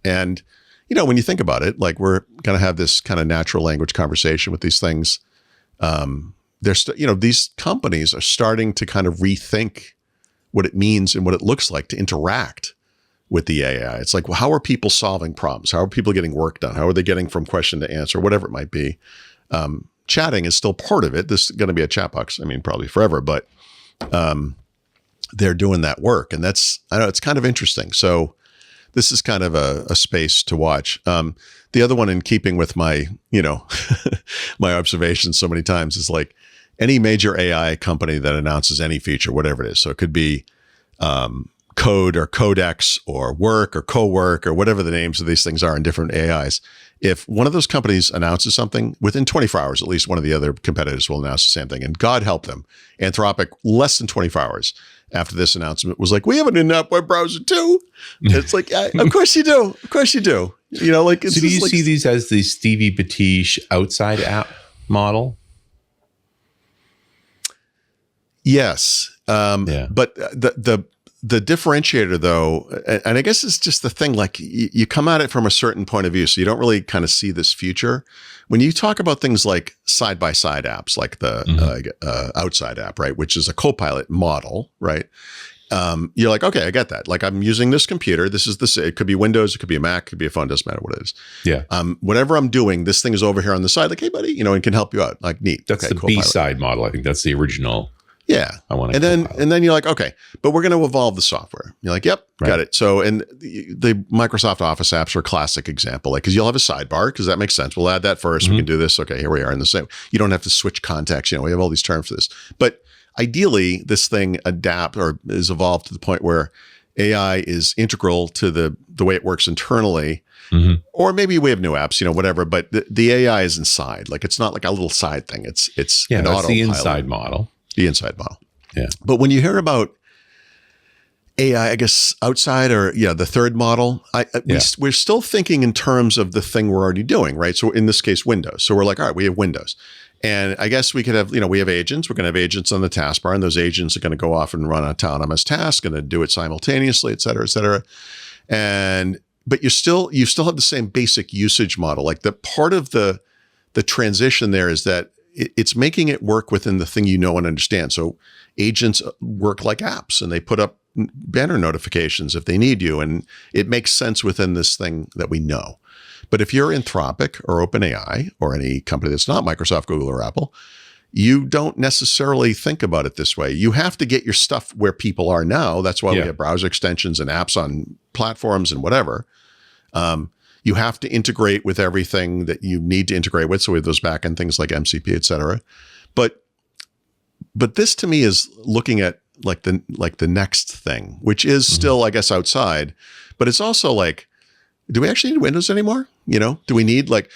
and, when you think about it, like we're going to have this kind of natural language conversation with these things. These companies are starting to kind of rethink what it means and what it looks like to interact with the AI. It's like, well, how are people solving problems? How are people getting work done? How are they getting from question to answer, whatever it might be? Chatting is still part of it. This is going to be a chat box. I mean, probably forever, but, they're doing that work. And it's kind of interesting. So this is kind of a space to watch. The other one, in keeping with my, my observations so many times, is like any major AI company that announces any feature, whatever it is. So it could be Code or Codex or Work or Co-work or whatever the names of these things are in different AIs. If one of those companies announces something, within 24 hours, at least one of the other competitors will announce the same thing. And God help them. Anthropic, less than 24 hours after this announcement, was like, we have an in-app web browser too. And it's like, of course you do. Of course you do. It's so do you see these as the Stevie Batish outside app model? Yes. But the differentiator, though, and I guess it's just the thing, like you come at it from a certain point of view, so you don't really kind of see this future. When you talk about things like side-by-side apps, like the outside app, right, which is a Copilot model, right? You're like, okay, I get that. Like I'm using this computer. It could be Windows, it could be a Mac, it could be a phone, doesn't matter what it is. Yeah. Whatever I'm doing, this thing is over here on the side. Like, hey, buddy, and can help you out. Like, neat. That's the Copilot. B-side model. I think that's the original. Yeah. And then you're like, okay, but we're going to evolve the software. You're like, yep, got it. So, and the Microsoft Office apps are a classic example, like, cause you'll have a sidebar, because that makes sense. We'll add that first. We can do this. Okay, here we are in the same. You don't have to switch contacts. We have all these terms for this, but ideally this thing is evolved to the point where AI is integral to the way it works internally. Or maybe we have new apps, whatever, but the AI is inside. Like, it's not like a little side thing. It's an autopilot. The inside model. The inside model. Yeah. But when you hear about AI, I guess outside, or the third model, we're still thinking in terms of the thing we're already doing, right? So in this case, Windows. So we're like, all right, we have Windows. And I guess we could have, we have agents. We're going to have agents on the taskbar, and those agents are going to go off and run autonomous tasks and then do it simultaneously, et cetera, et cetera. But you still have the same basic usage model. Like the part of the transition there is that it's making it work within the thing and understand. So agents work like apps, and they put up banner notifications if they need you, and it makes sense within this thing that we know. But if you're Anthropic or OpenAI or any company that's not Microsoft, Google, or Apple, you don't necessarily think about it this way. You have to get your stuff where people are now. That's why we have browser extensions and apps on platforms and whatever. You have to integrate with everything that you need to integrate with. So we have those backend things like MCP, et cetera. But this to me is looking at the next thing, which is still, I guess, outside, but it's also like, Do we actually need Windows anymore? Do we need like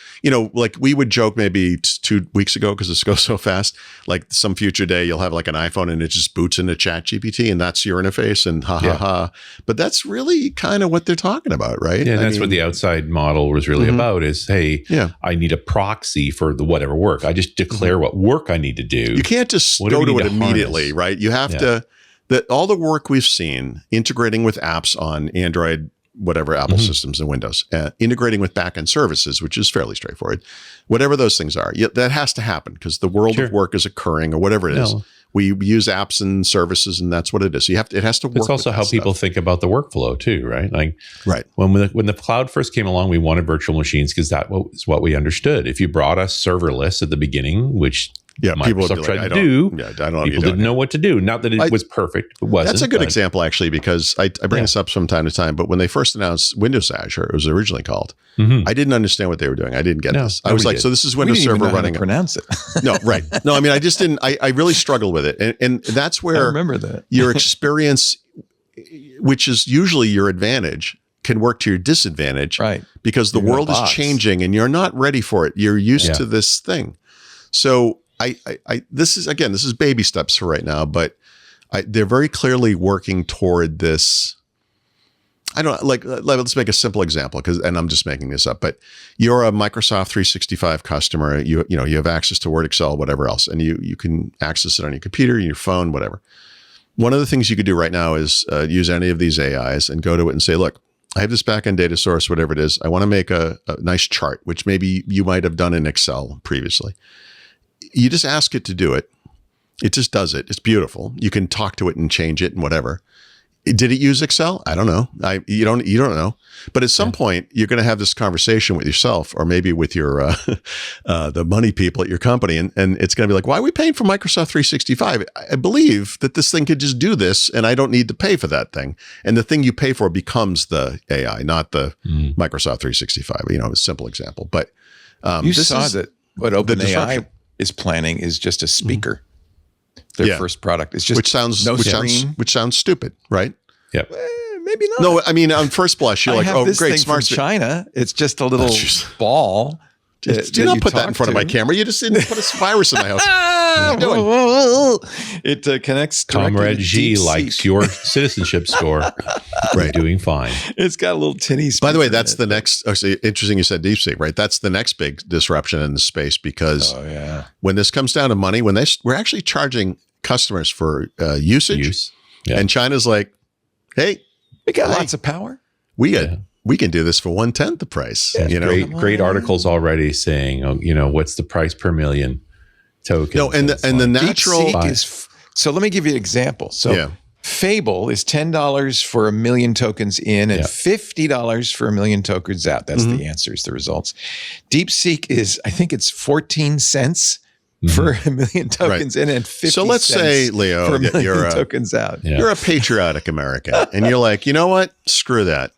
we would joke maybe 2 weeks ago because this goes so fast, like some future day you'll have like an iPhone and it just boots into ChatGPT and that's your interface and ha. But that's really kind of what they're talking about, right? Yeah, that's what the outside model was really about is, hey, I need a proxy for the whatever work. I just declare what work I need to do. You can't just go to it immediately, right? You have to, all the work we've seen integrating with apps on Android, whatever Apple systems and Windows, integrating with backend services, which is fairly straightforward, whatever those things are, that has to happen because the world of work is occurring or whatever it is. We use apps and services and that's what it is. So it has to work. It's also how people think about the workflow too, right? Like right. When the cloud first came along, we wanted virtual machines because that was what we understood. If you brought us serverless at the beginning, which Microsoft tried to do. People didn't know what to do. Not that it was perfect. It wasn't. That's a good example, actually, because I bring this up from time to time. But when they first announced Windows Azure, it was originally called. I didn't understand what they were doing. I didn't get this. I was like, so this is Windows Server running. Pronounce it. No, right. No, I mean, I just didn't. I really struggled with it, and that's where I remember that your experience, which is usually your advantage, can work to your disadvantage, right? Because the world is changing, and you're not ready for it. You're used to this thing, so. This is baby steps for right now, but they're very clearly working toward this. I don't let's make a simple example and I'm just making this up, but you're a Microsoft 365 customer. You have access to Word, Excel, whatever else, and you can access it on your computer, your phone, whatever. One of the things you could do right now is use any of these AIs and go to it and say, look, I have this backend data source, whatever it is. I want to make a nice chart, which maybe you might have done in Excel previously. You just ask it to do it. It just does it. It's beautiful. You can talk to it and change it and whatever. Did it use Excel? I don't know. You don't know. But at some point, you're going to have this conversation with yourself, or maybe with your the money people at your company, and it's going to be like, why are we paying for Microsoft 365? I believe that this thing could just do this, and I don't need to pay for that thing. And the thing you pay for becomes the AI, not the Microsoft 365. A simple example. But you saw that what OpenAI is planning is just a speaker. Their first product is just which sounds stupid, right? Yeah, maybe not. No, I mean on first blush, you're like, oh, great, smart from China. It's just a little ball. Do not put that in front of my camera. You just didn't put a virus in my house. It connects. Comrade G likes your citizenship score. Right, doing fine. It's got a little tinny. By the way, that's the next. Interesting. You said DeepSeek, right? That's the next big disruption in the space because when this comes down to money, we're actually charging customers for usage, and China's like, hey, we got lots of power. We can do this for 1/10 the price. Yeah, great articles already saying, what's the price per million tokens? No, and the natural is. So let me give you an example. So Fable is $10 for 1 million tokens in and $50 for 1 million tokens out. That's the answers, the results. DeepSeek is, I think it's 14 cents for 1 million tokens in and 50 So let's say, Leo, for 1 million tokens out. Yeah. You're a patriotic American, and you're like, you know what? Screw that.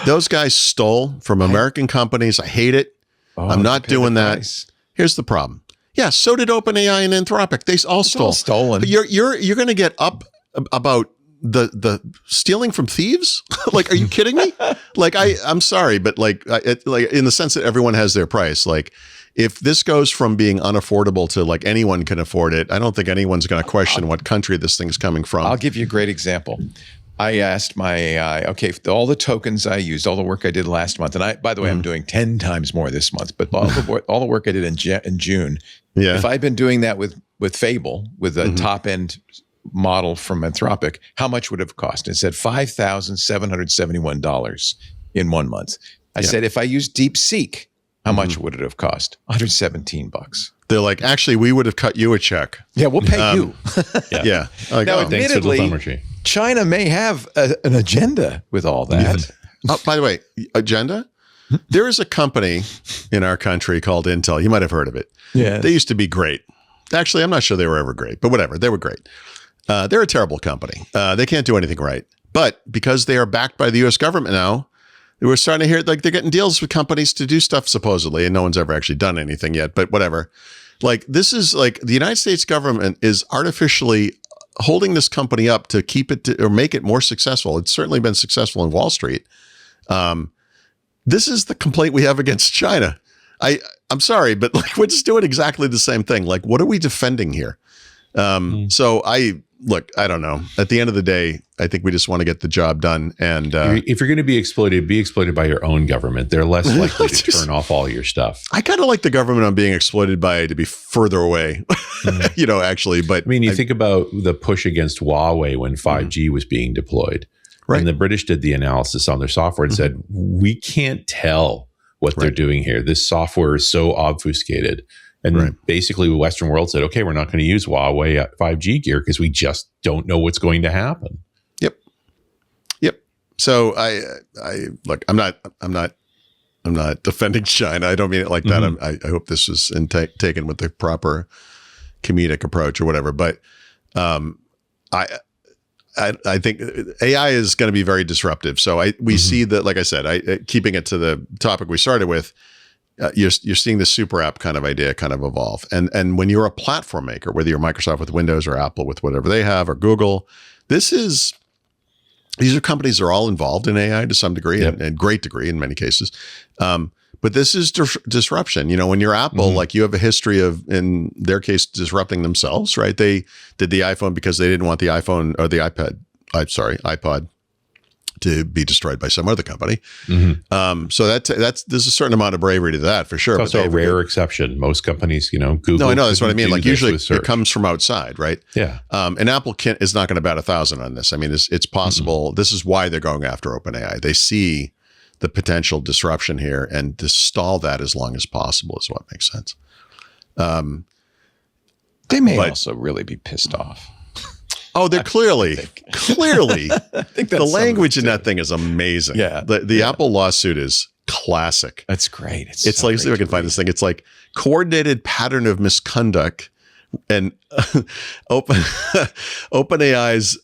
Those guys stole from American companies. I hate it. I'm not doing that. Here's the problem. Yeah, so did OpenAI and Anthropic. They all stole. All stolen. But you're going to get up about the stealing from thieves? Like, are you kidding me? Like, I'm sorry, but like in the sense that everyone has their price. Like, if this goes from being unaffordable to like anyone can afford it, I don't think anyone's going to question what country this thing's coming from. I'll give you a great example. I asked my AI, all the tokens I used, all the work I did last month, and by the way, I'm doing 10 times more this month, but all the work I did in June, if I'd been doing that with Fable, with a top end model from Anthropic, how much would it have cost? It said $5,771 in 1 month. I said, if I use DeepSeek, how much would it have cost? $117. They're like, actually, we would have cut you a check. Yeah, we'll pay you. Like, now, admittedly, China may have an agenda with all that. By the way, agenda? There is a company in our country called Intel. You might have heard of it. Yeah. They used to be great. Actually, I'm not sure they were ever great, but whatever. They were great. They're a terrible company. They can't do anything right. But because they are backed by the U.S. government now, we're starting to hear like they're getting deals with companies to do stuff supposedly, and no one's ever actually done anything yet, but whatever. Like, this is like the United States government is artificially holding this company up to keep it or make it more successful. It's certainly been successful in Wall Street. this is the complaint we have against China. I'm sorry, but like we're just doing exactly the same thing. Like, what are we defending here? So I don't know. At the end of the day, I think we just want to get the job done. And if you're going to be exploited by your own government. They're less likely to turn off all your stuff. I kind of like the government I'm being exploited by to be further away, actually. But I mean, you think about the push against Huawei when 5G was being deployed. Right. And the British did the analysis on their software and said, we can't tell what they're doing here. This software is so obfuscated. And basically the Western world said, okay, we're not going to use Huawei 5G gear because we just don't know what's going to happen. Yep. So I look, I'm not defending China. I don't mean it like that. I hope this was taken with the proper comedic approach or whatever. But I think AI is going to be very disruptive. So we see that, like I said, keeping it to the topic we started with, you're seeing the super app kind of idea kind of evolve. And when you're a platform maker, whether you're Microsoft with Windows or Apple with whatever they have or Google, these are companies that are all involved in AI to some degree and great degree in many cases. But this is disruption. When you're Apple, like you have a history of, in their case, disrupting themselves, right? They did the iPhone because they didn't want the iPhone or the iPod to be destroyed by some other company. So there's a certain amount of bravery to that for sure. It's also a rare exception. Most companies, Google. No, I know that's what I mean. Like usually it comes from outside, right? Yeah. And Apple is not going to bat 1,000 on this. I mean, it's possible. This is why they're going after OpenAI. They see the potential disruption here, and to stall that as long as possible is what makes sense. They may also really be pissed off. Oh, they're clearly. I think the language in that thing is amazing. Yeah. The Apple lawsuit is classic. That's great. It's like, see if I can find this thing. It's like coordinated pattern of misconduct, and OpenAI's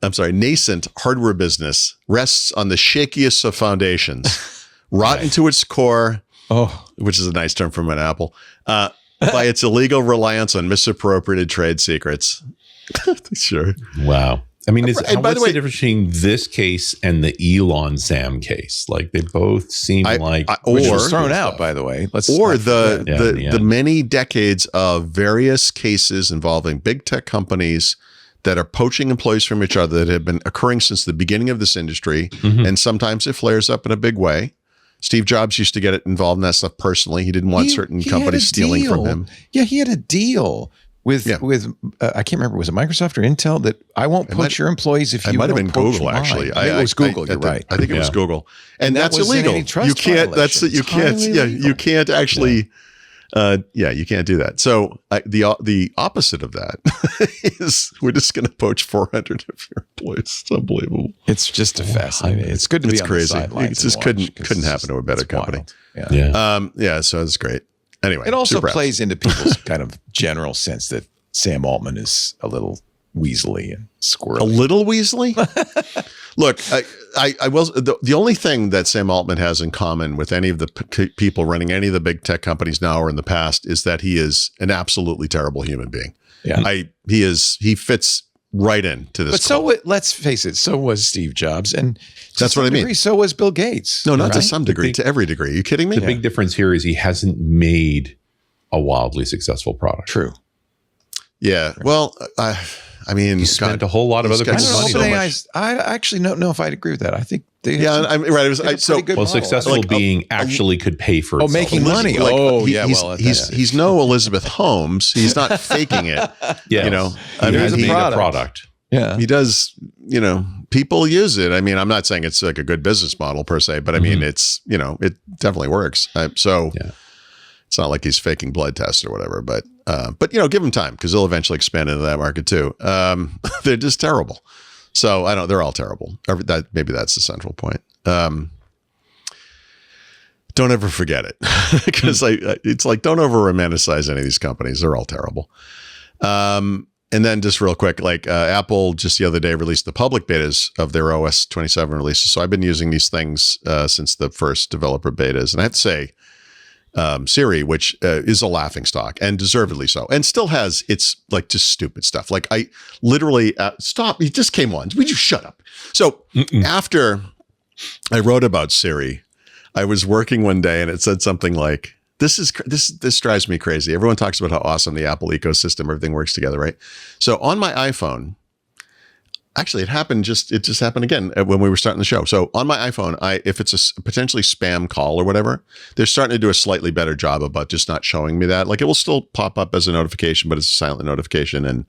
nascent hardware business rests on the shakiest of foundations, rotten to its core, which is a nice term from an Apple, by its illegal reliance on misappropriated trade secrets. Sure. Wow. I mean, what's the difference between this case and the Elon Sam case? Like they both seem which was thrown out, by the way. The many decades of various cases involving big tech companies that are poaching employees from each other that have been occurring since the beginning of this industry, and sometimes it flares up in a big way. Steve Jobs used to get involved in that stuff personally. He didn't want certain companies stealing from him. Yeah, he had a deal with I can't remember, was it Microsoft or Intel, that I won't poach your employees if you don't poach mine. It might have been Google, actually. It was Google. You're right. I think it was Google, and that's illegal. You can't. You can't. Yeah, you can't actually. You can't do that. So the opposite of that is we're just going to poach 400 of your employees. It's unbelievable. It's just fascinating. It's good to be on the sidelines. It just couldn't happen to a better company. Wild. Yeah. So it's great. Anyway, it also plays into people's kind of general sense that Sam Altman is a little weaselly and squirrely. A little weaselly? Look, I will. The only thing that Sam Altman has in common with any of the people running any of the big tech companies now or in the past is that he is an absolutely terrible human being. Yeah, he fits right into this. But let's face it, so was Steve Jobs, and that's what I mean. So was Bill Gates. No, not to some degree, to every degree. Are you kidding me? The big difference here is he hasn't made a wildly successful product. True. Yeah. Well, I mean, he spent a whole lot of other people's money. I actually don't know if I'd agree with that. I think I'm right. It was successful being actually could pay for itself. Making money. He's no Elizabeth Holmes. He's not faking it. Yes. He has made a product. Yeah, he does. People use it. I mean, I'm not saying it's like a good business model per se, but I mean, it's it definitely works. It's not like he's faking blood tests or whatever, but give him time because they'll eventually expand into that market too. They're just terrible. So they're all terrible. Maybe that's the central point. Don't ever forget it because it's like, don't over romanticize any of these companies. They're all terrible. And then just real quick, Apple just the other day released the public betas of their OS 27 releases. So I've been using these things since the first developer betas. And I have to say, Siri, which is a laughingstock and deservedly so, and still has its just stupid stuff. Like I literally stop. It just came on. Would you shut up? So after I wrote about Siri I was working one day and it said something like, this drives me crazy. Everyone talks about how awesome the Apple ecosystem, everything works together, right? So on my iPhone, actually, it just happened again when we were starting the show. So on my iPhone, if it's a potentially spam call or whatever, they're starting to do a slightly better job about just not showing me that. Like, it will still pop up as a notification, but it's a silent notification, and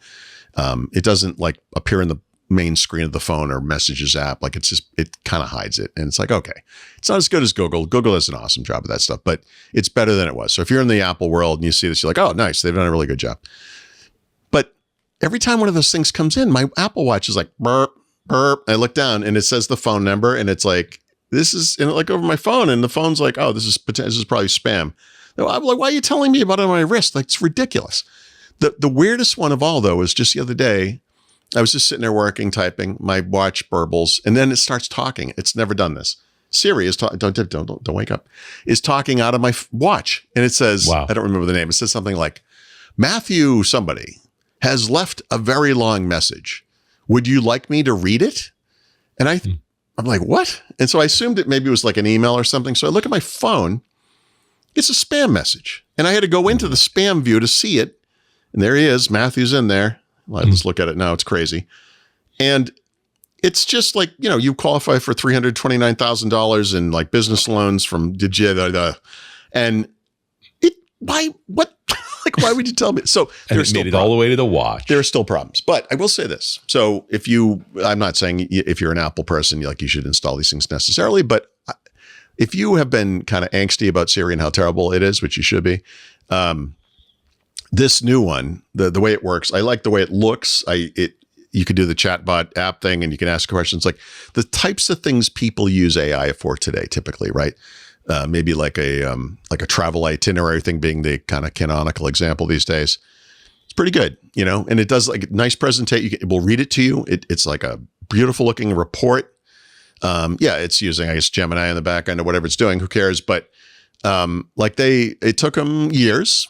it doesn't like appear in the main screen of the phone or messages app. Like, it kind of hides it, and it's like, okay, it's not as good as Google. Google does an awesome job of that stuff, but it's better than it was. So if you're in the Apple world and you see this, you're like, oh, nice, they've done a really good job. But every time one of those things comes in, my Apple Watch is like, burp, burp. I look down and it says the phone number, and it's like, this is, and like over my phone, and the phone's like, oh, this is probably spam. I'm like, why are you telling me about it on my wrist? Like, it's ridiculous. The weirdest one of all, though, was just the other day. I was just sitting there working, typing. My watch burbles, and then it starts talking. It's never done this. Siri is talking. Don't wake up. Is talking out of my watch, and it says, wow. I don't remember the name. It says something like, Matthew somebody has left a very long message. Would you like me to read it? And I'm like, what? And so I assumed it maybe was like an email or something. So I look at my phone. It's a spam message, and I had to go into the spam view to see it. And there he is. Matthew's in there. Let's look at it now. It's crazy. And it's just like, you qualify for $329,000 in like business loans from and why would you tell me? So there's made it all the way to the watch. There are still problems, but I will say this. So I'm not saying if you're an Apple person, you should install these things necessarily, but if you have been kind of angsty about Siri and how terrible it is, which you should be, this new one, the way it works, I like the way it looks. You could do the chatbot app thing, and you can ask questions like the types of things people use AI for today, typically, right? Maybe like a travel itinerary thing being the kind of canonical example these days. It's pretty good, and it does like nice presentation. It will read it to you. It's like a beautiful looking report. It's using, I guess, Gemini in the back end or whatever it's doing. Who cares? But it took them years,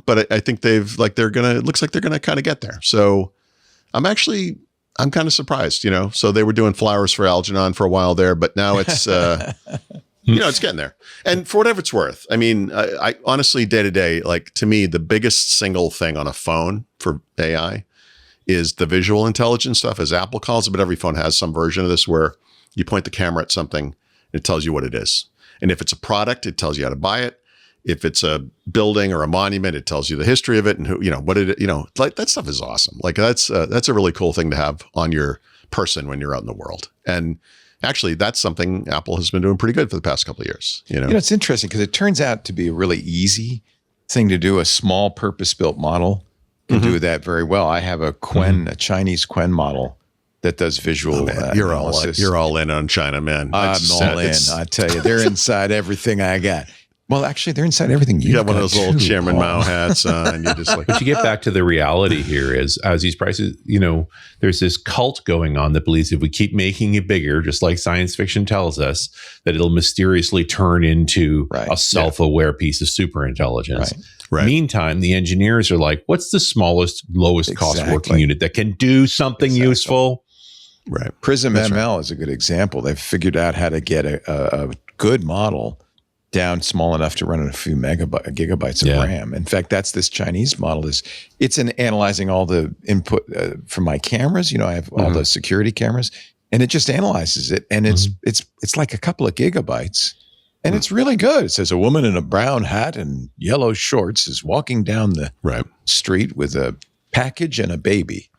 but I think it looks like they're going to kind of get there. So I'm kind of surprised, so they were doing flowers for Algernon for a while there, but now it's, it's getting there. And for whatever it's worth, I mean, I honestly, day to day, like to me, the biggest single thing on a phone for AI is the visual intelligence stuff, as Apple calls it, but every phone has some version of this where you point the camera at something and it tells you what it is. And if it's a product, it tells you how to buy it. If it's a building or a monument, it tells you the history of it and who, like that stuff is awesome. Like that's a really cool thing to have on your person when you're out in the world. And actually, that's something Apple has been doing pretty good for the past couple of years. It's interesting because it turns out to be a really easy thing to do. A small purpose-built model can do that very well. I have a a Chinese Quen model that does visual analysis. You're all in on China, man. I'm all in. I tell you, they're inside everything I got. Well, actually, they're inside everything you got. One of those little Chairman Mao hats on. And you're just like, but you get back to the reality here is as these prices, there's this cult going on that believes if we keep making it bigger, just like science fiction tells us, that it'll mysteriously turn into a self-aware piece of super intelligence. Right. Meantime, the engineers are like, what's the smallest, lowest cost working unit that can do something useful? Right. Prism ML is a good example. They've figured out how to get a good model down small enough to run on a few gigabytes of RAM. In fact, that's this Chinese model. It's analyzing all the input from my cameras. I have all the security cameras, and it just analyzes it, and it's like a couple of gigabytes, and it's really good. It says a woman in a brown hat and yellow shorts is walking down the street with a package and a baby.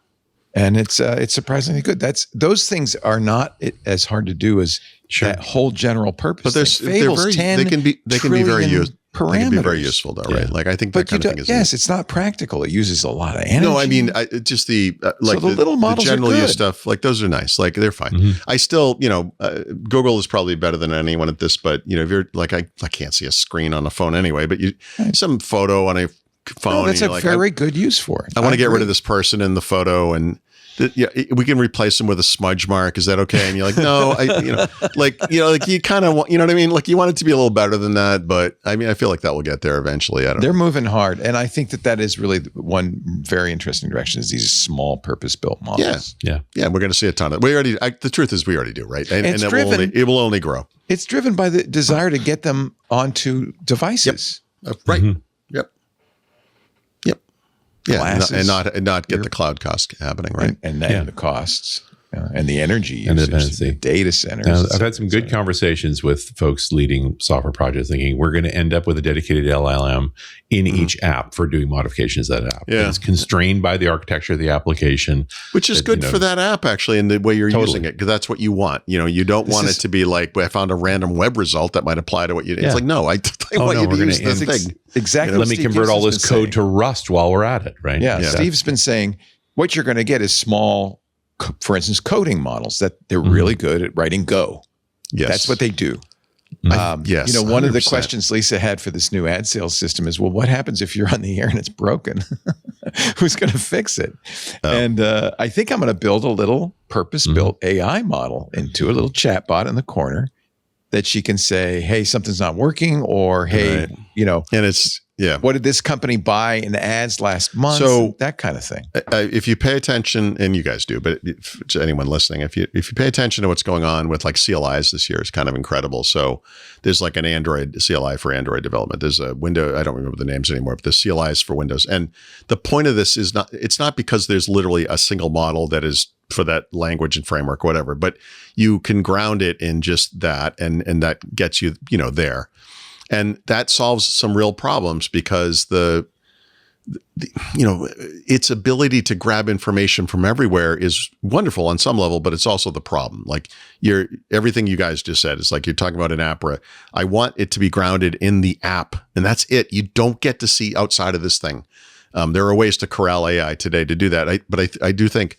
And it's surprisingly good. Those things are not as hard to do as that whole general purpose. But they can be very useful though, right? Like I think that kind of thing is. Yes, it's not practical. It uses a lot of energy. No, I mean just the little models, the general use stuff. Like those are nice. Like they're fine. I still, Google is probably better than anyone at this. But if you're like, I can't see a screen on a phone anyway. But some photo on a phone. No, that's a very good use for it. I want to get rid of this person in the photo, and we can replace them with a smudge mark. Is that okay? And you're like, no, you kind of want, you know what I mean? Like you want it to be a little better than that, but I mean, I feel like that will get there eventually. They're moving hard, and I think that is really one very interesting direction. Is these small purpose-built models? Yeah. We're going to see a ton of. The truth is, we already do, right? And it will only grow. It's driven by the desire to get them onto devices. Yep. Right. Mm-hmm. Yep. Yeah, Glasses, and not get the cloud cost happening, right? And then the costs and the energy usage, the data centers. Now, I've had some good conversations with folks leading software projects thinking we're going to end up with a dedicated LLM in each app for doing modifications to that app. Yeah. It's constrained by the architecture of the application. Which is good for that app, actually, and the way you're using it, because that's what you want. You don't want it to be like, I found a random web result that might apply to what you do. It's like, no, I want you to use this thing. Exactly. Let me convert all this code to Rust while we're at it, right? Yeah. Steve's been saying what you're going to get is small, for instance, coding models that they're really good at writing Go. Yes. That's what they do. Yes. One of the questions Lisa had for this new ad sales system is, well, what happens if you're on the air and it's broken? Who's going to fix it? And I think I'm going to build a little purpose-built AI model into a little chat bot in the corner that she can say, hey, something's not working, or hey, and it's, what did this company buy in ads last month? So that kind of thing. If you pay attention, and you guys do, but to anyone listening, if you pay attention to what's going on with like CLIs this year, it's kind of incredible. So there's like an Android CLI for Android development. There's a window, I don't remember the names anymore, but the CLIs for Windows. And the point of this is it's not because there's literally a single model that is for that language and framework, whatever, but you can ground it in just that, and that gets you, there. And that solves some real problems because its ability to grab information from everywhere is wonderful on some level, but it's also the problem. Like everything you guys just said is like, you're talking about an app where I want it to be grounded in the app, and that's it. You don't get to see outside of this thing. There are ways to corral AI today to do that. But I do think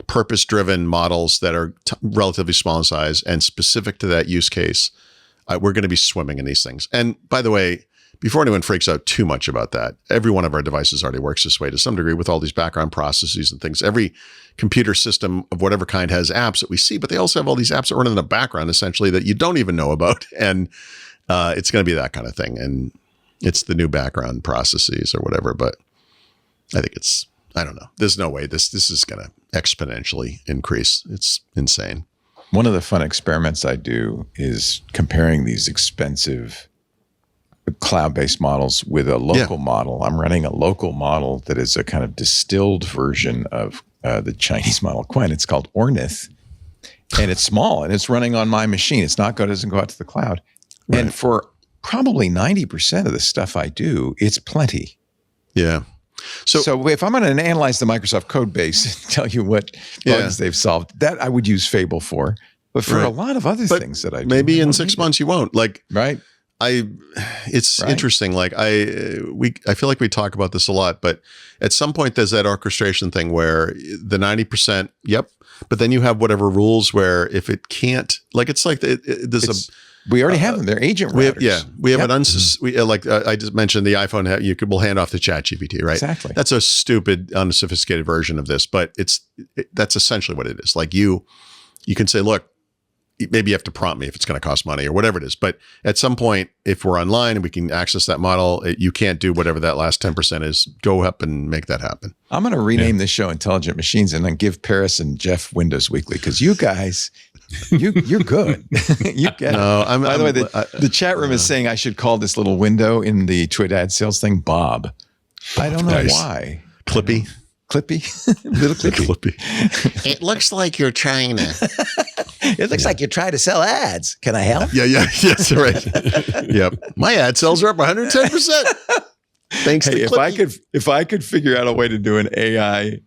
purpose-driven models that are relatively small in size and specific to that use case, we're going to be swimming in these things. And by the way, before anyone freaks out too much about that, every one of our devices already works this way to some degree with all these background processes and things. Every computer system of whatever kind has apps that we see, but they also have all these apps that run in the background essentially that you don't even know about. And it's going to be that kind of thing. And it's the new background processes or whatever. But I think I don't know. There's no way this is going to exponentially increase. It's insane. One of the fun experiments I do is comparing these expensive cloud-based models with a local model. I'm running a local model that is a kind of distilled version of the Chinese model Quen. It's called Ornith, and it's small, and it's running on my machine. It doesn't go out to the cloud. Right. And for probably 90% of the stuff I do, it's plenty. Yeah. So if I'm going to analyze the Microsoft code base and tell you what bugs they've solved, that I would use Fable for. But for a lot of other things that I do, maybe in 6 months you won't. Like, right? It's interesting. Like I feel like we talk about this a lot, but at some point there's that orchestration thing where the 90%, but then you have whatever rules where if it can't, like it's like we already have them. They're agent routers. We have an I just mentioned the iPhone. We'll hand off to ChatGPT, right? Exactly. That's a stupid, unsophisticated version of this, but that's essentially what it is. Like you can say, look, maybe you have to prompt me if it's going to cost money or whatever it is. But at some point, if we're online and we can access that model, you can't do whatever that last 10% is. Go up and make that happen. I'm going to rename this show Intelligent Machines and then give Paris and Jeff Windows Weekly because you guys, you're good. You get it. By the way, the chat room is saying I should call this little window in the Twit ad sales thing Bob. I don't know why. Clippy. Little clippy. It looks like you're trying to. It looks like you're trying to sell ads. Can I help? Yes, right. Yep. My ad sales are up 110%. Thanks to Clippy. If I could figure out a way to do an AI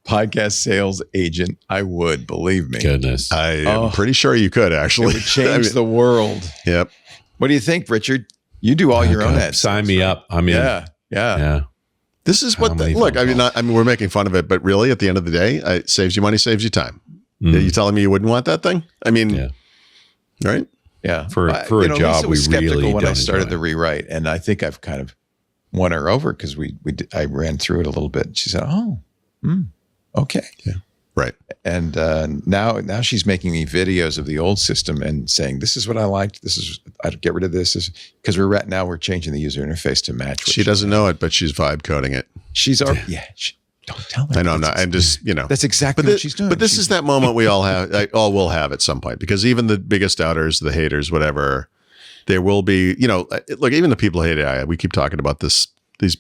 podcast sales agent, I would, believe me. Goodness. I am pretty sure you could actually. It would change the world. Yep. What do you think, Richard? You do all your own ads. Sign me up. I'm in. Yeah. This is what we're making fun of it, but really at the end of the day, it saves you money, saves you time. Are you telling me you wouldn't want that thing? I mean, right? Yeah. For a job, Lisa was we really skeptical when don't I started enjoy. the rewrite, and I think I've kind of won her over because I ran through it a little bit. And she said, okay. Yeah. Right. And now she's making me videos of the old system and saying, this is what I liked. I'd get rid of this. Because we're changing the user interface to match. She doesn't know it, but she's vibe coding it. She's Don't tell her. I know I'm not. I'm just, That's exactly what she's doing. But this is that moment we all will have at some point, because even the biggest doubters, the haters, whatever, there will be, look, even the people who hate AI, we keep talking about these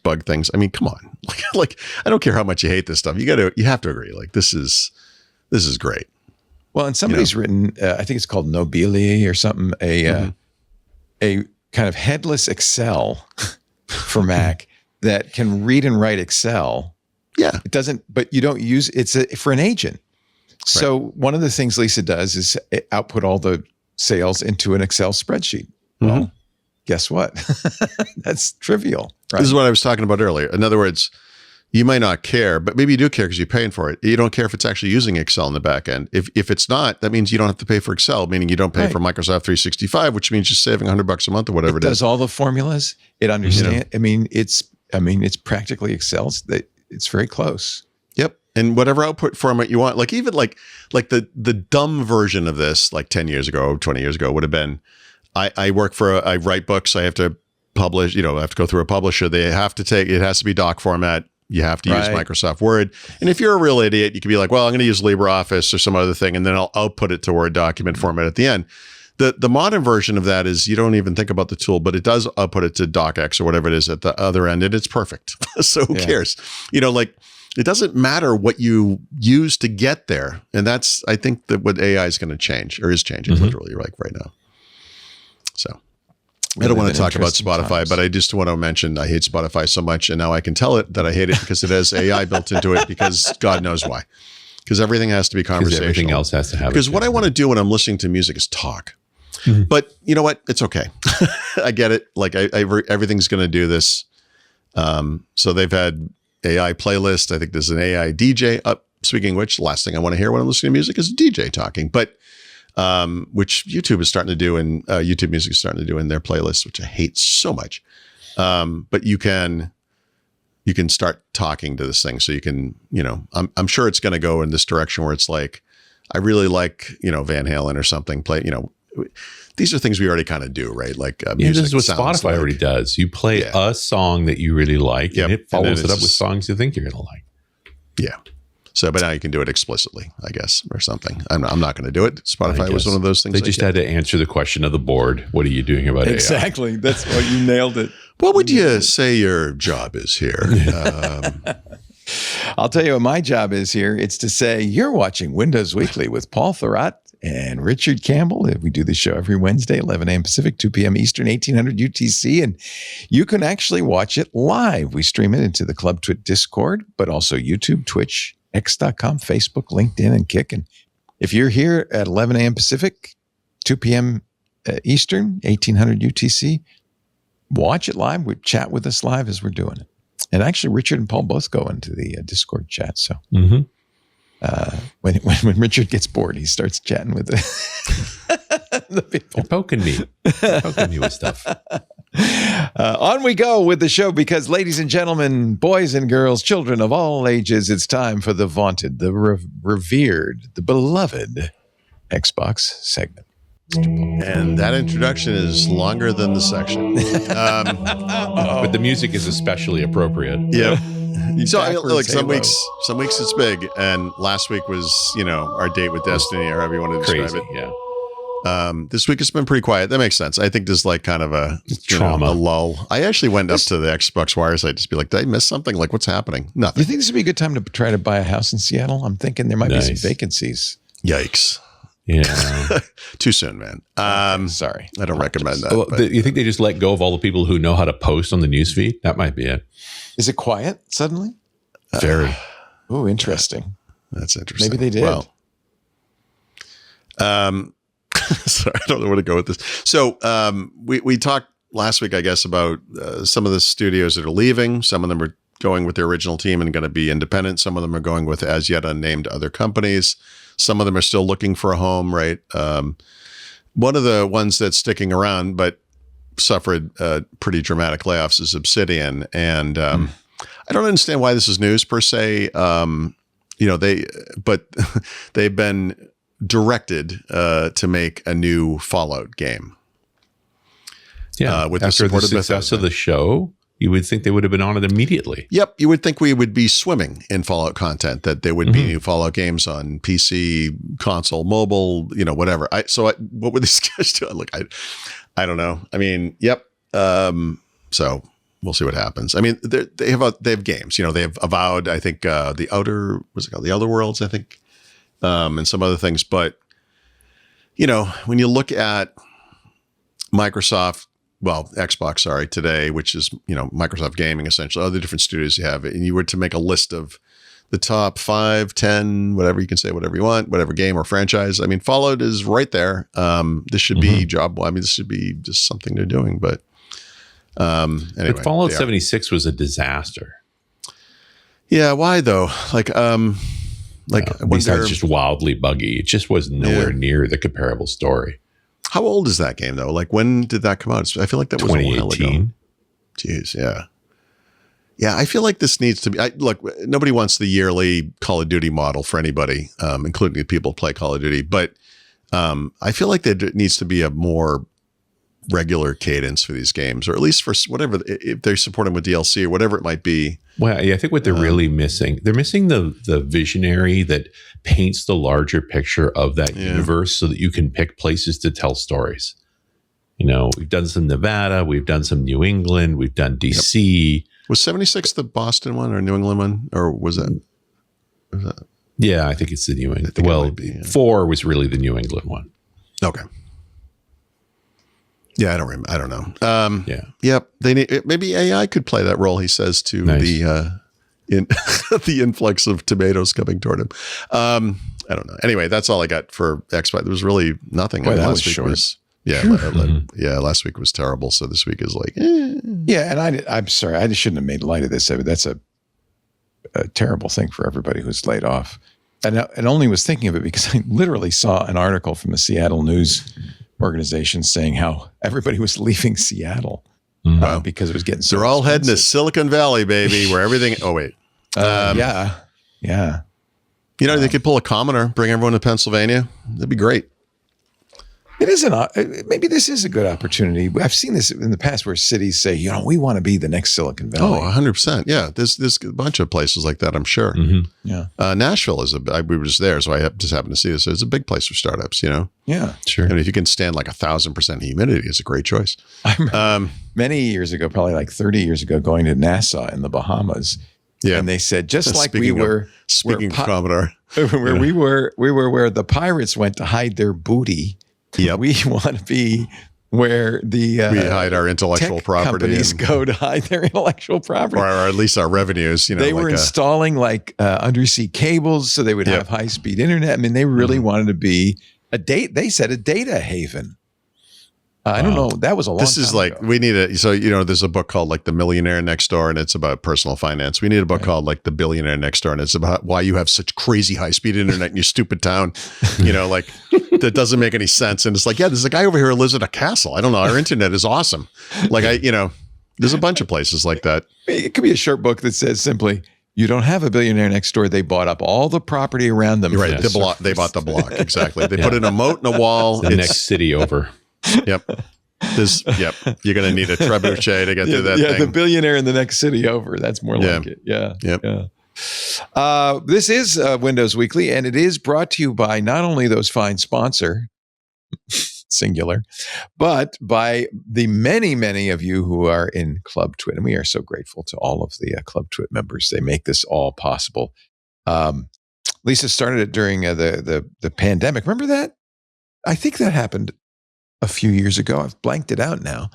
bug things. I mean, come on. Like, I don't care how much you hate this stuff. You have to agree. Like, this is great. Well, and somebody's written, I think it's called Nobili or something, a kind of headless Excel for Mac that can read and write Excel. Yeah. It doesn't, but you don't use it's for an agent. So one of the things Lisa does is output all the sales into an Excel spreadsheet. Well, guess what? That's trivial. Right? This is what I was talking about earlier. In other words, you might not care, but maybe you do care because you're paying for it. You don't care if it's actually using Excel in the back end. If it's not, that means you don't have to pay for Excel, meaning you don't pay for Microsoft 365, which means you're saving $100 a month or whatever it is. It does all the formulas. It understands. I mean, it's practically Excel. It's very close. Yep. And whatever output format you want, like even like the dumb version of this, like 10 years ago, 20 years ago would have been, I write books. I have to publish, I have to go through a publisher. It has to be doc format. You have to use Microsoft Word. And if you're a real idiot, you could be like, well, I'm going to use LibreOffice or some other thing, and then I'll output it to Word document format at the end. The modern version of that is you don't even think about the tool, but it does output it to DocX or whatever it is at the other end, and it's perfect. So who cares? It doesn't matter what you use to get there. And that's, I think, that what AI is going to change, or is changing literally right now. So I don't want to talk about Spotify, but I just want to mention I hate Spotify so much, and now I can tell it that I hate it because it has AI built into it, because God knows why. Because everything has to be conversational. Everything else has to have. Because what I want to do when I'm listening to music is talk. But you know what? It's okay. I get it. Like everything's going to do this. So they've had AI playlist. I think there's an AI DJ up. Speaking of which, the last thing I want to hear when I'm listening to music is a DJ talking. But which YouTube is starting to do, and YouTube Music is starting to do in their playlists, which I hate so much. But you can start talking to this thing. So you can, I'm sure it's going to go in this direction where it's like, I really like, Van Halen or something. These are things we already kind of do, right? Like music. This is what Spotify already does. You play a song that you really like, and it follows it up with songs you think you're going to like. Yeah. So, but now you can do it explicitly, I guess, or something. I'm not going to do it. Spotify was one of those things. They just had to answer the question of the board. What are you doing about AI? Exactly. That's what you nailed it. What would you say your job is here? I'll tell you what my job is here. It's to say you're watching Windows Weekly with Paul Thurrott and Richard Campbell. We do the show every Wednesday, 11 a.m. Pacific, 2 p.m. Eastern, 1800 UTC. And you can actually watch it live. We stream it into the Club Twit Discord, but also YouTube, Twitch, X.com, Facebook, LinkedIn, and Kick. And if you're here at 11 a.m. Pacific, 2 p.m. Eastern, 1800 UTC, watch it live. We chat with us live as we're doing it. And actually, Richard and Paul both go into the Discord chat. So when Richard gets bored, he starts chatting with the people. They're poking me with stuff. On we go with the show, because, ladies and gentlemen, boys and girls, children of all ages, it's time for the vaunted, the revered, the beloved Xbox segment. And that introduction is longer than the section. But the music is especially appropriate. Yep. So look, some weeks it's big, and last week was, our date with Destiny, or however you want to describe it. Yeah. This week it's been pretty quiet. That makes sense. I think there's like kind of a trauma, a lull. I actually went up to the Xbox Wire site to be like, did I miss something? Like, what's happening? Nothing. You think this would be a good time to try to buy a house in Seattle? I'm thinking there might be some vacancies. Yikes. Yeah. Too soon, man. Sorry. I don't recommend that. Well, you think they just let go of all the people who know how to post on the newsfeed? That might be it. Is it quiet suddenly? Very. Oh, interesting. That's interesting. Maybe they did. Well, sorry, I don't know where to go with this. So we talked last week, I guess, about some of the studios that are leaving. Some of them are going with their original team and going to be independent. Some of them are going with as yet unnamed other companies. Some of them are still looking for a home, right? One of the ones that's sticking around but suffered pretty dramatic layoffs is Obsidian. And I don't understand why this is news per se. They've been directed to make a new Fallout game. Yeah, with after the support the success of the show, You would think they would have been on it immediately. Yep. You would think we would be swimming in Fallout content, that there would be new Fallout games on PC, console, mobile, whatever. What were these guys doing? Look, I don't know. I mean, yep. So we'll see what happens. I mean, they have games, they have Avowed, I think, the Outer Worlds, I think, and some other things. But, when you look at Xbox, today, which is, Microsoft Gaming, essentially, other different studios you have, and you were to make a list of the top 5, 10, whatever, you can say whatever you want, whatever game or franchise. I mean, Fallout is right there. This should be this should be just something they're doing, but anyway. But Fallout 76 was a disaster. Yeah, why though? Besides just wildly buggy, it just was nowhere near the comparable story. How old is that game though? Like, when did that come out? I feel like that was a while ago. Jeez, yeah. Yeah, I feel like this needs to be. Look, nobody wants the yearly Call of Duty model for anybody, including the people who play Call of Duty. But I feel like there needs to be a more regular cadence for these games, or at least for whatever, if they support them with DLC or whatever it might be. Well, yeah, I think what they're really missing, they're missing the visionary that paints the larger picture of that universe, so that you can pick places to tell stories. We've done some Nevada, we've done some New England, we've done DC. Yep. Was 76 the Boston one or New England one, or was that? Yeah, I think it's the New England. Well, 4 was really the New England one. Okay. Yeah, I don't know. Yep. They need, maybe AI could play that role. He says to the influx of tomatoes coming toward him. I don't know. Anyway, that's all I got for Xbox. There was really nothing. Boy, that was short. Last week was terrible. So this week is like, Yeah, and I'm sorry, I just shouldn't have made light of this. That's a terrible thing for everybody who's laid off. And I only was thinking of it because I literally saw an article from the Seattle News organization saying how everybody was leaving Seattle because it was getting so they're all expensive. heading to Silicon Valley, baby, where everything. Oh wait, yeah. They could pull a commoner, bring everyone to Pennsylvania. That'd be great. It isn't. Maybe this is a good opportunity. I've seen this in the past where cities say, we want to be the next Silicon Valley. Oh, 100%. Yeah, there's a bunch of places like that, I'm sure. Yeah. Nashville we were just there, so I just happened to see this. It's a big place for startups, Yeah, sure. And if you can stand like 1,000% humidity, it's a great choice. I remember many years ago, probably like 30 years ago, going to Nassau in the Bahamas. Yeah. And they said, just like we were speaking of Commodore, where we were where the pirates went to hide their booty. Yep. We want to be where we hide our intellectual property. Companies go to hide their intellectual property, or at least our revenues. They were installing undersea cables so they would have high-speed internet. I mean, they really wanted to be they said a data haven. I don't know. That was a long time ago. We need there's a book called like The Millionaire Next Door, and it's about personal finance. We need a book called like The Billionaire Next Door, and it's about why you have such crazy high-speed internet in your stupid town, that doesn't make any sense. And it's like, there's a guy over here who lives in a castle. I don't know. Our internet is awesome. There's a bunch of places like that. It could be a short book that says simply, you don't have a billionaire next door. They bought up all the property around them. You're right. They bought the block. Exactly. They put in a moat and a wall. The next city over. Yep. You're going to need a trebuchet to get through that thing. Yeah, the billionaire in the next city over. That's more like it. Yeah. Yep. Yeah. This is Windows Weekly, and it is brought to you by not only those fine sponsor, singular, but by the many, many of you who are in Club Twit. And we are so grateful to all of the Club Twit members. They make this all possible. Lisa started it during the pandemic. Remember that? I think that happened a few years ago. I've blanked it out now.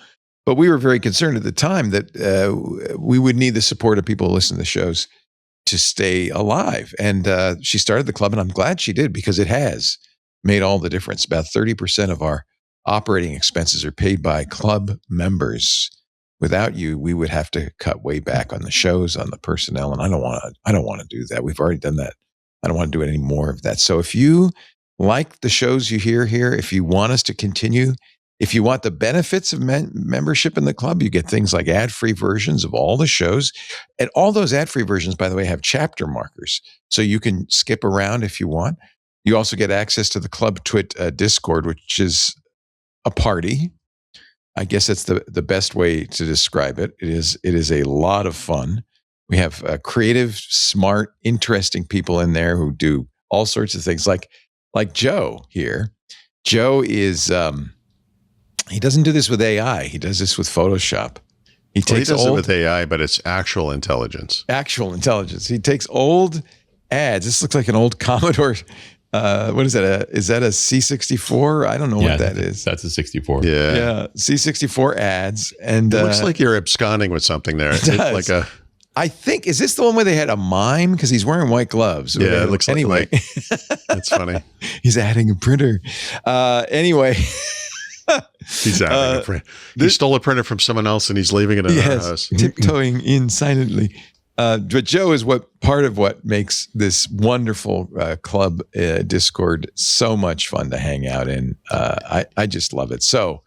But we were very concerned at the time that we would need the support of people who listen to the shows to stay alive. And she started the club, and I'm glad she did, because it has made all the difference. About 30% of our operating expenses are paid by club members. Without you, we would have to cut way back on the shows, on the personnel, and I don't want to do that. We've already done that. I don't want to do any more of that. So if you like the shows you hear here, if you want us to continue, if you want the benefits of membership in the club, you get things like ad-free versions of all the shows. And all those ad-free versions, by the way, have chapter markers, so you can skip around if you want. You also get access to the Club Twit Discord, which is a party I guess that's the best way to describe it. It is a lot of fun. We have creative, smart, interesting people in there who do all sorts of things. Like Joe here. Joe is he doesn't do this with AI. He does this with Photoshop. He does it with AI, but it's actual intelligence. Actual intelligence. He takes old ads. This looks like an old Commodore. What is that? Is that a C64? I don't know what that is. That's a 64. Yeah. C64 ads. And it looks like you're absconding with something there. It does. I think, is this the one where they had a mime? Because he's wearing white gloves. Yeah, it looks anyway. That's funny. He's adding a printer. Anyway. He's adding a printer. He stole a printer from someone else and he's leaving it in our house. Tiptoeing in silently. But Joe is part of what makes this wonderful club Discord so much fun to hang out in. I just love it. So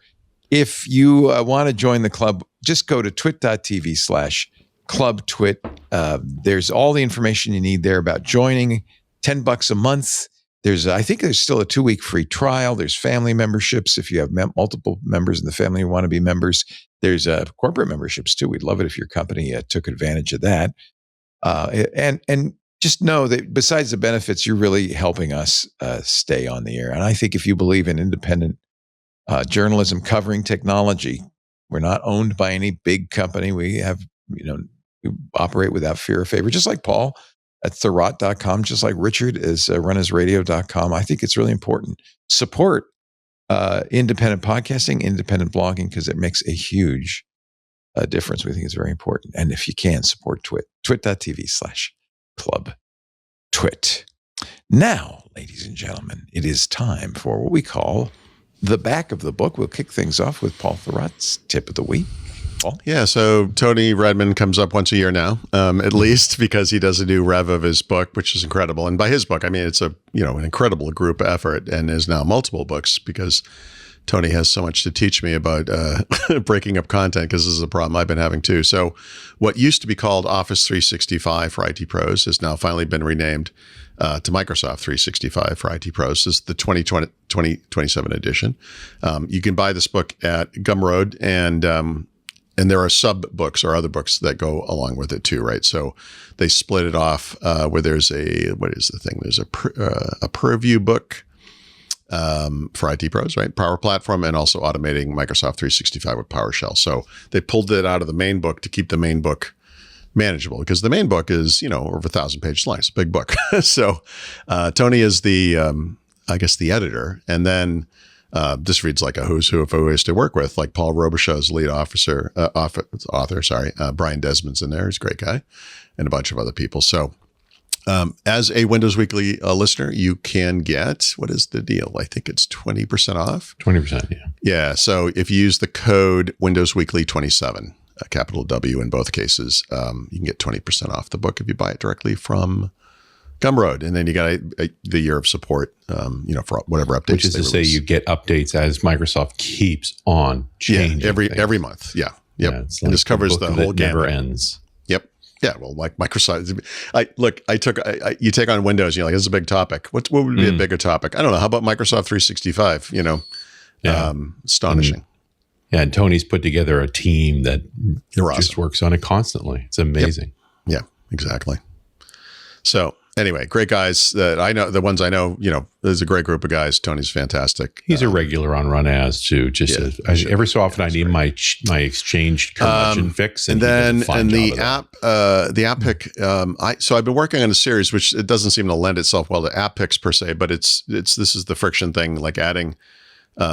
if you want to join the club, just go to twit.tv/clubtwit. There's all the information you need there about joining. $10 a month. I think there's still a 2-week free trial. There's family memberships. If you have multiple members in the family who want to be members, there's corporate memberships too. We'd love it if your company took advantage of that. And just know that besides the benefits, you're really helping us stay on the air. And I think if you believe in independent journalism covering technology, we're not owned by any big company. We operate without fear or favor, just like Paul at Thurrott.com, just like Richard is runasradio.com. I think it's really important. Support independent podcasting, independent blogging, because it makes a huge difference. We think it's very important. And if you can, support Twit, twit.tv/clubtwit. Now, ladies and gentlemen, it is time for what we call the back of the book. We'll kick things off with Paul Thurrott's tip of the week. Paul? Yeah, so Tony Redmond comes up once a year now, at least, because he does a new rev of his book, which is incredible. And by his book, I mean it's an incredible group effort, and is now multiple books because Tony has so much to teach me about breaking up content, because this is a problem I've been having too. So what used to be called Office 365 for IT pros has now finally been renamed to Microsoft 365 for IT pros. This is the 2027 edition. You can buy this book at Gumroad, and there are sub books or other books that go along with it too, right? So they split it off where there's There's a Purview book for IT pros, right? Power Platform, and also automating Microsoft 365 with PowerShell. So they pulled it out of the main book to keep the main book manageable, because the main book is, over 1,000 pages long. It's a big book. So Tony is the editor, and then this reads like a who's who of who I used to work with, like Paul Robichaud's lead author. Brian Desmond's in there. He's a great guy, and a bunch of other people. So as a Windows Weekly listener, you can get, what is the deal? I think it's 20% off. 20%, yeah. Yeah. So if you use the code Windows Weekly 27, a capital W in both cases, you can get 20% off the book if you buy it directly from Gumroad, and then you got the year of support, for whatever updates. Which is to say, you get updates as Microsoft keeps on changing. Yeah, every month. Yeah, yep. Yeah, and this covers the whole gamut. Never ends. Yep. Yeah. Well, like Microsoft, you take on Windows, you're like, this is a big topic. What would be a bigger topic? I don't know. How about Microsoft 365? Astonishing. Yeah, and Tony's put together a team that just works on it constantly. It's amazing. Yep. Yeah, exactly. So anyway, great guys that I know. The ones I know, there's a great group of guys. Tony's fantastic. He's a regular on Run As too. Every so often I need my Exchange curmudgeon fix, and the app pick. So I've been working on a series which it doesn't seem to lend itself well to app picks per se, but this is the friction thing, like adding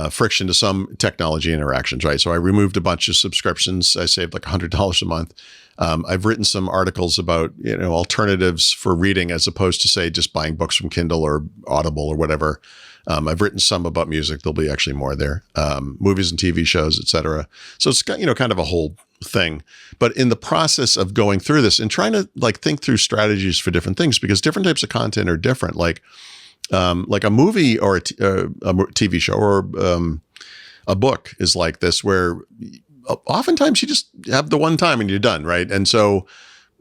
friction to some technology interactions, right? So I removed a bunch of subscriptions. I saved like $100 a month. I've written some articles about, alternatives for reading as opposed to, say, just buying books from Kindle or Audible or whatever. I've written some about music. There'll be actually more there. Movies and TV shows, et cetera. So it's got, kind of a whole thing. But in the process of going through this and trying to think through strategies for different things, because different types of content are different. Like a movie or a TV show or a book is like this, where oftentimes you just have the one time and you're done, right? And so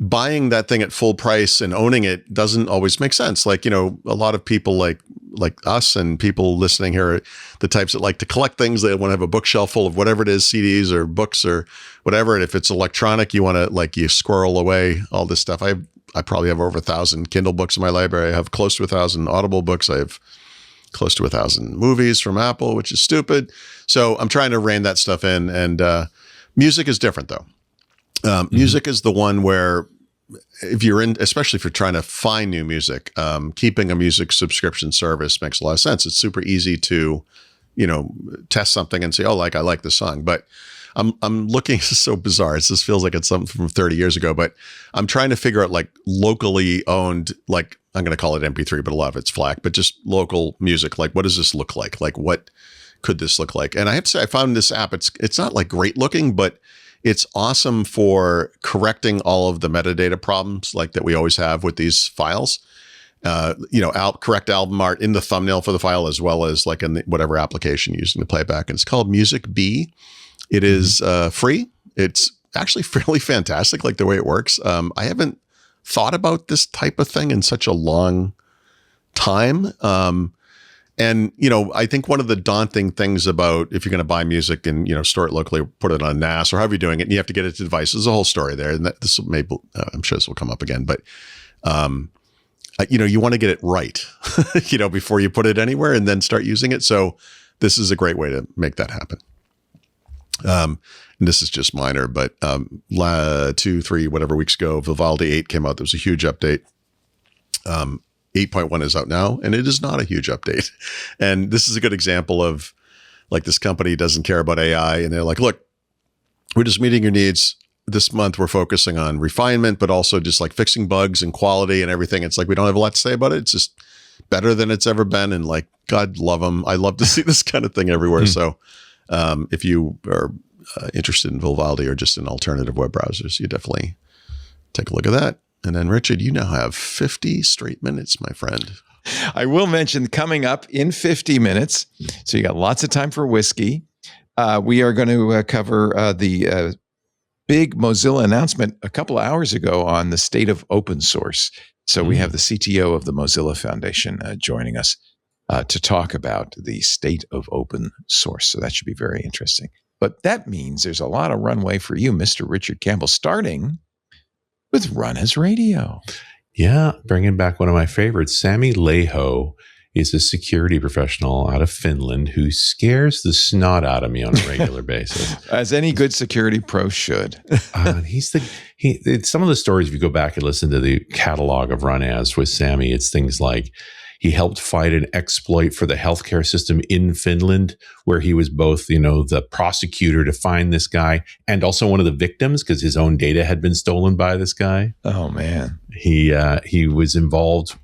buying that thing at full price and owning it doesn't always make sense. Like, a lot of people like us and people listening here are the types that like to collect things. They want to have a bookshelf full of whatever it is, CDs or books or whatever. And if it's electronic, you want to you squirrel away all this stuff. I probably have over 1,000 Kindle books in my library. I have close to 1,000 Audible books. I have close to 1,000 movies from Apple, which is stupid. So I'm trying to rein that stuff in. And music is different though. Music is the one where especially if you're trying to find new music, keeping a music subscription service makes a lot of sense. It's super easy to, test something and say, oh, I like this song. But I'm looking, this is so bizarre. It just feels like it's something from 30 years ago, but I'm trying to figure out locally owned, I'm going to call it MP3, but a lot of it's FLAC, but just local music. What does this look like? What could this look like? And I have to say, I found this app, it's not great looking, but it's awesome for correcting all of the metadata problems that we always have with these files. Correct album art in the thumbnail for the file, as well as in whatever application you're using to play back. And it's called Music B. It is free. It's actually fairly fantastic, the way it works. I haven't thought about this type of thing in such a long time. And, I think one of the daunting things about if you're going to buy music and, store it locally, put it on NAS or however you're doing it, and you have to get it to devices, there's a whole story there. And I'm sure this will come up again, but, you want to get it right, before you put it anywhere and then start using it. So this is a great way to make that happen. And this is just minor, but 2-3, whatever weeks ago, Vivaldi 8 came out. There was a huge update. 8.1 is out now, and it is not a huge update. And this is a good example of this company doesn't care about AI. And they're like, look, we're just meeting your needs. This month, we're focusing on refinement, but also just fixing bugs and quality and everything. It's we don't have a lot to say about it. It's just better than it's ever been. And God love them. I love to see this kind of thing everywhere. So if you are interested in Vivaldi or just in alternative web browsers, you definitely take a look at that. And then, Richard, you now have 50 straight minutes, my friend. I will mention coming up in 50 minutes. So you got lots of time for whiskey. We are going to cover the big Mozilla announcement a couple of hours ago on the state of open source. So we have the CTO of the Mozilla Foundation joining us to talk about the state of open source. So that should be very interesting. But that means there's a lot of runway for you, Mr. Richard Campbell, starting with Run as Radio. Yeah, bringing back one of my favorites. Sami Laiho is a security professional out of Finland who scares the snot out of me on a regular basis. As any good security pro should. It's some of the stories, if you go back and listen to the catalog of Run As with Sami, it's things like he helped fight an exploit for the healthcare system in Finland, where he was both, the prosecutor to find this guy and also one of the victims because his own data had been stolen by this guy. Oh, man. He was involved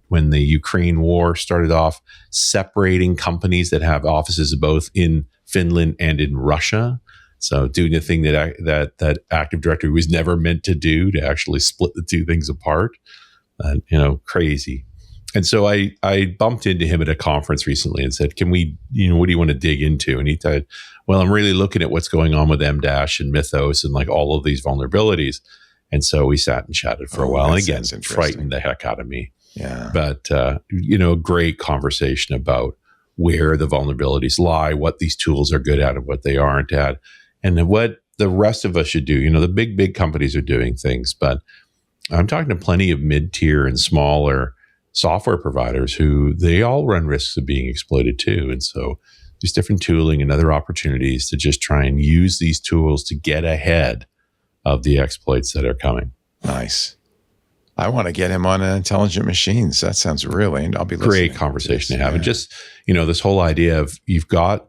when the Ukraine war started off, separating companies that have offices both in Finland and in Russia. So doing the thing that Active Directory was never meant to do, to actually split the two things apart. Crazy. And so I bumped into him at a conference recently and said, can we, what do you want to dig into? And he said, well, I'm really looking at what's going on with MDash and Mythos and all of these vulnerabilities. And so we sat and chatted for a while. And again, frightened the heck out of me. Yeah. But, great conversation about where the vulnerabilities lie, what these tools are good at and what they aren't at, and what the rest of us should do. The big companies are doing things, but I'm talking to plenty of mid-tier and smaller software providers who they all run risks of being exploited too. And so there's different tooling and other opportunities to just try and use these tools to get ahead of the exploits that are coming. Nice. I want to get him on Intelligent Machines. That sounds really, and I'll be listening. Great conversation to have. Yeah. And just, this whole idea of you've got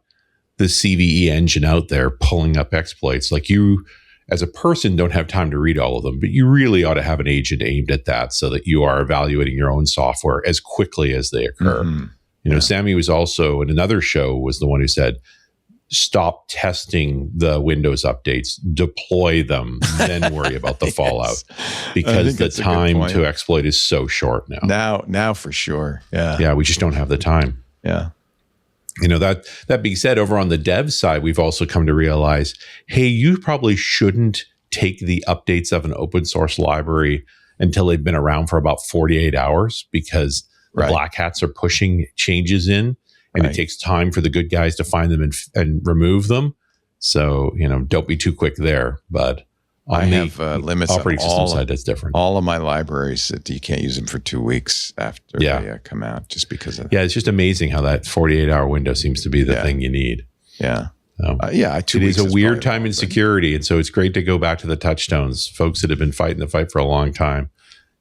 the CVE engine out there pulling up exploits. You, as a person, don't have time to read all of them, but you really ought to have an agent aimed at that so that you are evaluating your own software as quickly as they occur. Mm-hmm. Sami was also in another show was the one who said, stop testing the Windows updates, deploy them, then worry about the fallout, because the time to exploit is so short now. Now for sure. Yeah. Yeah. We just don't have the time. Yeah. That being said, over on the dev side, we've also come to realize, hey, you probably shouldn't take the updates of an open source library until they've been around for about 48 hours because the black hats are pushing changes in, and it takes time for the good guys to find them and remove them. So, don't be too quick there. But I have limits on operating system side, that's different. All of my libraries that you can't use them for 2 weeks after they come out, just because of that. Yeah, it's just amazing how that 48-hour window seems to be the thing you need. Yeah. 2 it weeks is a weird time in security, and so it's great to go back to the touchstones, folks that have been fighting the fight for a long time,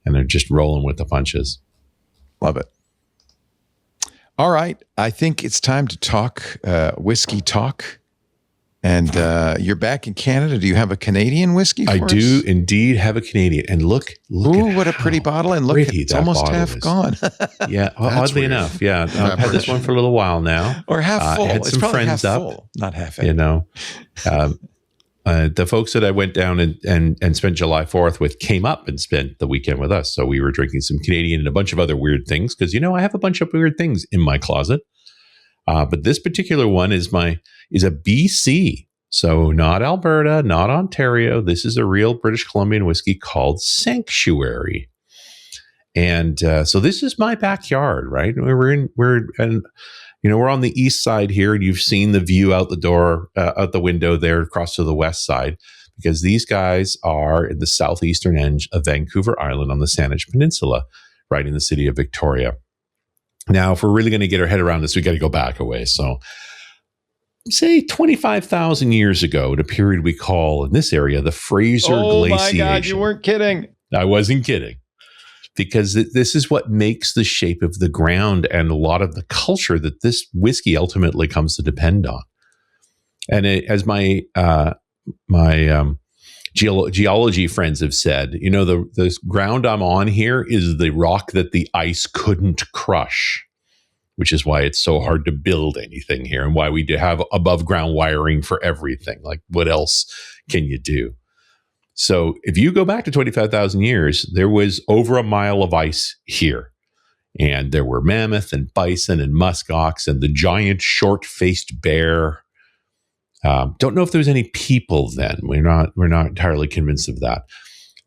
and they're just rolling with the punches. Love it. All right, I think it's time to talk whiskey talk. And you're back in Canada. Do you have a Canadian whiskey for us? I do indeed have a Canadian. And look Ooh, what a pretty bottle. And look, it's almost half gone. Yeah, oddly weird. Enough. Yeah, I've had this one for a little while now. Or half full. I had it's some probably friends half up. Full, not half empty. The folks that I went down and spent July 4th with came up and spent the weekend with us. So we were drinking some Canadian and a bunch of other weird things because, I have a bunch of weird things in my closet. But this particular one is a BC. So not Alberta, not Ontario. This is a real British Columbian whiskey called Sanctuary. And so this is my backyard, right? We're on the east side here, and you've seen the view out the door, out the window there across to the west side, because these guys are in the southeastern end of Vancouver Island on the Saanich Peninsula, right in the city of Victoria. Now, if we're really going to get our head around this, we got to go back a ways. So say 25,000 years ago, at a period we call in this area the Fraser Glaciation. Oh my God, you weren't kidding. I wasn't kidding. Because this is what makes the shape of the ground and a lot of the culture that this whiskey ultimately comes to depend on. And as my geology friends have said, the ground I'm on here is the rock that the ice couldn't crush, which is why it's so hard to build anything here and why we do have above ground wiring for everything. Like, what else can you do? So if you go back to 25,000 years, there was over a mile of ice here. And there were mammoth and bison and muskox and the giant short-faced bear. Don't know if there was any people then. We're not entirely convinced of that.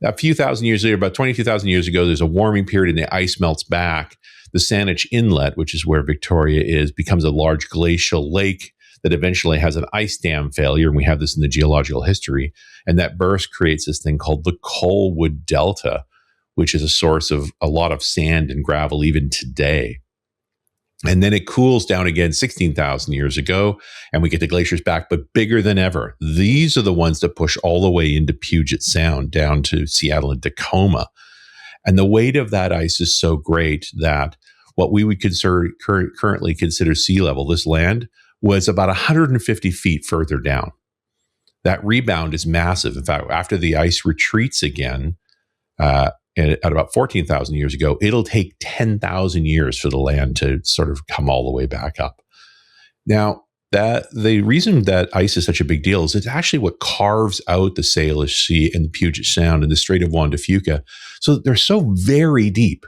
A few thousand years later, about 22,000 years ago, there's a warming period and the ice melts back. The Saanich Inlet, which is where Victoria is, becomes a large glacial lake that eventually has an ice dam failure, and we have this in the geological history. And that burst creates this thing called the Colwood Delta, which is a source of a lot of sand and gravel even today. And then it cools down again 16,000 years ago, and we get the glaciers back, but bigger than ever. These are the ones that push all the way into Puget Sound, down to Seattle and Tacoma. And the weight of that ice is so great that what we would currently consider sea level, this land, was about 150 feet further down. That rebound is massive. In fact, after the ice retreats again, at about 14,000 years ago, it'll take 10,000 years for the land to sort of come all the way back up. Now, that the reason that ice is such a big deal is it's actually what carves out the Salish Sea and the Puget Sound and the Strait of Juan de Fuca. So they're so very deep,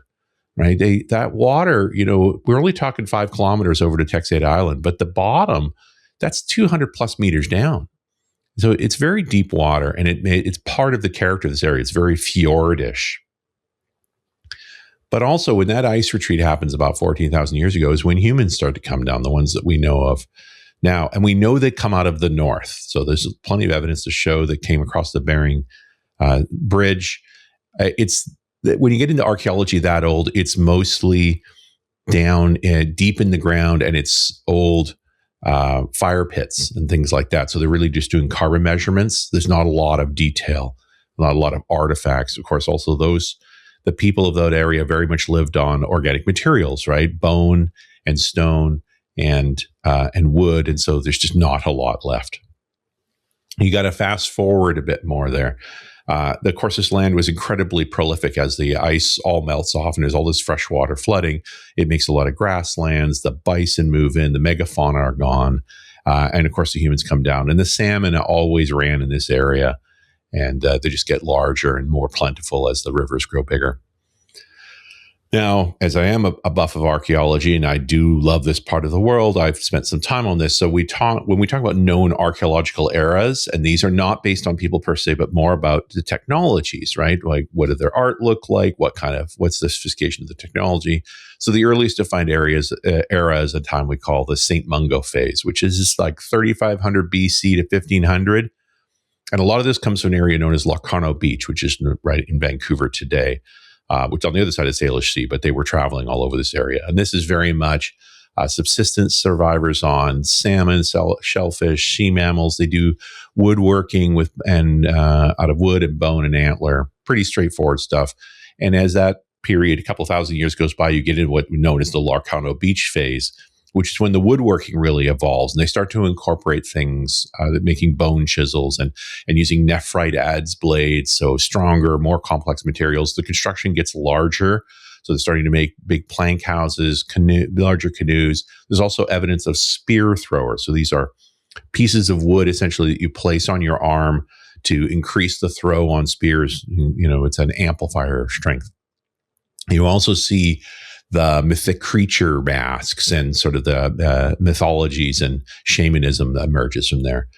right? That water, we're only talking 5 kilometers over to Texade Island, but the bottom, that's 200 plus meters down. So it's very deep water, and it's part of the character of this area. It's very fjordish. But also, when that ice retreat happens about 14,000 years ago is when humans start to come down, the ones that we know of now. And we know they come out of the north. So there's plenty of evidence to show that came across the Bering Bridge. When you get into archaeology that old, it's mostly down deep in the ground, and it's old fire pits and things like that. So they're really just doing carbon measurements. There's not a lot of detail, not a lot of artifacts. Of course, also the people of that area very much lived on organic materials, right? Bone and stone and wood. And so there's just not a lot left. You got to fast forward a bit more there. Of course, this land was incredibly prolific as the ice all melts off and there's all this freshwater flooding. It makes a lot of grasslands. The bison move in. The megafauna are gone. And of course, the humans come down. And the salmon always ran in this area. And they just get larger and more plentiful as the rivers grow bigger. Now, as I am a buff of archaeology and I do love this part of the world, I've spent some time on this. So when we talk about known archaeological eras, and these are not based on people per se, but more about the technologies, right? Like, what did their art look like? What's the sophistication of the technology? So the earliest defined era is a time we call the St. Mungo phase, which is just like 3500 BC to 1500. And a lot of this comes from an area known as Locarno Beach, which is right in Vancouver today. Which on the other side of Salish Sea, but they were traveling all over this area. And this is very much subsistence survivors on salmon, shellfish, sea mammals. They do woodworking out of wood and bone and antler. Pretty straightforward stuff. And as that period, a couple thousand years goes by, you get into what we know as the Locarno Beach phase, which is when the woodworking really evolves and they start to incorporate things, making bone chisels and using nephrite adze blades, so stronger, more complex materials. The construction gets larger, so they're starting to make big plank houses, larger canoes. There's also evidence of spear throwers. So these are pieces of wood essentially that you place on your arm to increase the throw on spears. It's an amplifier of strength. You also see the mythic creature masks and sort of the mythologies and shamanism that emerges from there.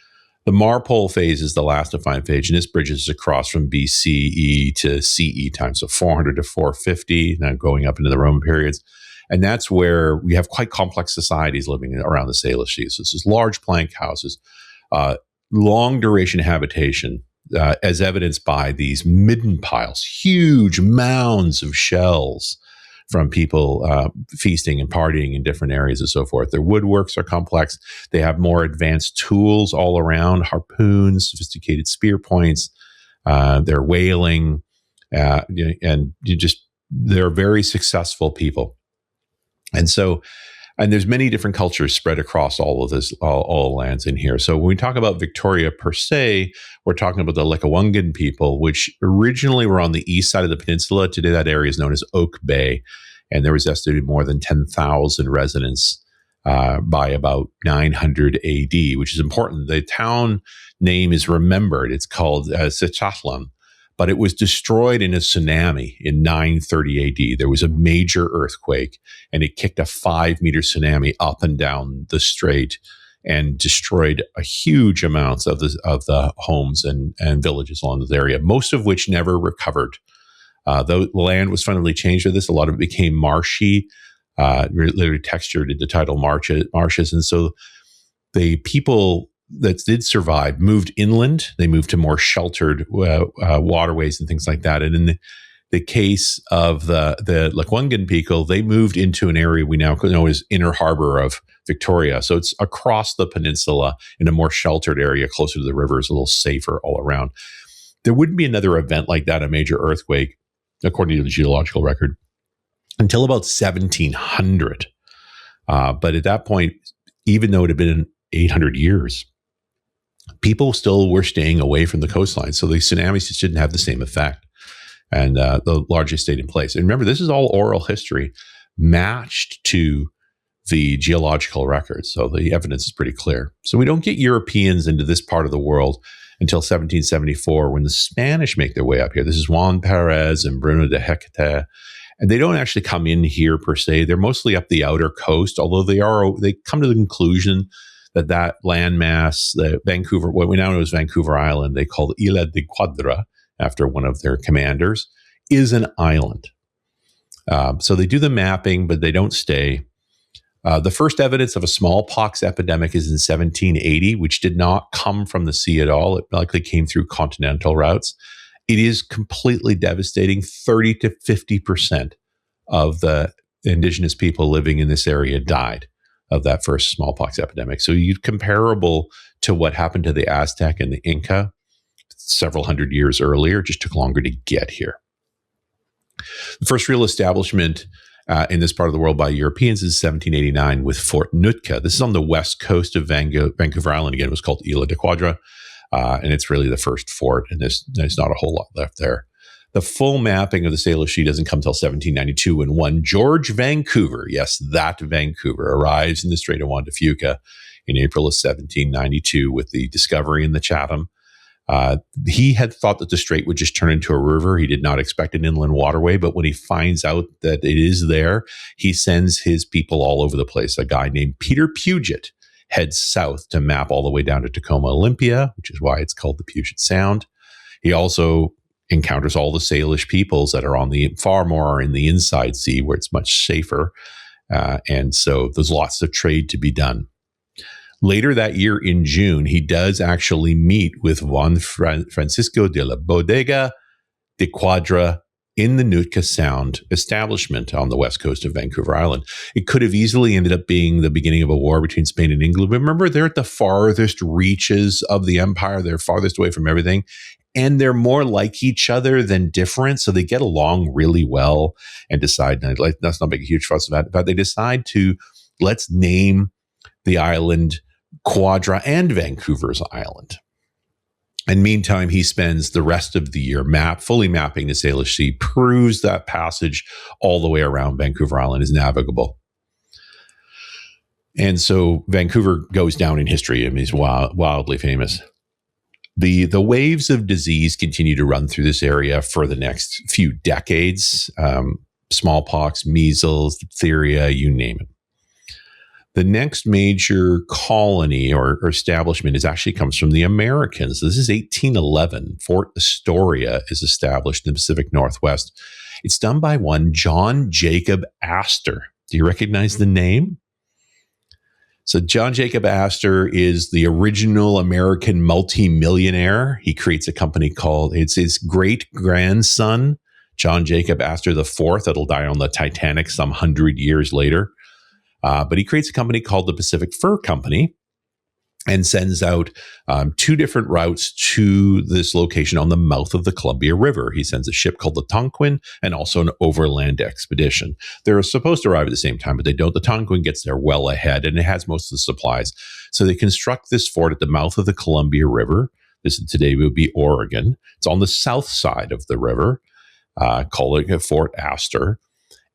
The Marpole phase is the last defined phase, and this bridges across from BCE to CE time, so 400 to 450, now going up into the Roman periods. And that's where we have quite complex societies living around the Salish Sea. So this is large plank houses, long duration habitation, as evidenced by these midden piles, huge mounds of shells from people feasting and partying in different areas and so forth. Their woodworks are complex. They have more advanced tools all around, harpoons, sophisticated spear points. They're whaling, they're very successful people. And there's many different cultures spread across all of this, all lands in here. So when we talk about Victoria per se, we're talking about the Lekwungen people, which originally were on the east side of the peninsula. Today, that area is known as Oak Bay, and there was estimated more than 10,000 residents by about 900 AD, which is important. The town name is remembered. It's called Sechatlan, but it was destroyed in a tsunami in 930 AD. There was a major earthquake, and it kicked a 5-meter tsunami up and down the strait and destroyed a huge amounts of the homes and villages along this area, most of which never recovered. The land was fundamentally changed with this. A lot of it became marshy, literally textured into tidal marshes. And so the people that did survive moved inland. They moved to more sheltered waterways and things like that. And in the case of the Lekwungen people, they moved into an area we now know as Inner Harbor of Victoria. So it's across the peninsula in a more sheltered area, closer to the rivers, a little safer all around. There wouldn't be another event like that, a major earthquake, according to the geological record, until about 1700. But at that point, even though it had been 800 years, people still were staying away from the coastline. So the tsunamis just didn't have the same effect. And the largest stayed in place. And remember, this is all oral history matched to the geological records. So the evidence is pretty clear. So we don't get Europeans into this part of the world until 1774, when the Spanish make their way up here. This is Juan Perez and Bruno de Hecate. And they don't actually come in here per se. They're mostly up the outer coast, although they come to the conclusion that landmass, the Vancouver, what we now know as Vancouver Island, they call Ilha de Quadra, after one of their commanders, is an island. So they do the mapping, but they don't stay. The first evidence of a smallpox epidemic is in 1780, which did not come from the sea at all. It likely came through continental routes. It is completely devastating. 30 to 50% of the indigenous people living in this area died of that first smallpox epidemic. So you comparable to what happened to the Aztec and the Inca several hundred years earlier, just took longer to get here. The first real establishment in this part of the world by Europeans is 1789 with Fort Nootka. This is on the west coast of Vancouver Island. Again, it was called Isla de Quadra, and it's really the first fort, and there's not a whole lot left there. The full mapping of the Salish Sea doesn't come until 1792, when one George Vancouver, yes, that Vancouver, arrives in the Strait of Juan de Fuca in April of 1792 with the Discovery and the Chatham. He had thought that the strait would just turn into a river. He did not expect an inland waterway, but when he finds out that it is there, he sends his people all over the place. A guy named Peter Puget heads south to map all the way down to Tacoma, Olympia, which is why it's called the Puget Sound. He also encounters all the Salish peoples that are on the far more in the inside sea where it's much safer. And so there's lots of trade to be done. Later that year in June, he does actually meet with Juan Francisco de la Bodega de Quadra in the Nootka Sound establishment on the west coast of Vancouver Island. It could have easily ended up being the beginning of a war between Spain and England. But remember, they're at the farthest reaches of the empire. They're farthest away from everything. And they're more like each other than different. So they get along really well and decide, let's not make a huge fuss about it, but they decide to, let's name the island Quadra and Vancouver's Island. And meantime, he spends the rest of the year fully mapping the Salish Sea, proves that passage all the way around Vancouver Island is navigable. And so Vancouver goes down in history. I mean, he's wildly famous. The waves of disease continue to run through this area for the next few decades. Smallpox, measles, diphtheria, you name it. The next major colony or establishment actually comes from the Americans. This is 1811. Fort Astoria is established in the Pacific Northwest. It's done by one John Jacob Astor. Do you recognize the name? So John Jacob Astor is the original American multimillionaire. He creates a company called, it's his great-grandson, John Jacob Astor IV, that'll die on the Titanic some 100 years later. But he creates a company called the Pacific Fur Company and sends out two different routes to this location on the mouth of the Columbia River. He sends a ship called the Tonquin and also an overland expedition. They're supposed to arrive at the same time, but they don't. The Tonquin gets there well ahead, and it has most of the supplies. So they construct this fort at the mouth of the Columbia River. This today would be Oregon. It's on the south side of the river, calling it Fort Astor.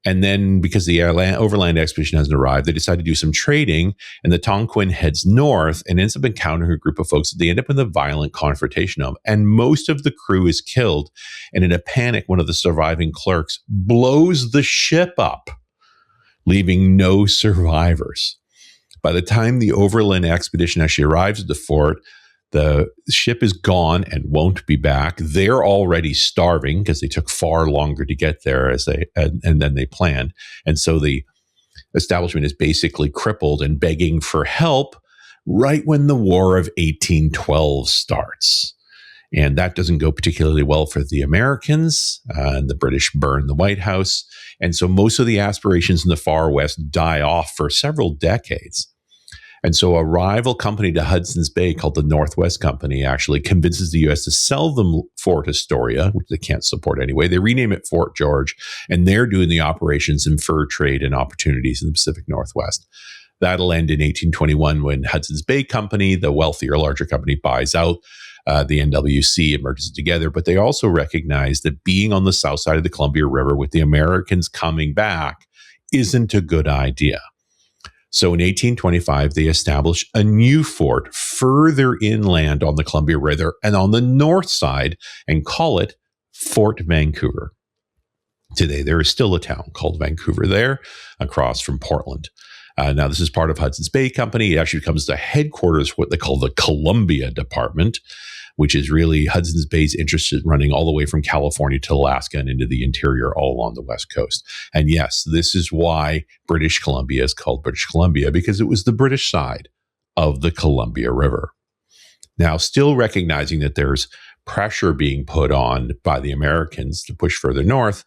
And then because the overland expedition hasn't arrived, they decide to do some trading, and the Tonquin heads north and ends up encountering a group of folks that they end up in a violent confrontation of. And most of the crew is killed. And in a panic, one of the surviving clerks blows the ship up, leaving no survivors. By the time the overland expedition actually arrives at the fort, the ship is gone and won't be back. They're already starving because they took far longer to get there and then they planned. And so the establishment is basically crippled and begging for help right when the War of 1812 starts. And that doesn't go particularly well for the Americans, and the British burn the White House. And so most of the aspirations in the far west die off for several decades. And so a rival company to Hudson's Bay called the Northwest Company actually convinces the U.S. to sell them Fort Astoria, which they can't support anyway. They rename it Fort George, and they're doing the operations in fur trade and opportunities in the Pacific Northwest. That'll end in 1821 when Hudson's Bay Company, the wealthier, larger company, buys out the NWC and merges it together. But they also recognize that being on the south side of the Columbia River with the Americans coming back isn't a good idea. So in 1825, they establish a new fort further inland on the Columbia River and on the north side and call it Fort Vancouver. Today, there is still a town called Vancouver there across from Portland. Now, this is part of Hudson's Bay Company. It actually becomes the headquarters of what they call the Columbia Department, which is really Hudson's Bay's interest in running all the way from California to Alaska and into the interior all along the West Coast. And yes, this is why British Columbia is called British Columbia, because it was the British side of the Columbia River. Now, still recognizing that there's pressure being put on by the Americans to push further north,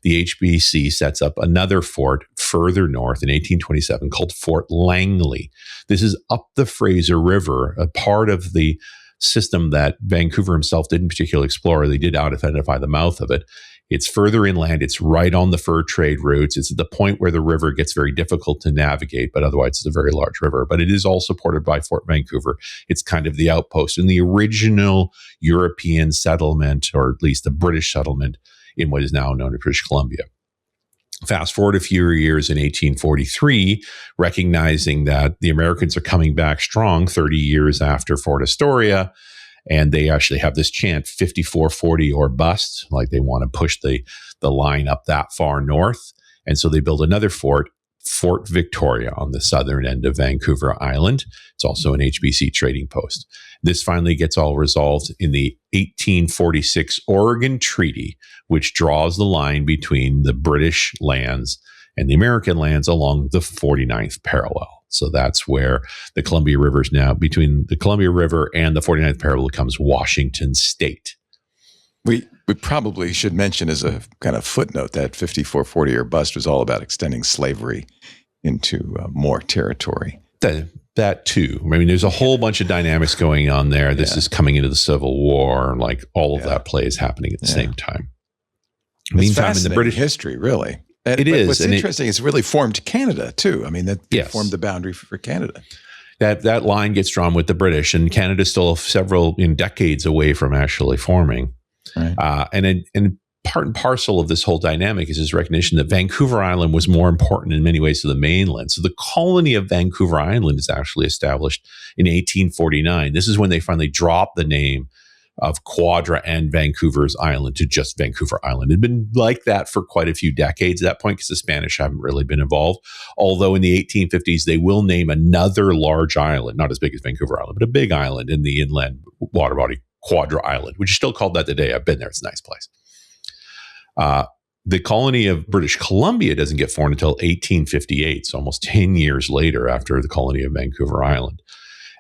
the HBC sets up another fort further north in 1827 called Fort Langley. This is up the Fraser River, a part of the system that Vancouver himself didn't particularly explore. They did identify the mouth of it. It's further inland. It's right on the fur trade routes. It's at the point where the river gets very difficult to navigate, but otherwise it's a very large river. But it is all supported by Fort Vancouver. It's kind of the outpost in the original European settlement, or at least the British settlement in what is now known as British Columbia. Fast forward a few years in 1843, recognizing that the Americans are coming back strong 30 years after Fort Astoria, And they actually have this chant, 5440 or bust, like they want to push the line up that far north. And so they build another fort, Fort Victoria, on the southern end of Vancouver Island. It's also an HBC trading post. This finally gets all resolved in the 1846 Oregon Treaty, which draws the line between the British lands and the American lands along the 49th parallel. So that's where the Columbia River is now, between the Columbia River and the 49th parallel, becomes Washington State. We probably should mention as a kind of footnote that 5440 or bust was all about extending slavery into more territory. That too. I mean, there's a whole bunch of dynamics going on there. This is coming into the Civil War, like all of that play is happening at the same time. Meantime, in the British history, really. It is. What's interesting is it really formed Canada too. I mean, that formed the boundary for Canada. That line gets drawn with the British, and Canada's still several decades away from actually forming. Right. And part and parcel of this whole dynamic is this recognition that Vancouver Island was more important in many ways to the mainland. So the colony of Vancouver Island is actually established in 1849. This is when they finally dropped the name of Quadra and Vancouver's Island to just Vancouver Island. It had been like that for quite a few decades at that point because the Spanish haven't really been involved. Although in the 1850s, they will name another large island, not as big as Vancouver Island, but a big island in the inland water body, Quadra Island, which is still called that today. I've been there. It's a nice place. The colony of British Columbia doesn't get formed until 1858, so almost 10 years later after the colony of Vancouver Island.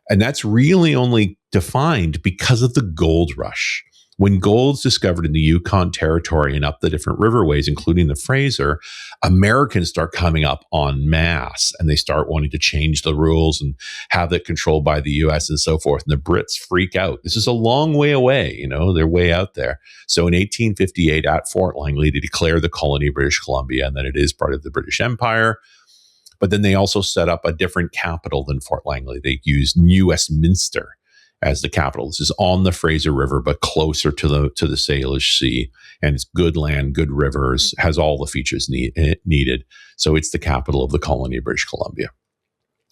And that's really only defined because of the gold rush. When gold's discovered in the Yukon Territory and up the different riverways, including the Fraser, Americans start coming up en masse, and they start wanting to change the rules and have it controlled by the U.S. and so forth. And the Brits freak out. This is a long way away, they're way out there. So in 1858 at Fort Langley, they declare the colony of British Columbia and that it is part of the British Empire. But then they also set up a different capital than Fort Langley. They used New Westminster as the capital. This is on the Fraser River, but closer to the Salish Sea, and it's good land, good rivers, has all the features needed. So it's the capital of the colony of British Columbia.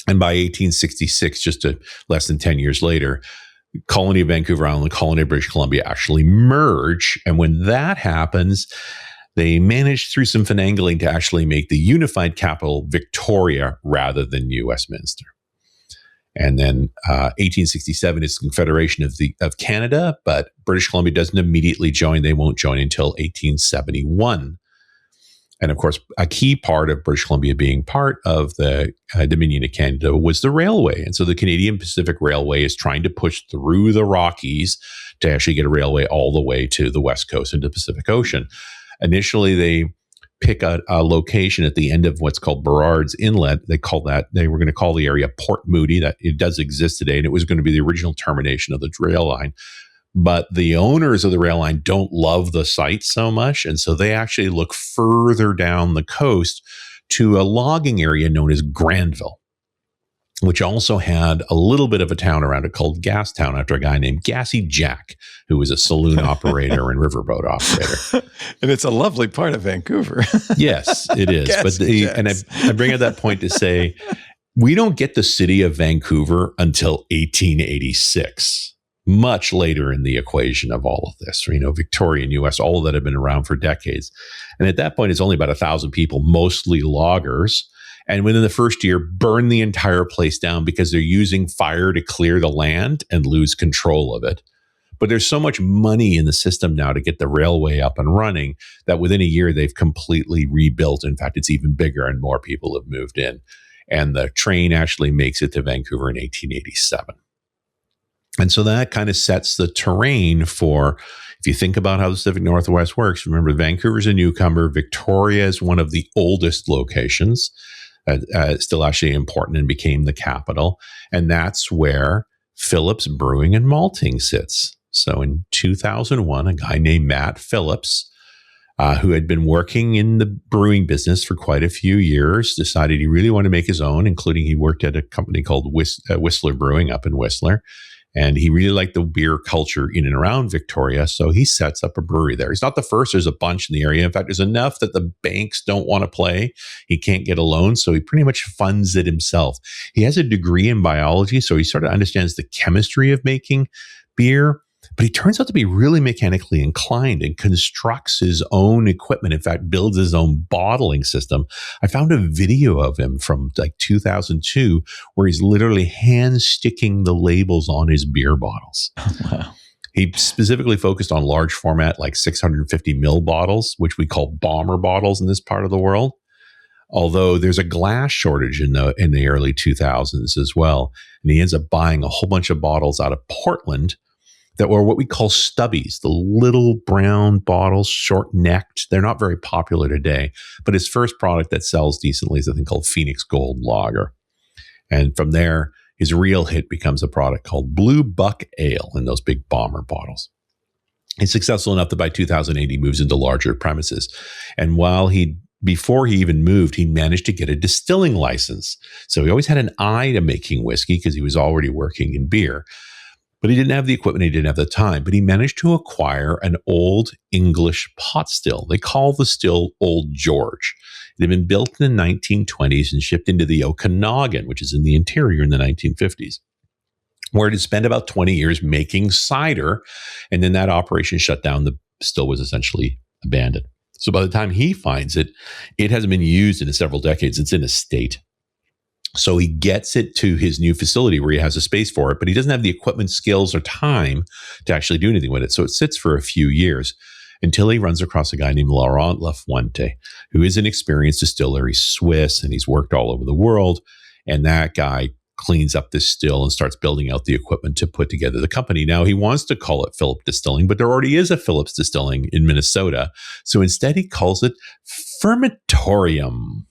And by 1866, just less than 10 years later, the colony of Vancouver Island and the colony of British Columbia actually merge. And when that happens, they managed through some finagling to actually make the unified capital Victoria rather than New Westminster. And then 1867 is the Confederation of Canada, but British Columbia doesn't immediately join. They won't join until 1871. And of course, a key part of British Columbia being part of the Dominion of Canada was the railway. And so the Canadian Pacific Railway is trying to push through the Rockies to actually get a railway all the way to the West Coast and the Pacific Ocean. Initially, they pick a location at the end of what's called Burrard's Inlet. They were going to call the area Port Moody. That it does exist today, and it was going to be the original termination of the rail line. But the owners of the rail line don't love the site so much, and so they actually look further down the coast to a logging area known as Granville, which also had a little bit of a town around it called Gastown after a guy named Gassy Jack, who was a saloon operator and riverboat operator. And it's a lovely part of Vancouver. Yes, it is. I bring up that point to say, we don't get the city of Vancouver until 1886, much later in the equation of all of this. Victoria and U.S., all of that have been around for decades. And at that point, it's only about 1,000 people, mostly loggers. And within the first year, burn the entire place down because they're using fire to clear the land and lose control of it. But there's so much money in the system now to get the railway up and running that within a year, they've completely rebuilt. In fact, it's even bigger and more people have moved in. And the train actually makes it to Vancouver in 1887. And so that kind of sets the terrain for, if you think about how the Pacific Northwest works, remember, Vancouver's a newcomer. Victoria is one of the oldest locations. Still actually important and became the capital. And that's where Phillips Brewing and Malting sits. So in 2001, a guy named Matt Phillips, who had been working in the brewing business for quite a few years, decided he really wanted to make his own, including he worked at a company called Whistler Brewing up in Whistler. And he really liked the beer culture in and around Victoria, so he sets up a brewery there. He's not the first. There's a bunch in the area. In fact, there's enough that the banks don't want to play. He can't get a loan, so he pretty much funds it himself. He has a degree in biology, so he sort of understands the chemistry of making beer, but he turns out to be really mechanically inclined and constructs his own equipment. In fact, builds his own bottling system. I found a video of him from like 2002 where he's literally hand sticking the labels on his beer bottles. Wow. He specifically focused on large format, like 650 ml bottles, which we call bomber bottles in this part of the world. Although there's a glass shortage in the early 2000s as well. And he ends up buying a whole bunch of bottles out of Portland that were what we call stubbies, the little brown bottles, short-necked. They're not very popular today. But his first product that sells decently is a thing called Phoenix Gold Lager. And from there, his real hit becomes a product called Blue Buck Ale in those big bomber bottles. He's successful enough that by 2008, he moves into larger premises. And before he even moved, he managed to get a distilling license. So he always had an eye to making whiskey because he was already working in beer. But he didn't have the equipment, he didn't have the time. But he managed to acquire an old English pot still. They call the still Old George. It had been built in the 1920s and shipped into the Okanagan, which is in the interior, in the 1950s, where it had spent about 20 years making cider. And then that operation shut down. The still was essentially abandoned. So by the time he finds it, it hasn't been used in several decades. It's in a state. So he gets it to his new facility where he has a space for it, but he doesn't have the equipment, skills, or time to actually do anything with it. So it sits for a few years until he runs across a guy named Laurent Lafuente, who is an experienced distiller. He's Swiss and he's worked all over the world. And that guy cleans up this still and starts building out the equipment to put together the company. Now, he wants to call it Phillips Distilling, but there already is a Phillips Distilling in Minnesota. So instead, he calls it Fermentorium.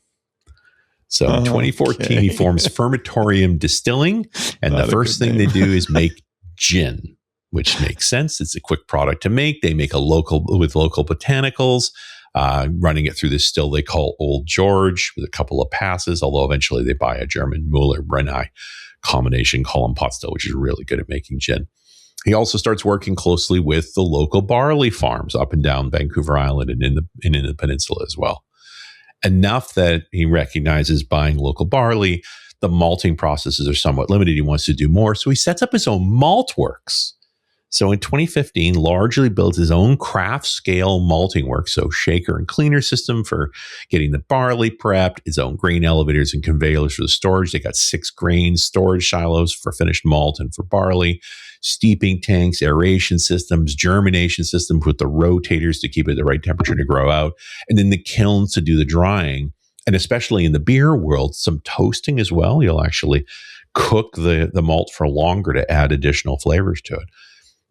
So in 2014, he forms Fermentorium Distilling, and the first thing they do is make gin, which makes sense. It's a quick product to make. They make with local botanicals, running it through this still they call Old George with a couple of passes, although eventually they buy a German Müller-Brenner combination column pot still, which is really good at making gin. He also starts working closely with the local barley farms up and down Vancouver Island and in the peninsula as well. Enough that he recognizes buying local barley, the malting processes are somewhat limited. He wants to do more. So he sets up his own malt works. So in 2015, largely built his own craft scale malting works. So shaker and cleaner system for getting the barley prepped, his own grain elevators and conveyors for the storage. They got 6 grain storage silos for finished malt and for barley, steeping tanks, aeration systems, germination systems with the rotators to keep it at the right temperature to grow out, and then the kilns to do the drying. And especially in the beer world, some toasting as well. You'll actually cook the malt for longer to add additional flavors to it,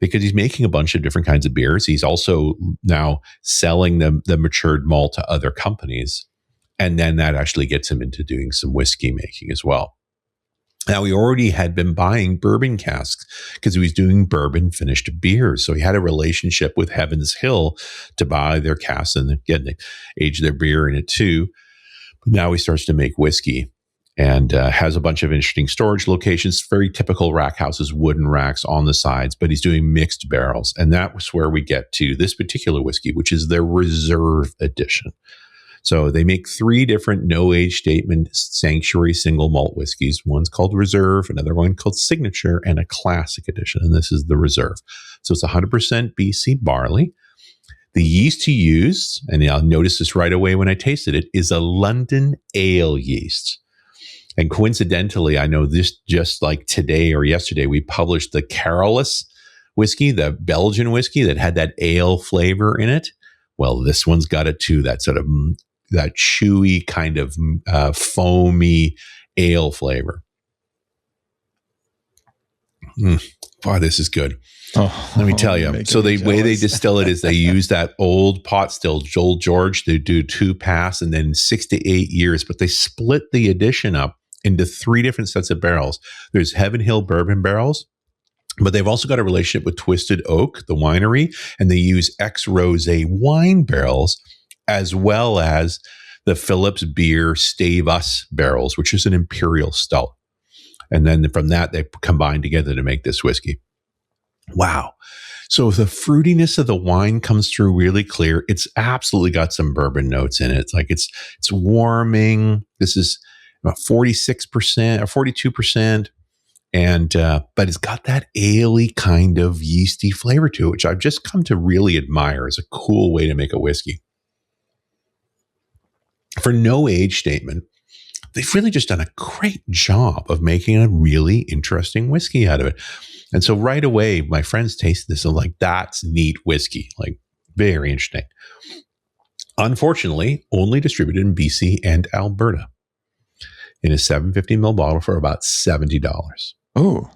because he's making a bunch of different kinds of beers. He's also now selling the matured malt to other companies. And then that actually gets him into doing some whiskey making as well. Now, he already had been buying bourbon casks because he was doing bourbon finished beers. So he had a relationship with Heaven's Hill to buy their casks and again, they age their beer in it too. But now he starts to make whiskey and has a bunch of interesting storage locations, very typical rack houses, wooden racks on the sides, but he's doing mixed barrels. And that was where we get to this particular whiskey, which is their Reserve Edition. So they make 3 different no age statement sanctuary single malt whiskeys. One's called Reserve, another one called Signature, and a Classic Edition. And this is the Reserve. So it's 100% BC barley. The yeast he used, and I'll notice this right away when I tasted it, is a London ale yeast. And coincidentally, I know this just like today or yesterday, we published the Carolus whiskey, the Belgian whiskey that had that ale flavor in it. Well, this one's got it too, that sort of that chewy kind of foamy ale flavor. Boy, this is good. Let me tell you. So the way they distill it is they use that old pot still, Old George. They do 2 pass and then 6 to 8 years, but they split the addition up into 3 different sets of barrels. There's Heaven Hill bourbon barrels, but they've also got a relationship with Twisted Oak, the winery, and they use ex-rosé wine barrels as well as the Phillips Beer Stave Us barrels, which is an imperial stout. And then from that, they combine together to make this whiskey. Wow. So the fruitiness of the wine comes through really clear. It's absolutely got some bourbon notes in it. It's like it's warming. This is about 46% or 42%. And but it's got that ale-y kind of yeasty flavor to it, which I've just come to really admire as a cool way to make a whiskey. For no age statement, they've really just done a great job of making a really interesting whiskey out of it. And so right away, my friends tasted this and like, that's neat whiskey, like very interesting. Unfortunately, only distributed in BC and Alberta in a 750 ml bottle for about $70. Oh,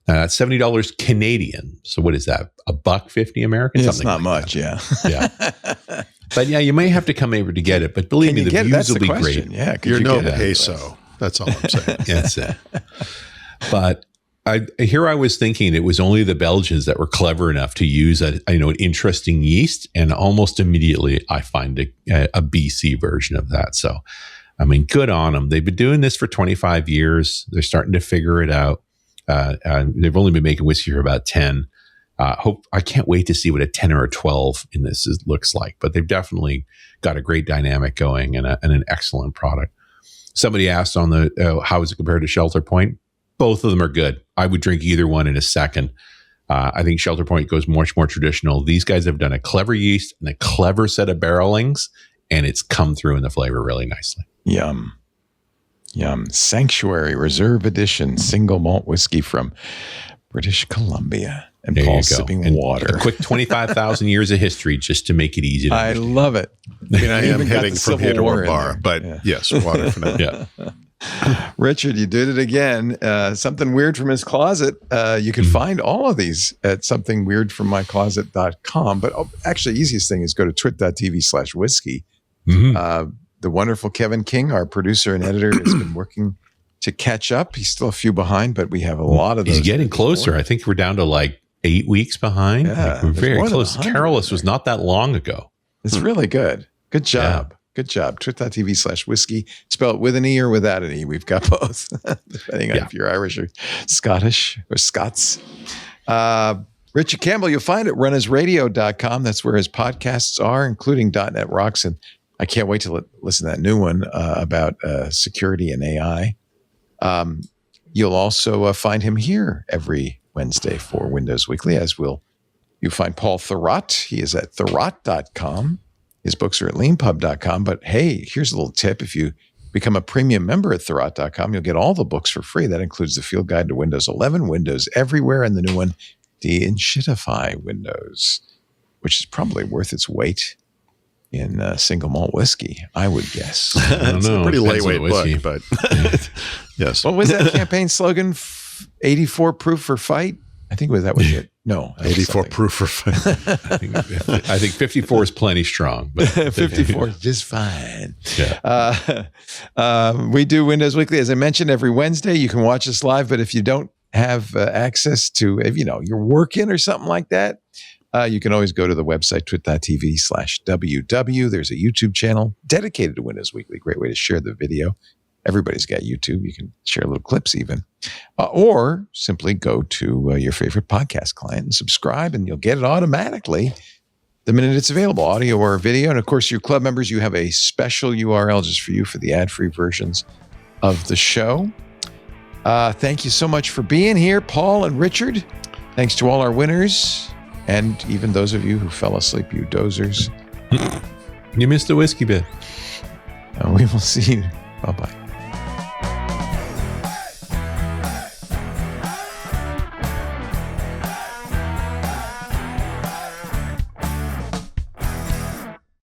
now that's $70 Canadian. So what is that? $1.50 American? It's not much. That. Yeah. Yeah. But yeah, you may have to come over to get it. But believe me, the views will be great. Yeah. You're no peso. That's all I'm saying. That's it. But I was thinking it was only the Belgians that were clever enough to use an interesting yeast, and almost immediately I find a BC version of that. So, I mean, good on them. They've been doing this for 25 years. They're starting to figure it out. They've only been making whiskey for about 10. I can't wait to see what a 10 or a 12 in this looks like. But they've definitely got a great dynamic going and an excellent product. Somebody asked on the how is it compared to Shelter Point? Both of them are good. I would drink either one in a second. I think Shelter Point goes much more traditional. These guys have done a clever yeast and a clever set of barrelings, and it's come through in the flavor really nicely. Yum. Yum. Sanctuary Reserve Edition single malt whiskey from British Columbia. And there Paul's sipping water. A quick 25,000 years of history just to make it easy to understand. love it. I mean, I am heading from here to a bar, but yes, water for now. Yeah. Richard, you did it again. Something weird from his closet. You can find all of these at somethingweirdfrommycloset.com. But actually, easiest thing is go to twit.tv/whiskey. Mm-hmm. The wonderful Kevin King, our producer and editor, has been working to catch up. He's still a few behind, but we have a lot of those. He's getting closer. I think we're down to like 8 weeks behind. Yeah, we're very close. 100 Carolus was not that long ago. It's really good. Good job. Yeah. Good job. Twit.tv/whiskey. Spell it with an E or without an E. We've got both, depending on if you're Irish or Scottish or Scots. Richard Campbell, you'll find at runnersradio.com. That's where his podcasts are, including .NET Rocks. And I can't wait to listen to that new one about security and AI. You'll also find him here every Wednesday for Windows Weekly, as will you find Paul Thurrott. He is at thurrott.com. His books are at leanpub.com. But hey, here's a little tip. If you become a premium member at thurrott.com, you'll get all the books for free. That includes the Field Guide to Windows 11, Windows Everywhere, and the new one, De-Inshitify Windows, which is probably worth its weight in single malt whiskey, I would guess. I don't know. It's a pretty Depends lightweight on the whiskey. book, but yes. What was that campaign slogan? 84 proof for fight? I think that was it. No. 84 proof for fight. I think 54 is plenty strong. But 54 is just fine. Yeah. We do Windows Weekly, as I mentioned, every Wednesday. You can watch us live, but if you don't have access to, if you're working or something like that, you can always go to the website, twit.tv/WW. There's a YouTube channel dedicated to Windows Weekly. Great way to share the video. Everybody's got YouTube. You can share little clips even. Or simply go to your favorite podcast client and subscribe, and you'll get it automatically the minute it's available, audio or video. And of course, your club members, you have a special URL just for you for the ad-free versions of the show. Thank you so much for being here, Paul and Richard. Thanks to all our winners, and even those of you who fell asleep, you dozers. You missed the whiskey bit. We will see you. Bye-bye.